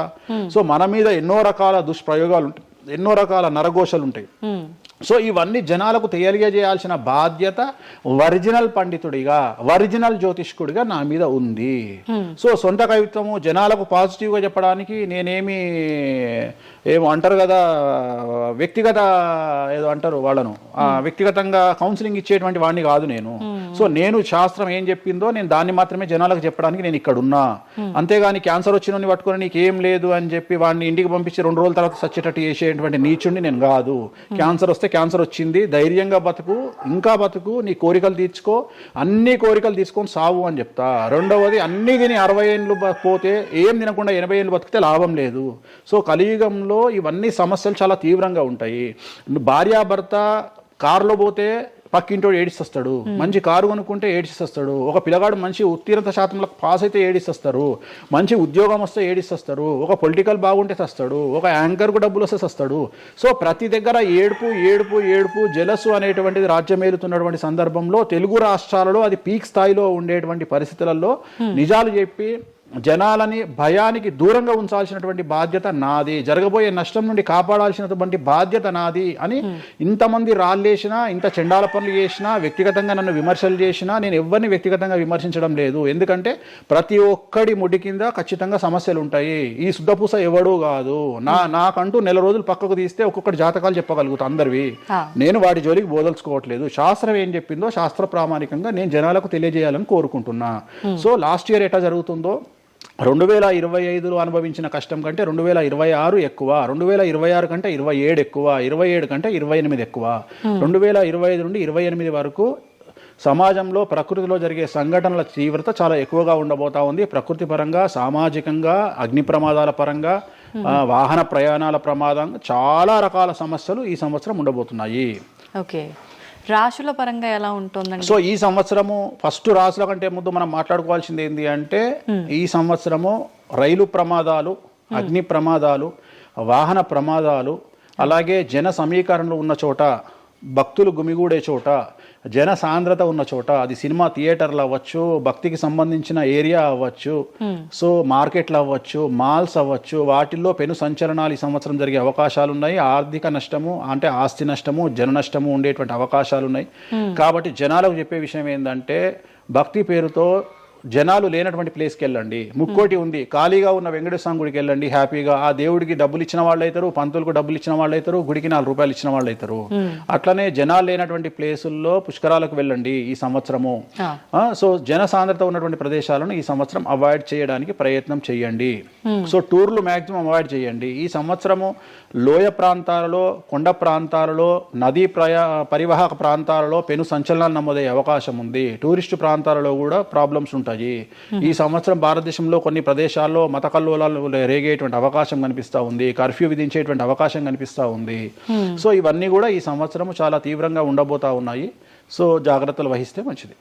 సో మన మీద ఎన్నో రకాల దుష్ప్రయోగాలు ఉంటాయి, ఎన్నో రకాల నరఘోషలు ఉంటాయి. సో ఇవన్నీ జనాలకు తెలియజేయాల్సిన బాధ్యత ఒరిజినల్ పండితుడిగా, ఒరిజినల్ జ్యోతిష్కుడిగా నా మీద ఉంది. సో సొంత కవిత్వము జనాలకు పాజిటివ్గా చెప్పడానికి నేనేమి ఏమో అంటారు కదా, వ్యక్తిగత ఏదో అంటారు వాళ్ళను, వ్యక్తిగతంగా కౌన్సిలింగ్ ఇచ్చేటువంటి వాడిని కాదు నేను. సో నేను శాస్త్రం ఏం చెప్పిందో నేను దాన్ని మాత్రమే జనాలకు చెప్పడానికి నేను ఇక్కడ ఉన్నా. అంతేగాని క్యాన్సర్ వచ్చిన పట్టుకుని నీకు ఏం లేదు అని చెప్పి వాడిని ఇంటికి పంపించి 2 రోజుల తర్వాత సచ్చేటట్టు చేసేటువంటి నీచుడిని నేను కాదు. క్యాన్సర్ వస్తే క్యాన్సర్ వచ్చింది, ధైర్యంగా బతుకు, ఇంకా బతుకు, నీ కోరికలు తీర్చుకో, అన్ని కోరికలు తీసుకొని సావు అని చెప్తా. రెండవది, అన్ని తిని 60 ఏళ్ళు పోతే ఏం తినకుండా 80 ఏళ్ళు బతికితే లాభం లేదు. సో కలియుగంలో ఇవన్నీ సమస్యలు చాలా తీవ్రంగా ఉంటాయి. భార్యాభర్త కారులో పోతే పక్కింటోడు ఏడిస్తాడు, మంచి కారు కొనుక్కుంటే ఏడిస్తాడు, ఒక పిల్లగాడు మంచి ఉత్తీర్ణత శాతంలో పాస్ అయితే ఏడిస్తారు, మంచి ఉద్యోగం వస్తే ఏడిస్తారు, ఒక పొలిటికల్ బాగుంటే తెస్తాడు, ఒక యాంకర్కు డబ్బులు వస్తే తెస్తాడు. సో ప్రతి దగ్గర ఏడుపు ఏడుపు ఏడుపు, జలసు అనేటువంటిది రాజ్యమేలుతున్నటువంటి సందర్భంలో తెలుగు రాష్ట్రాలలో అది పీక్ స్థాయిలో ఉండేటువంటి పరిస్థితులలో నిజాలు చెప్పి జనాలని భయానికి దూరంగా ఉంచాల్సినటువంటి బాధ్యత నాది, జరగబోయే నష్టం నుండి కాపాడాల్సినటువంటి బాధ్యత నాది అని ఇంతమంది రాళ్ళేసినా, ఇంత చెండాల పనులు చేసినా, వ్యక్తిగతంగా నన్ను విమర్శలు చేసినా నేను ఎవరిని వ్యక్తిగతంగా విమర్శించడం లేదు. ఎందుకంటే ప్రతి ఒక్కడి ముడి కింద ఖచ్చితంగా సమస్యలు ఉంటాయి. ఈ శుద్ధపూస ఎవడూ కాదు. నాకంటూ నెల రోజులు పక్కకు తీస్తే ఒక్కొక్కటి జాతకాలు చెప్పగలుగుతా అందరివి. నేను వాటి జోలికి బోదలుచుకోవట్లేదు. శాస్త్రం ఏం చెప్పిందో శాస్త్ర ప్రామాణికంగా నేను జనాలకు తెలియజేయాలని కోరుకుంటున్నా. సో లాస్ట్ ఇయర్ ఎట్లా జరుగుతుందో 2025లో అనుభవించిన కష్టం కంటే 2026 ఎక్కువ, 2026 కంటే 27 ఎక్కువ, 27 కంటే 28 ఎక్కువ. 2025 నుండి 28 వరకు సమాజంలో ప్రకృతిలో జరిగే సంఘటనల తీవ్రత చాలా ఎక్కువగా ఉండబోతా ఉంది. ప్రకృతి పరంగా, సామాజికంగా, అగ్ని ప్రమాదాల పరంగా, వాహన ప్రయాణాల ప్రమాదం, చాలా రకాల సమస్యలు ఈ సంవత్సరం ఉండబోతున్నాయి. ఓకే, రాశుల పరంగా ఎలా ఉంటుందండి? సో ఈ సంవత్సరము ఫస్ట్ రాశుల కంటే ముందు మనం మాట్లాడుకోవాల్సింది ఏంటి అంటే, ఈ సంవత్సరము రైలు ప్రమాదాలు, అగ్ని ప్రమాదాలు, వాహన ప్రమాదాలు, అలాగే జన సమీకరణలు ఉన్న చోట, భక్తులు గుమిగూడే చోట, జన సాంద్రత ఉన్న చోట, అది సినిమా థియేటర్లు అవ్వచ్చు, భక్తికి సంబంధించిన ఏరియా అవ్వచ్చు, సో మార్కెట్లు అవ్వచ్చు, మాల్స్ అవ్వచ్చు, వాటిల్లో పెను సంచలనాలు ఈ సంవత్సరం జరిగే అవకాశాలు ఉన్నాయి. ఆర్థిక నష్టము అంటే ఆస్తి నష్టము, జన నష్టము ఉండేటువంటి అవకాశాలు ఉన్నాయి. కాబట్టి జనాలకు చెప్పే విషయం ఏంటంటే, భక్తి పేరుతో జనాలు లేనటువంటి ప్లేస్కి వెళ్ళండి. ముక్కోటి ఉంది, ఖాళీగా ఉన్న వెంకటేశ్వర గుడికి వెళ్ళండి. హ్యాపీగా ఆ దేవుడికి డబ్బులు ఇచ్చిన వాళ్ళు అవుతారు, పంతులకు డబ్బులు ఇచ్చిన వాళ్ళు అవుతారు, గుడికి 4 రూపాయలు ఇచ్చిన వాళ్ళు అవుతారు. అట్లనే జనాలు లేనటువంటి ప్లేసుల్లో పుష్కరాలకు వెళ్ళండి ఈ సంవత్సరము. సో జన సాంద్రత ఉన్నటువంటి ప్రదేశాలను ఈ సంవత్సరం అవాయిడ్ చేయడానికి ప్రయత్నం చేయండి. సో టూర్లు మ్యాక్సిమం అవాయిడ్ చేయండి. ఈ సంవత్సరము లోయ ప్రాంతాలలో, కొండ ప్రాంతాలలో, నదీ పరివాహక ప్రాంతాలలో పెను సంచలనాలు నమోదయ్యే అవకాశం ఉంది. టూరిస్టు ప్రాంతాలలో కూడా ప్రాబ్లమ్స్ ఉంటాయి. ఈ సంవత్సరం భారతదేశంలో కొన్ని ప్రదేశాల్లో మత కల్లోలాలు రేగేటువంటి అవకాశం కనిపిస్తూ ఉంది, కర్ఫ్యూ విధించేటువంటి అవకాశం కనిపిస్తూ ఉంది. సో ఇవన్నీ కూడా ఈ సంవత్సరం చాలా తీవ్రంగా ఉండబోతా ఉన్నాయి. సో జాగ్రత్తలు వహిస్తే మంచిది.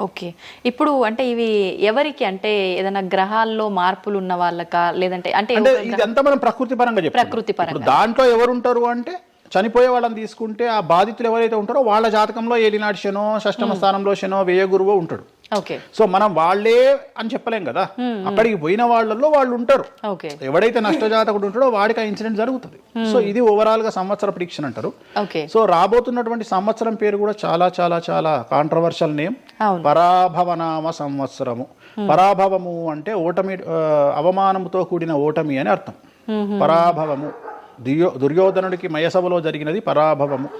ఓకే, ఇప్పుడు అంటే ఇవి ఎవరికి, అంటే ఏదైనా గ్రహాల్లో మార్పులు ఉన్న వాళ్ళకా, లేదంటే అంటే ఇదంతా మనం ప్రకృతి పరంగా చెప్పాలి. ప్రకృతి పరంగా దాంట్లో ఎవరు ఉంటారు అంటే, చనిపోయే వాళ్ళని తీసుకుంటే ఆ బాధితులు ఎవరైతే ఉంటారో వాళ్ళ జాతకంలో ఏలినాటి శనో, షష్టమ స్థానంలో శనో, వ్యయ గురువో ఉంటాడు. సో మనం వాళ్ళే అని చెప్పలేం కదా, అక్కడికి పోయిన వాళ్ళల్లో వాళ్ళు ఉంటారు. ఎవడైతే నష్టజాతకుడు ఉంటాడో వాడికి ఆ ఇన్సిడెంట్ జరుగుతుంది. సో ఇది ఓవరాల్ గా సంవత్సర ప్రిడిక్షన్ అంటారు. సో రాబోతున్నటువంటి సంవత్సరం పేరు కూడా చాలా చాలా చాలా కాంట్రవర్షియల్ నేమ్, పరాభవనామ సంవత్సరము. పరాభవము అంటే ఓటమి, అవమానంతో కూడిన ఓటమి అని అర్థం. పరాభవము, దుర్యోధనుడికి మయసభలో జరిగినది పరాభవము.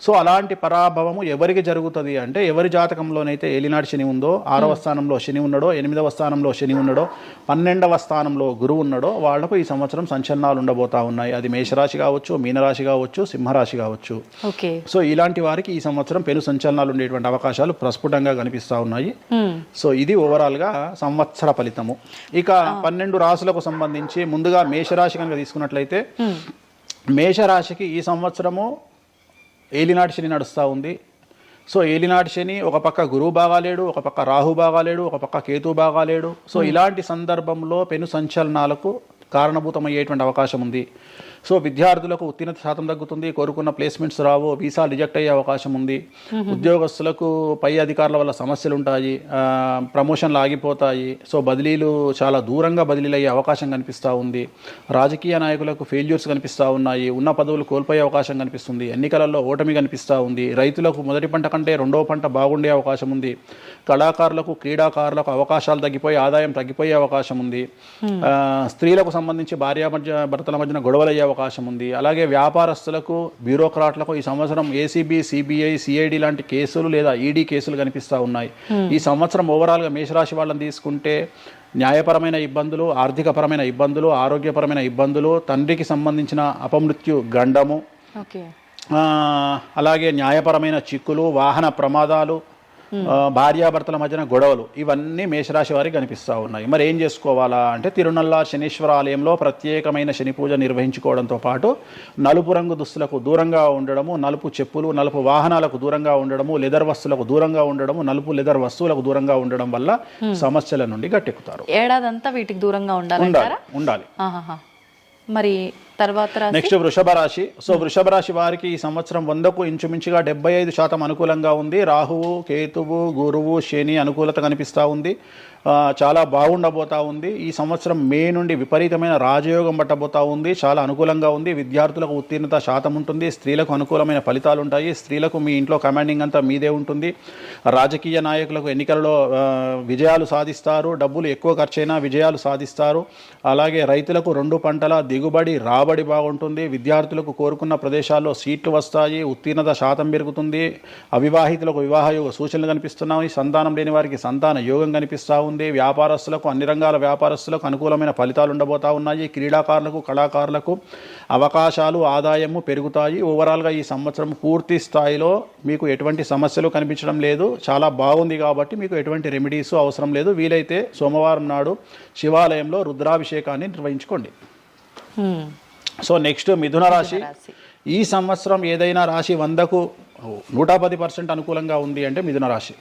సో అలాంటి పరాభవము ఎవరికి జరుగుతుంది అంటే ఎవరి జాతకంలోనైతే ఏలినాటి శని ఉందో 6వ స్థానంలో శని ఉన్నాడో 8వ స్థానంలో శని ఉన్నాడో 12వ స్థానంలో గురువు ఉన్నాడో వాళ్లకు ఈ సంవత్సరం సంచలనాలు ఉండబోతా ఉన్నాయి. అది మేషరాశి కావచ్చు, మీనరాశి కావచ్చు, సింహరాశి కావచ్చు. సో ఇలాంటి వారికి ఈ సంవత్సరం పెను సంచలనాలు ఉండేటువంటి అవకాశాలు ప్రస్ఫుటంగా కనిపిస్తా ఉన్నాయి. సో ఇది ఓవరాల్ గా సంవత్సర ఫలితము. ఇక 12 రాశులకు సంబంధించి ముందుగా మేషరాశి కనుక తీసుకున్నట్లయితే మేషరాశికి ఈ సంవత్సరము ఏలినాటి శని నడుస్తూ ఉంది. సో ఏలినాటి శని ఒక పక్క గురువు బాగాలేడు, ఒక పక్క రాహు బాగాలేడు, ఒక పక్క కేతు బాగాలేడు. సో ఇలాంటి సందర్భంలో పెను సంచలనాలకు కారణభూతమయ్యేటువంటి అవకాశం ఉంది. సో విద్యార్థులకు ఉత్తీర్ణత శాతం తగ్గుతుంది, కోరుకున్న ప్లేస్మెంట్స్ రావు, వీసా రిజెక్ట్ అయ్యే అవకాశం ఉంది. ఉద్యోగస్తులకు పై అధికారుల వల్ల సమస్యలు ఉంటాయి, ప్రమోషన్లు ఆగిపోతాయి. సో బదిలీలు చాలా దూరంగా బదిలీలు అయ్యే అవకాశం కనిపిస్తూ ఉంది. రాజకీయ నాయకులకు ఫెయిల్యూర్స్ కనిపిస్తూ ఉన్నాయి, ఉన్న పదవులు కోల్పోయే అవకాశం కనిపిస్తుంది, ఎన్నికలలో ఓటమి కనిపిస్తూ ఉంది. రైతులకు మొదటి పంట కంటే రెండవ పంట బాగుండే అవకాశం ఉంది. కళాకారులకు క్రీడాకారులకు అవకాశాలు తగ్గిపోయి ఆదాయం తగ్గిపోయే అవకాశం ఉంది. స్త్రీలకు సంబంధించి భర్తల మధ్యన గొడవలు అయ్యే అవకాశం ఉంది. అలాగే వ్యాపారస్తులకు బ్యూరోక్రాట్లకు ఈ సంవత్సరం ఏసీబీ, సిబిఐ, సిఐడి లాంటి కేసులు లేదా ఈడీ కేసులు కనిపిస్తూ ఉన్నాయి. ఈ సంవత్సరం ఓవరాల్గా మేషరాశి వాళ్ళని తీసుకుంటే న్యాయపరమైన ఇబ్బందులు, ఆర్థికపరమైన ఇబ్బందులు, ఆరోగ్యపరమైన ఇబ్బందులు, తండ్రికి సంబంధించిన అపమృత్యు గండము, అలాగే న్యాయపరమైన చిక్కులు, వాహన ప్రమాదాలు, భార్యాభర్తల మధ్యన గొడవలు, ఇవన్నీ మేషరాశి వారికి కనిపిస్తూ ఉన్నాయి. మరి ఏం చేసుకోవాలా అంటే తిరునల్ల శనీశ్వర ఆలయంలో ప్రత్యేకమైన శని పూజ నిర్వహించుకోవడంతో పాటు నలుపు రంగు దుస్తులకు దూరంగా ఉండడము, నలుపు చెప్పులు, నలుపు వాహనాలకు దూరంగా ఉండడము, లెదర్ వస్తువులకు దూరంగా ఉండడము, నలుపు లెదర్ వస్తువులకు దూరంగా ఉండడం వల్ల సమస్యల నుండి గట్టెక్కుతారు. ఏడాదంతా వీటికి దూరంగా ఉండాలి. మరి తర్వాత నెక్స్ట్ వృషభ రాశి. సో వృషభ రాశి వారికి ఈ సంవత్సరం 100కు ఇంచుమించుగా 75% అనుకూలంగా ఉంది. రాహువు, కేతువు, గురువు, శని అనుకూలత కనిపిస్తూ ఉంది. చాలా బాగుండబోతా ఉంది. ఈ సంవత్సరం మే నుండి విపరీతమైన రాజయోగం పట్టబోతా ఉంది. చాలా అనుకూలంగా ఉంది. విద్యార్థులకు ఉత్తీర్ణత శాతం ఉంటుంది. స్త్రీలకు అనుకూలమైన ఫలితాలు ఉంటాయి. స్త్రీలకు మీ ఇంట్లో కమాండింగ్ అంతా మీదే ఉంటుంది. రాజకీయ నాయకులకు ఎన్నికలలో విజయాలు సాధిస్తారు. డబ్బులు ఎక్కువ ఖర్చైనా విజయాలు సాధిస్తారు. అలాగే రైతులకు 2 పంటల దిగుబడి రాబడి బాగుంటుంది. విద్యార్థులకు కోరుకున్న ప్రదేశాల్లో సీట్లు వస్తాయి. ఉత్తీర్ణత శాతం పెరుగుతుంది. అవివాహితులకు వివాహ యోగ సూచనలు కనిపిస్తున్నాయి. సంతానం లేని వారికి సంతాన యోగం కనిపిస్తూ ఉంది. వ్యాపారస్తులకు అన్ని రంగాల వ్యాపారస్తులకు అనుకూలమైన ఫలితాలు ఉండబోతా ఉన్నాయి. క్రీడాకారులకు, కళాకారులకు అవకాశాలు, ఆదాయము పెరుగుతాయి. ఓవరాల్గా ఈ సంవత్సరం పూర్తి స్థాయిలో మీకు ఎటువంటి సమస్యలు కనిపించడం లేదు. చాలా బాగుంది కాబట్టి మీకు ఎటువంటి రెమెడీస్ అవసరం లేదు. వీలైతే సోమవారం నాడు శివాలయంలో రుద్రాభిషేకాన్ని నిర్వహించుకోండి. సో నెక్స్ట్ మిథున రాశి. ఈ సంవత్సరం ఏదైనా రాశి 100కు 110% అనుకూలంగా ఉంది అంటే మిథున రాశి.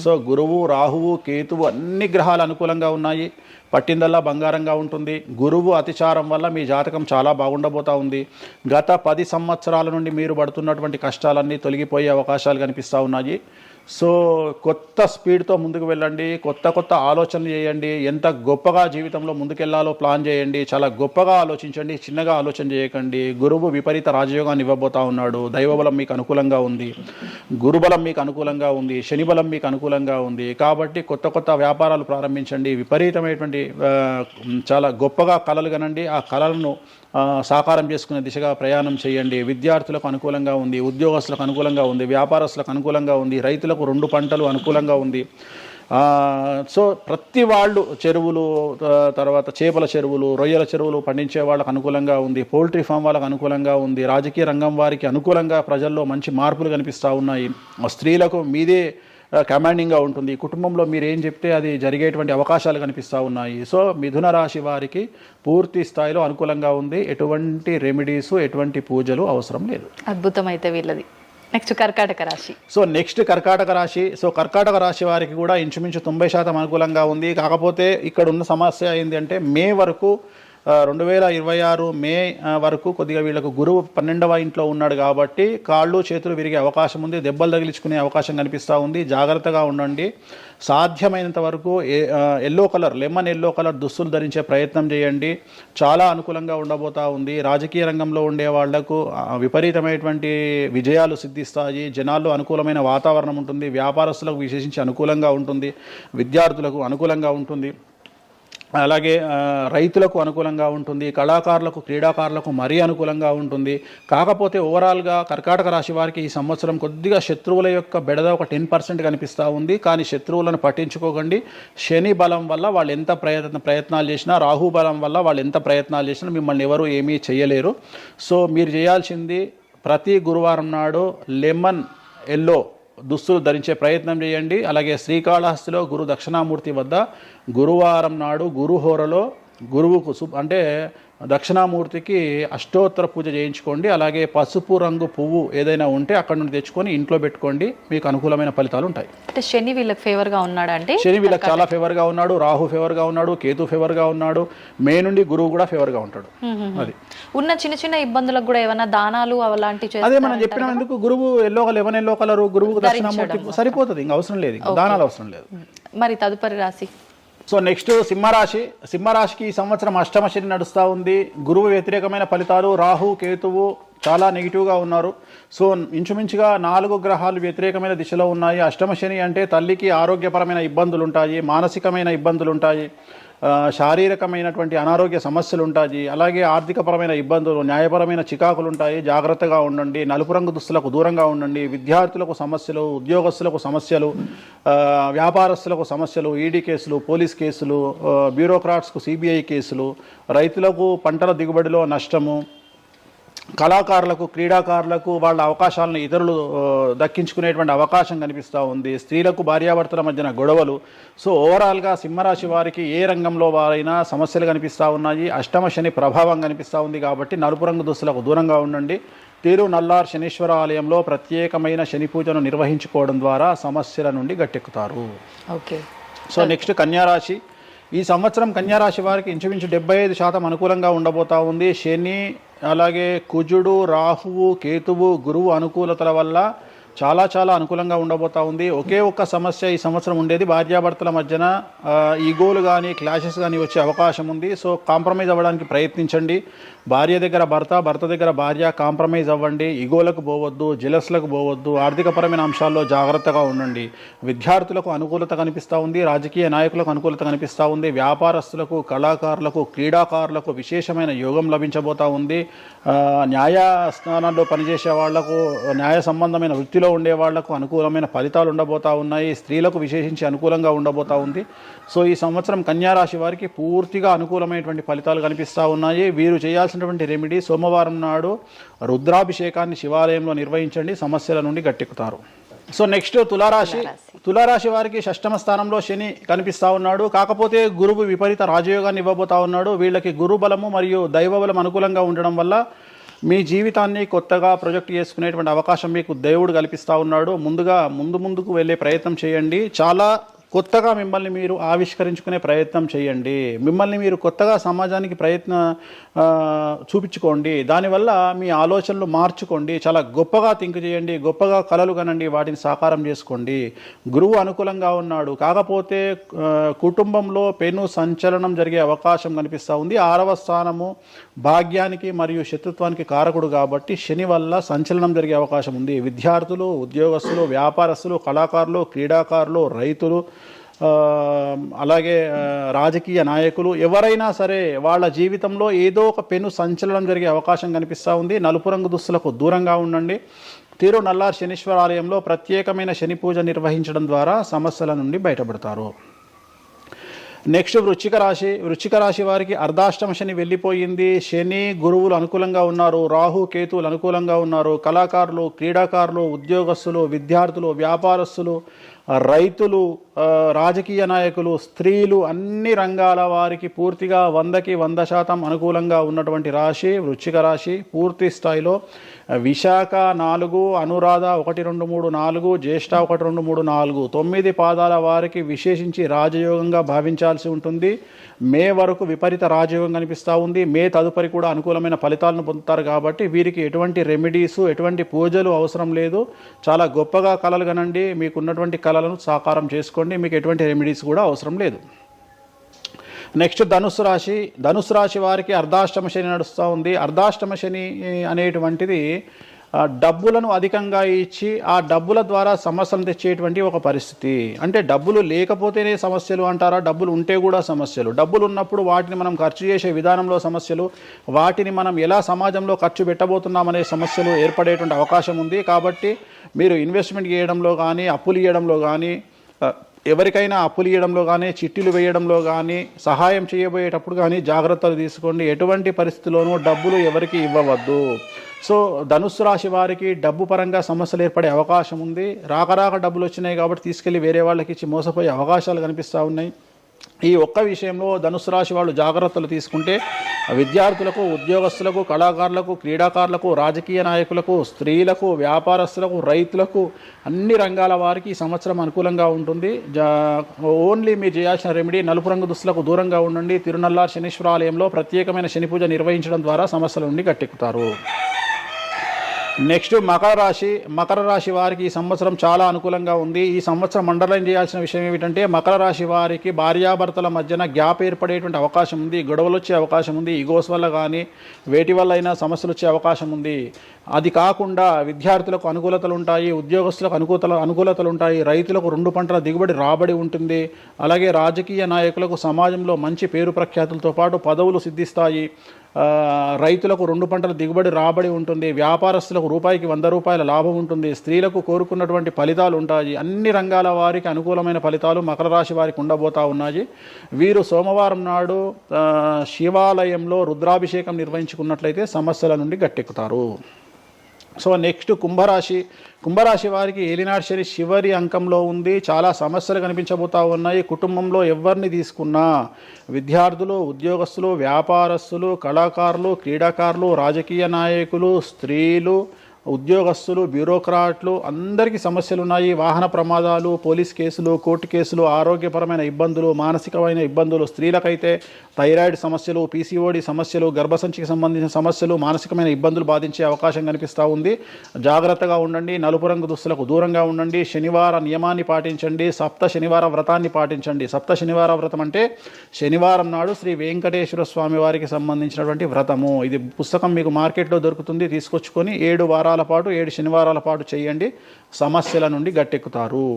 సో గురువు, రాహువు, కేతువు అన్ని గ్రహాలు అనుకూలంగా ఉన్నాయి. పట్టిందల్లా బంగారంగా ఉంటుంది. గురువు అతిచారం వల్ల మీ జాతకం చాలా బాగుండబోతా ఉంది. గత 10 సంవత్సరాల నుండి మీరు పడుతున్నటువంటి కష్టాలన్నీ తొలగిపోయే అవకాశాలు కనిపిస్తూ ఉన్నాయి. సో కొత్త స్పీడ్తో ముందుకు వెళ్ళండి. కొత్త ఆలోచనలు చేయండి. ఎంత గొప్పగా జీవితంలో ముందుకెళ్లాలో ప్లాన్ చేయండి. చాలా గొప్పగా ఆలోచించండి. చిన్నగా ఆలోచన చేయకండి. గురువు విపరీత రాజయోగాన్ని ఇవ్వబోతా ఉన్నాడు. దైవబలం మీకు అనుకూలంగా ఉంది. గురుబలం మీకు అనుకూలంగా ఉంది. శనిబలం మీకు అనుకూలంగా ఉంది. కాబట్టి కొత్త వ్యాపారాలు ప్రారంభించండి. విపరీతమైనటువంటి చాలా గొప్పగా కలలు కనండి. ఆ కళలను సాకారం చేసుకునే దిశగా ప్రయాణం చేయండి. విద్యార్థులకు అనుకూలంగా ఉంది. ఉద్యోగస్తులకు అనుకూలంగా ఉంది. వ్యాపారస్తులకు అనుకూలంగా ఉంది. రైతులకు 2 పంటలు అనుకూలంగా ఉంది. సో ప్రతి వాళ్ళు చెరువులు, తర్వాత చేపల చెరువులు, రొయ్యల చెరువులు పండించే వాళ్ళకు అనుకూలంగా ఉంది. పౌల్ట్రీ ఫామ్ వాళ్ళకు అనుకూలంగా ఉంది. రాజకీయ రంగం వారికి అనుకూలంగా ప్రజల్లో మంచి మార్పులు కనిపిస్తూ ఉన్నాయి. స్త్రీలకు మీదే కమాండింగ్గా ఉంటుంది. కుటుంబంలో మీరు ఏం చెప్తే అది జరిగేటువంటి అవకాశాలు కనిపిస్తూ ఉన్నాయి. సో మిథున రాశి వారికి పూర్తి స్థాయిలో అనుకూలంగా ఉంది. ఎటువంటి రెమెడీస్, ఎటువంటి పూజలు అవసరం లేదు. అద్భుతం అయితే వీళ్ళది. నెక్స్ట్ కర్కాటక రాశి. సో నెక్స్ట్ కర్కాటక రాశి. సో కర్కాటక రాశి వారికి కూడా ఇంచుమించు 90% అనుకూలంగా ఉంది. కాకపోతే ఇక్కడ ఉన్న సమస్య ఏంటి అంటే మే వరకు 2026 మే వరకు కొద్దిగా వీళ్ళకు గురువు 12వ ఇంట్లో ఉన్నాడు కాబట్టి కాళ్ళు చేతులు విరిగే అవకాశం ఉంది. దెబ్బలు తగిలించుకునే అవకాశం కనిపిస్తూ ఉంది. జాగ్రత్తగా ఉండండి. సాధ్యమైనంత వరకు yellow colour, lemon yellow colour దుస్తులు ధరించే ప్రయత్నం చేయండి. చాలా అనుకూలంగా ఉండబోతా ఉంది. రాజకీయ రంగంలో ఉండే వాళ్లకు విపరీతమైనటువంటి విజయాలు సిద్ధిస్తాయి. జనాల్లో అనుకూలమైన వాతావరణం ఉంటుంది. వ్యాపారస్తులకు విశేషించి అనుకూలంగా ఉంటుంది. విద్యార్థులకు అనుకూలంగా ఉంటుంది. అలాగే రైతులకు అనుకూలంగా ఉంటుంది, కళాకారులకు క్రీడాకారులకు మరీ అనుకూలంగా ఉంటుంది. కాకపోతే ఓవరాల్గా కర్కాటక రాశి వారికి ఈ సంవత్సరం కొద్దిగా శత్రువుల యొక్క బెడద ఒక 10% కనిపిస్తూ ఉంది. కానీ శత్రువులను పట్టించుకోకండి. శని బలం వల్ల వాళ్ళు ఎంత ప్రయత్నాలు చేసినా, రాహు బలం వల్ల వాళ్ళు ఎంత ప్రయత్నాలు చేసినా మిమ్మల్ని ఎవరు ఏమీ చేయలేరు. సో మీరు చేయాల్సింది ప్రతి గురువారం నాడు లెమన్ ఎల్లో దుస్తులు ధరించే ప్రయత్నం చేయండి. అలాగే శ్రీకాళహస్తిలో గురు దక్షిణామూర్తి వద్ద గురువారం నాడు గురుహోరలో గురువుకు అంటే దక్షిణామూర్తికి అష్టోత్తర పూజ చేయించుకోండి. అలాగే పసుపు రంగు పువ్వు ఏదైనా ఉంటే అక్కడ నుండి తెచ్చుకొని ఇంట్లో పెట్టుకోండి, మీకు అనుకూలమైన ఫలితాలు ఉంటాయి. అంటే శని వీళ్ళకి ఫేవర్గా ఉన్నాడు, అంటే శని వీళ్ళకి చాలా ఫేవర్గా ఉన్నాడు, రాహు ఫేవర్గా ఉన్నాడు, కేతు ఫేవర్గా ఉన్నాడు, మే నుండి గురువు కూడా ఫేవర్గా ఉంటాడు. అది ఉన్న చిన్న చిన్న ఇబ్బందులకు కూడా ఏమైనా దానాలు అలాంటివి అదే మనం చెప్పిన ఎందుకు గురువు లెమన్ ఎల్లో కలర్ గురువుకు దక్షిణామూర్తి సరిపోతుంది, ఇంకా అవసరం లేదు, దానాలు అవసరం లేదు. మరి తదుపరి రాశి సో నెక్స్ట్ సింహరాశి. సింహరాశికి ఈ సంవత్సరం అష్టమ శని నడుస్తూ ఉంది. గురువు వ్యతిరేకమైన ఫలితాలు, రాహు కేతువు చాలా నెగిటివ్గా ఉన్నారు. సో ఇంచుమించుగా 4 గ్రహాలు వ్యతిరేకమైన దిశలో ఉన్నాయి. అష్టమ శని అంటే తల్లికి ఆరోగ్యపరమైన ఇబ్బందులు ఉంటాయి, మానసికమైన ఇబ్బందులు ఉంటాయి, శారీరకమైనటువంటి అనారోగ్య సమస్యలు ఉంటాయి, అలాగే ఆర్థికపరమైన ఇబ్బందులు, న్యాయపరమైన చికాకులు ఉంటాయి. జాగ్రత్తగా ఉండండి. నలుపు రంగు దుస్తులకు దూరంగా ఉండండి. విద్యార్థులకు సమస్యలు, ఉద్యోగస్తులకు సమస్యలు, వ్యాపారస్తులకు సమస్యలు, ఈడీ కేసులు, పోలీస్ కేసులు, బ్యూరోక్రాట్స్కు సిబిఐ కేసులు, రైతులకు పంటల దిగుబడిలో నష్టము, కళాకారులకు క్రీడాకారులకు వాళ్ళ అవకాశాలను ఇతరులు దక్కించుకునేటువంటి అవకాశం కనిపిస్తూ ఉంది. స్త్రీలకు భార్యాభర్తల మధ్యన గొడవలు. సో ఓవరాల్గా సింహరాశి వారికి ఏ రంగంలో వారైనా సమస్యలు కనిపిస్తూ ఉన్నాయి. అష్టమ శని ప్రభావం కనిపిస్తూ ఉంది కాబట్టి నలుపు రంగు దుస్తులకు దూరంగా ఉండండి. తీరు నల్లార్ శనీశ్వర ఆలయంలో ప్రత్యేకమైన శని పూజను నిర్వహించుకోవడం ద్వారా సమస్యల నుండి గట్టెక్కుతారు. ఓకే. సో నెక్స్ట్ కన్యారాశి. ఈ సంవత్సరం కన్యారాశి వారికి ఇంచుమించు 75% అనుకూలంగా ఉండబోతా ఉంది. శని, అలాగే కుజుడు, రాహువు, కేతువు, గురువు అనుకూలతల వల్ల చాలా చాలా అనుకూలంగా ఉండబోతా ఉంది. ఒకే ఒక్క సమస్య ఈ సంవత్సరం ఉండేది, భార్యాభర్తల మధ్యన ఈగోలు కానీ క్లాషెస్ కానీ వచ్చే అవకాశం ఉంది. సో కాంప్రమైజ్ అవ్వడానికి ప్రయత్నించండి. భార్య దగ్గర భర్త, భర్త దగ్గర భార్య, కాంప్రమైజ్ అవ్వండి. ఈగోలకు పోవద్దు, జెలస్లకు పోవద్దు. ఆర్థికపరమైన అంశాల్లో జాగ్రత్తగా ఉండండి. విద్యార్థులకు అనుకూలత కనిపిస్తూ ఉంది, రాజకీయ నాయకులకు అనుకూలత కనిపిస్తూ ఉంది, వ్యాపారస్తులకు, కళాకారులకు, క్రీడాకారులకు విశేషమైన యోగం లభించబోతూ ఉంది. న్యాయస్థానాల్లో పనిచేసే వాళ్లకు, న్యాయ సంబంధమైన వృత్తిలో ఉండే వాళ్లకు అనుకూలమైన ఫలితాలు ఉండబోతూ ఉన్నాయి. స్త్రీలకు విశేషించి అనుకూలంగా ఉండబోతూ ఉంది. సో ఈ సంవత్సరం కన్యారాశి వారికి పూర్తిగా అనుకూలమైనటువంటి ఫలితాలు కనిపిస్తూ ఉన్నాయి. వీరు చేయాల్సినటువంటి రెమెడీ, సోమవారం నాడు రుద్రాభిషేకాన్ని శివాలయంలో నిర్వహించండి, సమస్యల నుండి గట్టెక్కుతారు. సో నెక్స్ట్ తులారాశి. తులారాశి వారికి షష్టమ స్థానంలో శని కనిపిస్తూ ఉన్నాడు. కాకపోతే గురువు విపరీత రాజయోగాన్ని ఇవ్వబోతా ఉన్నాడు. వీళ్ళకి గురు బలము మరియు దైవ బలం అనుకూలంగా ఉండడం వల్ల మీ జీవితాన్ని కొత్తగా ప్రొజెక్ట్ చేసుకునేటువంటి అవకాశం మీకు దేవుడు కల్పిస్తూ ఉన్నాడు. ముందుకు వెళ్ళే ప్రయత్నం చేయండి. చాలా కొత్తగా మిమ్మల్ని మీరు ఆవిష్కరించుకునే ప్రయత్నం చేయండి. మిమ్మల్ని మీరు కొత్తగా సమాజానికి చూపించుకోండి. దానివల్ల మీ ఆలోచనలు మార్చుకోండి. చాలా గొప్పగా థింక్ చేయండి, గొప్పగా కలలు కనండి, వాటిని సాకారం చేసుకోండి. గురువు అనుకూలంగా ఉన్నాడు. కాకపోతే కుటుంబంలో పెను సంచలనం జరిగే అవకాశం కనిపిస్తూ ఉంది. 6వ స్థానము భాగ్యానికి మరియు శత్రుత్వానికి కారకుడు కాబట్టి శని వల్ల సంచలనం జరిగే అవకాశం ఉంది. విద్యార్థులు, ఉద్యోగస్తులు, వ్యాపారస్తులు, కళాకారులు, క్రీడాకారులు, రైతులు, అలాగే రాజకీయ నాయకులు ఎవరైనా సరే వాళ్ళ జీవితంలో ఏదో ఒక పెను సంచలనం జరిగే అవకాశం కనిపిస్తూ ఉంది. నలుపు రంగు దుస్తులకు దూరంగా ఉండండి. తీరు నల్లార్ శనీశ్వర ఆలయంలో ప్రత్యేకమైన శని పూజ నిర్వహించడం ద్వారా సమస్యల నుండి బయటపడతారు. నెక్స్ట్ వృశ్చిక రాశి. వృశ్చిక రాశి వారికి అర్ధాష్టమ శని వెళ్ళిపోయింది. శని, గురువులు అనుకూలంగా ఉన్నారు, రాహు కేతువులు అనుకూలంగా ఉన్నారు. కళాకారులు, క్రీడాకారులు, ఉద్యోగస్తులు, విద్యార్థులు, వ్యాపారస్తులు, రైతులు, రాజకీయ నాయకులు, స్త్రీలు, అన్ని రంగాల వారికి పూర్తిగా 100కి 100% అనుకూలంగా ఉన్నటువంటి రాశి వృశ్చిక రాశి. పూర్తి స్థాయిలో విశాఖ 4, అనురాధ 1, 2, 3, 4, జ్యేష్ఠ 1, 2, 3, 4, 9 పాదాల వారికి విశేషించి రాజయోగంగా భావించాల్సి ఉంటుంది. మే వరకు విపరీత రాజయోగం కనిపిస్తూ ఉంది. మే తదుపరి కూడా అనుకూలమైన ఫలితాలను పొందుతారు కాబట్టి వీరికి ఎటువంటి రెమెడీసు, ఎటువంటి పూజలు అవసరం లేదు. చాలా గొప్పగా కలలు కనండి. మీకు ఉన్నటువంటి కళలను సాకారం చేసుకోండి. మీకు ఎటువంటి రెమెడీస్ కూడా అవసరం లేదు. నెక్స్ట్ ధనుస్సు రాశి. ధనుస్సు రాశి వారికి అర్ధాష్టమ శని నడుస్తూ ఉంది. అర్ధాష్టమ శని అనేటువంటిది డబ్బులను అధికంగా ఇచ్చి ఆ డబ్బుల ద్వారా సమస్యలు తెచ్చేటువంటి ఒక పరిస్థితి. అంటే డబ్బులు లేకపోతేనే సమస్యలు అంటారా? డబ్బులు ఉంటే కూడా సమస్యలు. డబ్బులు ఉన్నప్పుడు వాటిని మనం ఖర్చు చేసే విధానంలో సమస్యలు, వాటిని మనం ఎలా సమాజంలో ఖర్చు పెట్టబోతున్నామనే సమస్యలు ఏర్పడేటువంటి అవకాశం ఉంది. కాబట్టి మీరు ఇన్వెస్ట్మెంట్ చేయడంలో కానీ, అప్పులు ఇవ్వడంలో కానీ, ఎవరికైనా అప్పులు ఇవ్వడంలో కానీ, చిట్టీలు వేయడంలో కానీ, సహాయం చేయబోయేటప్పుడు కానీ జాగ్రత్తలు తీసుకోండి. ఎటువంటి పరిస్థితుల్లోనూ డబ్బులు ఎవరికి ఇవ్వవద్దు. సో ధనుస్సు రాశి వారికి డబ్బు పరంగా సమస్యలు ఏర్పడే అవకాశం ఉంది. రాక డబ్బులు వచ్చినాయి కాబట్టి తీసుకెళ్ళి వేరే వాళ్ళకి ఇచ్చి మోసపోయే అవకాశాలు కనిపిస్తూ ఉన్నాయి. ఈ ఒక్క విషయంలో ధనుసు రాశి వాళ్ళు జాగ్రత్తలు తీసుకుంటే విద్యార్థులకు, ఉద్యోగస్తులకు, కళాకారులకు, క్రీడాకారులకు, రాజకీయ నాయకులకు, స్త్రీలకు, వ్యాపారస్తులకు, రైతులకు, అన్ని రంగాల వారికి ఈ సంవత్సరం అనుకూలంగా ఉంటుంది. ఓన్లీ మీరు చేయాల్సిన రెమెడీ నలుపు రంగు దుస్తులకు దూరంగా ఉండండి. తిరునల్లార్ శనీశ్వర ఆలయంలో ప్రత్యేకమైన శని పూజ నిర్వహించడం ద్వారా సమస్యల నుండి గట్టెక్కుతారు. నెక్స్ట్ మకర రాశి వారికి ఈ సంవత్సరం చాలా అనుకూలంగా ఉంది. ఈ సంవత్సరం అండర్లైన్ చేయాల్సిన విషయం ఏమిటంటే మకర రాశి వారికి భార్యాభర్తల మధ్యన గ్యాప్ ఏర్పడేటువంటి అవకాశం ఉంది. గొడవలు వచ్చే అవకాశం ఉంది. ఈగోస్ వల్ల కానీ వేటి వల్ల అయినా సమస్యలు వచ్చే అవకాశం ఉంది. అది కాకుండా విద్యార్థులకు అనుకూలతలు ఉంటాయి, ఉద్యోగస్తులకు అనుకూలతలు ఉంటాయి, రైతులకు 2 పంటల దిగుబడి రాబడి ఉంటుంది. అలాగే రాజకీయ నాయకులకు సమాజంలో మంచి పేరు ప్రఖ్యాతులతో పాటు పదవులు సిద్ధిస్తాయి. రైతులకు 2 పంటల దిగుబడి రాబడి ఉంటుంది. వ్యాపారస్తులకు రూపాయికి 100 రూపాయల లాభం ఉంటుంది. స్త్రీలకు కోరుకున్నటువంటి ఫలితాలు ఉంటాయి. అన్ని రంగాల వారికి అనుకూలమైన ఫలితాలు మకర రాశి వారికి ఉండబోతా ఉన్నాయి. వీరు సోమవారం నాడు శివాలయంలో రుద్రాభిషేకం నిర్వహించుకున్నట్లయితే సమస్యల నుండి గట్టెక్కుతారు. సో నెక్స్ట్ కుంభరాశి వారికి ఏలినాటి శని చివరి అంకంలో ఉంది. చాలా సమస్యలు కనిపించబోతా ఉన్నాయి. కుటుంబంలో ఎవరిని తీసుకున్నా విద్యార్థులు, ఉద్యోగస్తులు, వ్యాపారస్తులు, కళాకారులు, క్రీడాకారులు, రాజకీయ నాయకులు, స్త్రీలు, ఉద్యోగస్తులు, బ్యూరోక్రాట్లు అందరికీ సమస్యలు ఉన్నాయి. వాహన ప్రమాదాలు, పోలీస్ కేసులు, కోర్టు కేసులు, ఆరోగ్యపరమైన ఇబ్బందులు, మానసికమైన ఇబ్బందులు, స్త్రీలకైతే థైరాయిడ్ సమస్యలు, పీసీఓడి సమస్యలు, గర్భసంచికి సంబంధించిన సమస్యలు, మానసికమైన ఇబ్బందులు బాధించే అవకాశం కనిపిస్తూ ఉంది. జాగ్రత్తగా ఉండండి. నలుపు రంగు దుస్తులకు దూరంగా ఉండండి. శనివార నియమాన్ని పాటించండి. సప్త శనివార వ్రతాన్ని పాటించండి. సప్త శనివార వ్రతం అంటే శనివారం నాడు శ్రీ వెంకటేశ్వర స్వామి వారికి సంబంధించినటువంటి వ్రతము. ఇది పుస్తకం మీకు మార్కెట్లో దొరుకుతుంది. తీసుకొచ్చుకొని 7 వారాల పాటు 7 శనివారాల పాటు చేయండి. సమస్యల నుండి గట్టెక్కుతారు.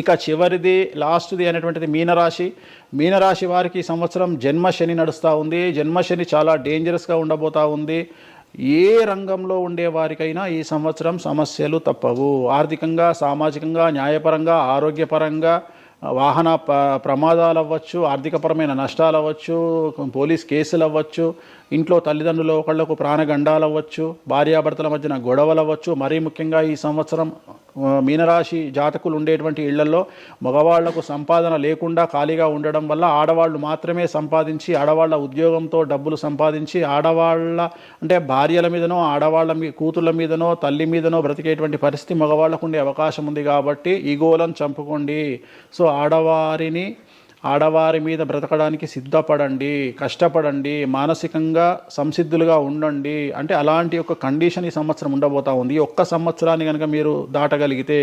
ఇక చివరిది లాస్ట్ది అనేటువంటిది మీనరాశి వారికి ఈ సంవత్సరం జన్మశని నడుస్తూ ఉంది. జన్మశని చాలా డేంజరస్గా ఉండబోతూ ఉంది. ఏ రంగంలో ఉండే వారికైనా ఈ సంవత్సరం సమస్యలు తప్పవు. ఆర్థికంగా, సామాజికంగా, న్యాయపరంగా, ఆరోగ్యపరంగా, వాహన ప్రమాదాలు అవ్వచ్చు, ఆర్థికపరమైన నష్టాలు అవ్వచ్చు, పోలీస్ కేసులు అవ్వచ్చు, ఇంట్లో తల్లిదండ్రులు ఒకళ్లకు ప్రాణగండాలు అవ్వచ్చు, భార్యాభర్తల మధ్యన గొడవలు అవ్వచ్చు. మరీ ముఖ్యంగా ఈ సంవత్సరం మీనరాశి జాతకులు ఉండేటువంటి ఇళ్లలో మగవాళ్లకు సంపాదన లేకుండా ఖాళీగా ఉండడం వల్ల ఆడవాళ్లు మాత్రమే సంపాదించి, ఆడవాళ్ల ఉద్యోగంతో డబ్బులు సంపాదించి, ఆడవాళ్ల అంటే భార్యల మీదనో, ఆడవాళ్ల కూతుళ్ళ మీదనో, తల్లి మీదనో బ్రతికేటువంటి పరిస్థితి మగవాళ్లకు ఉండే అవకాశం ఉంది. కాబట్టి ఈగోలను చంపుకోండి. సో ఆడవారి మీద బ్రతకడానికి సిద్ధపడండి, కష్టపడండి, మానసికంగా సంసిద్ధులుగా ఉండండి. అంటే అలాంటి ఒక కండిషన్ ఈ సంవత్సరం ఉండబోతా ఉంది. ఈ ఒక్క సంవత్సరాన్ని కనుక మీరు దాటగలిగితే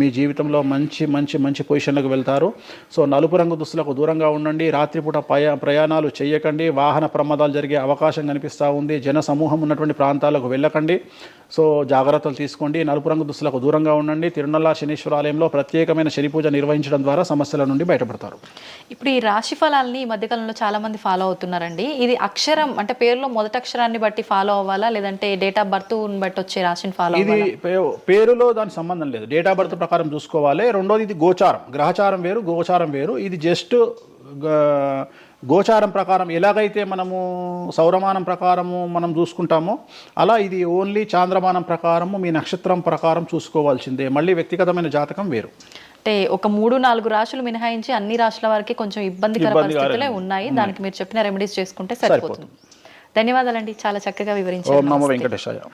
మీ జీవితంలో మంచి మంచి మంచి పొజిషన్లకు వెళ్తారు. సో నలుపు రంగు దుస్తులకు దూరంగా ఉండండి. రాత్రిపూట ప్రయాణాలు చేయకండి. వాహన ప్రమాదాలు జరిగే అవకాశం కనిపిస్తూ ఉంది. జన సమూహం ఉన్నటువంటి ప్రాంతాలకు వెళ్ళకండి. సో జాగ్రత్తలు తీసుకోండి. నలుపు రంగు దుస్తులకు దూరంగా ఉండండి. తిరునల్లార్ శనీశ్వర ఆలయంలో ప్రత్యేకమైన శని పూజ నిర్వహించడం ద్వారా సమస్యల నుండి బయటపడతారు. ఇప్పుడు ఈ రాశి ఫలాల్ని ఈ మధ్యకాలంలో చాలా మంది ఫాలో అవుతున్నారండి. ఇది అక్షరం అంటే పేరులో మొదటి అక్షరాన్ని బట్టి ఫాలో అవ్వాలా, లేదంటే డేట్ ఆఫ్ బర్త్ బట్టి వచ్చే రాశిని ఫాలో అవ్వాలా? ఇది పేరులో దాని సంబంధం లేదు. డేట్ ఆఫ్ బర్త్ ప్రకారం చూసుకోవాలి. రెండోది ఇది గోచారం, గ్రహచారం వేరు, గోచారం వేరు. ఇది జస్ట్ గోచారం ప్రకారం ఎలాగైతే మనము సౌరమానం ప్రకారము మనం చూసుకుంటామో అలా ఇది ఓన్లీ చాంద్రమానం ప్రకారము మీ నక్షత్రం ప్రకారం చూసుకోవాల్సిందే. మళ్ళీ వ్యక్తిగతమైన జాతకం వేరు. అంటే ఒక 3-4 రాశులు మినహాయించి అన్ని రాశుల వారికి కొంచెం ఇబ్బందికర పరిస్థితులే ఉన్నాయి. దానికి మీరు చెప్పిన రెమెడీస్ చేసుకుంటే సరిపోతుంది. ధన్యవాదాలండి, చాలా చక్కగా వివరించారు. ఓం నమో వెంకటేశాయ.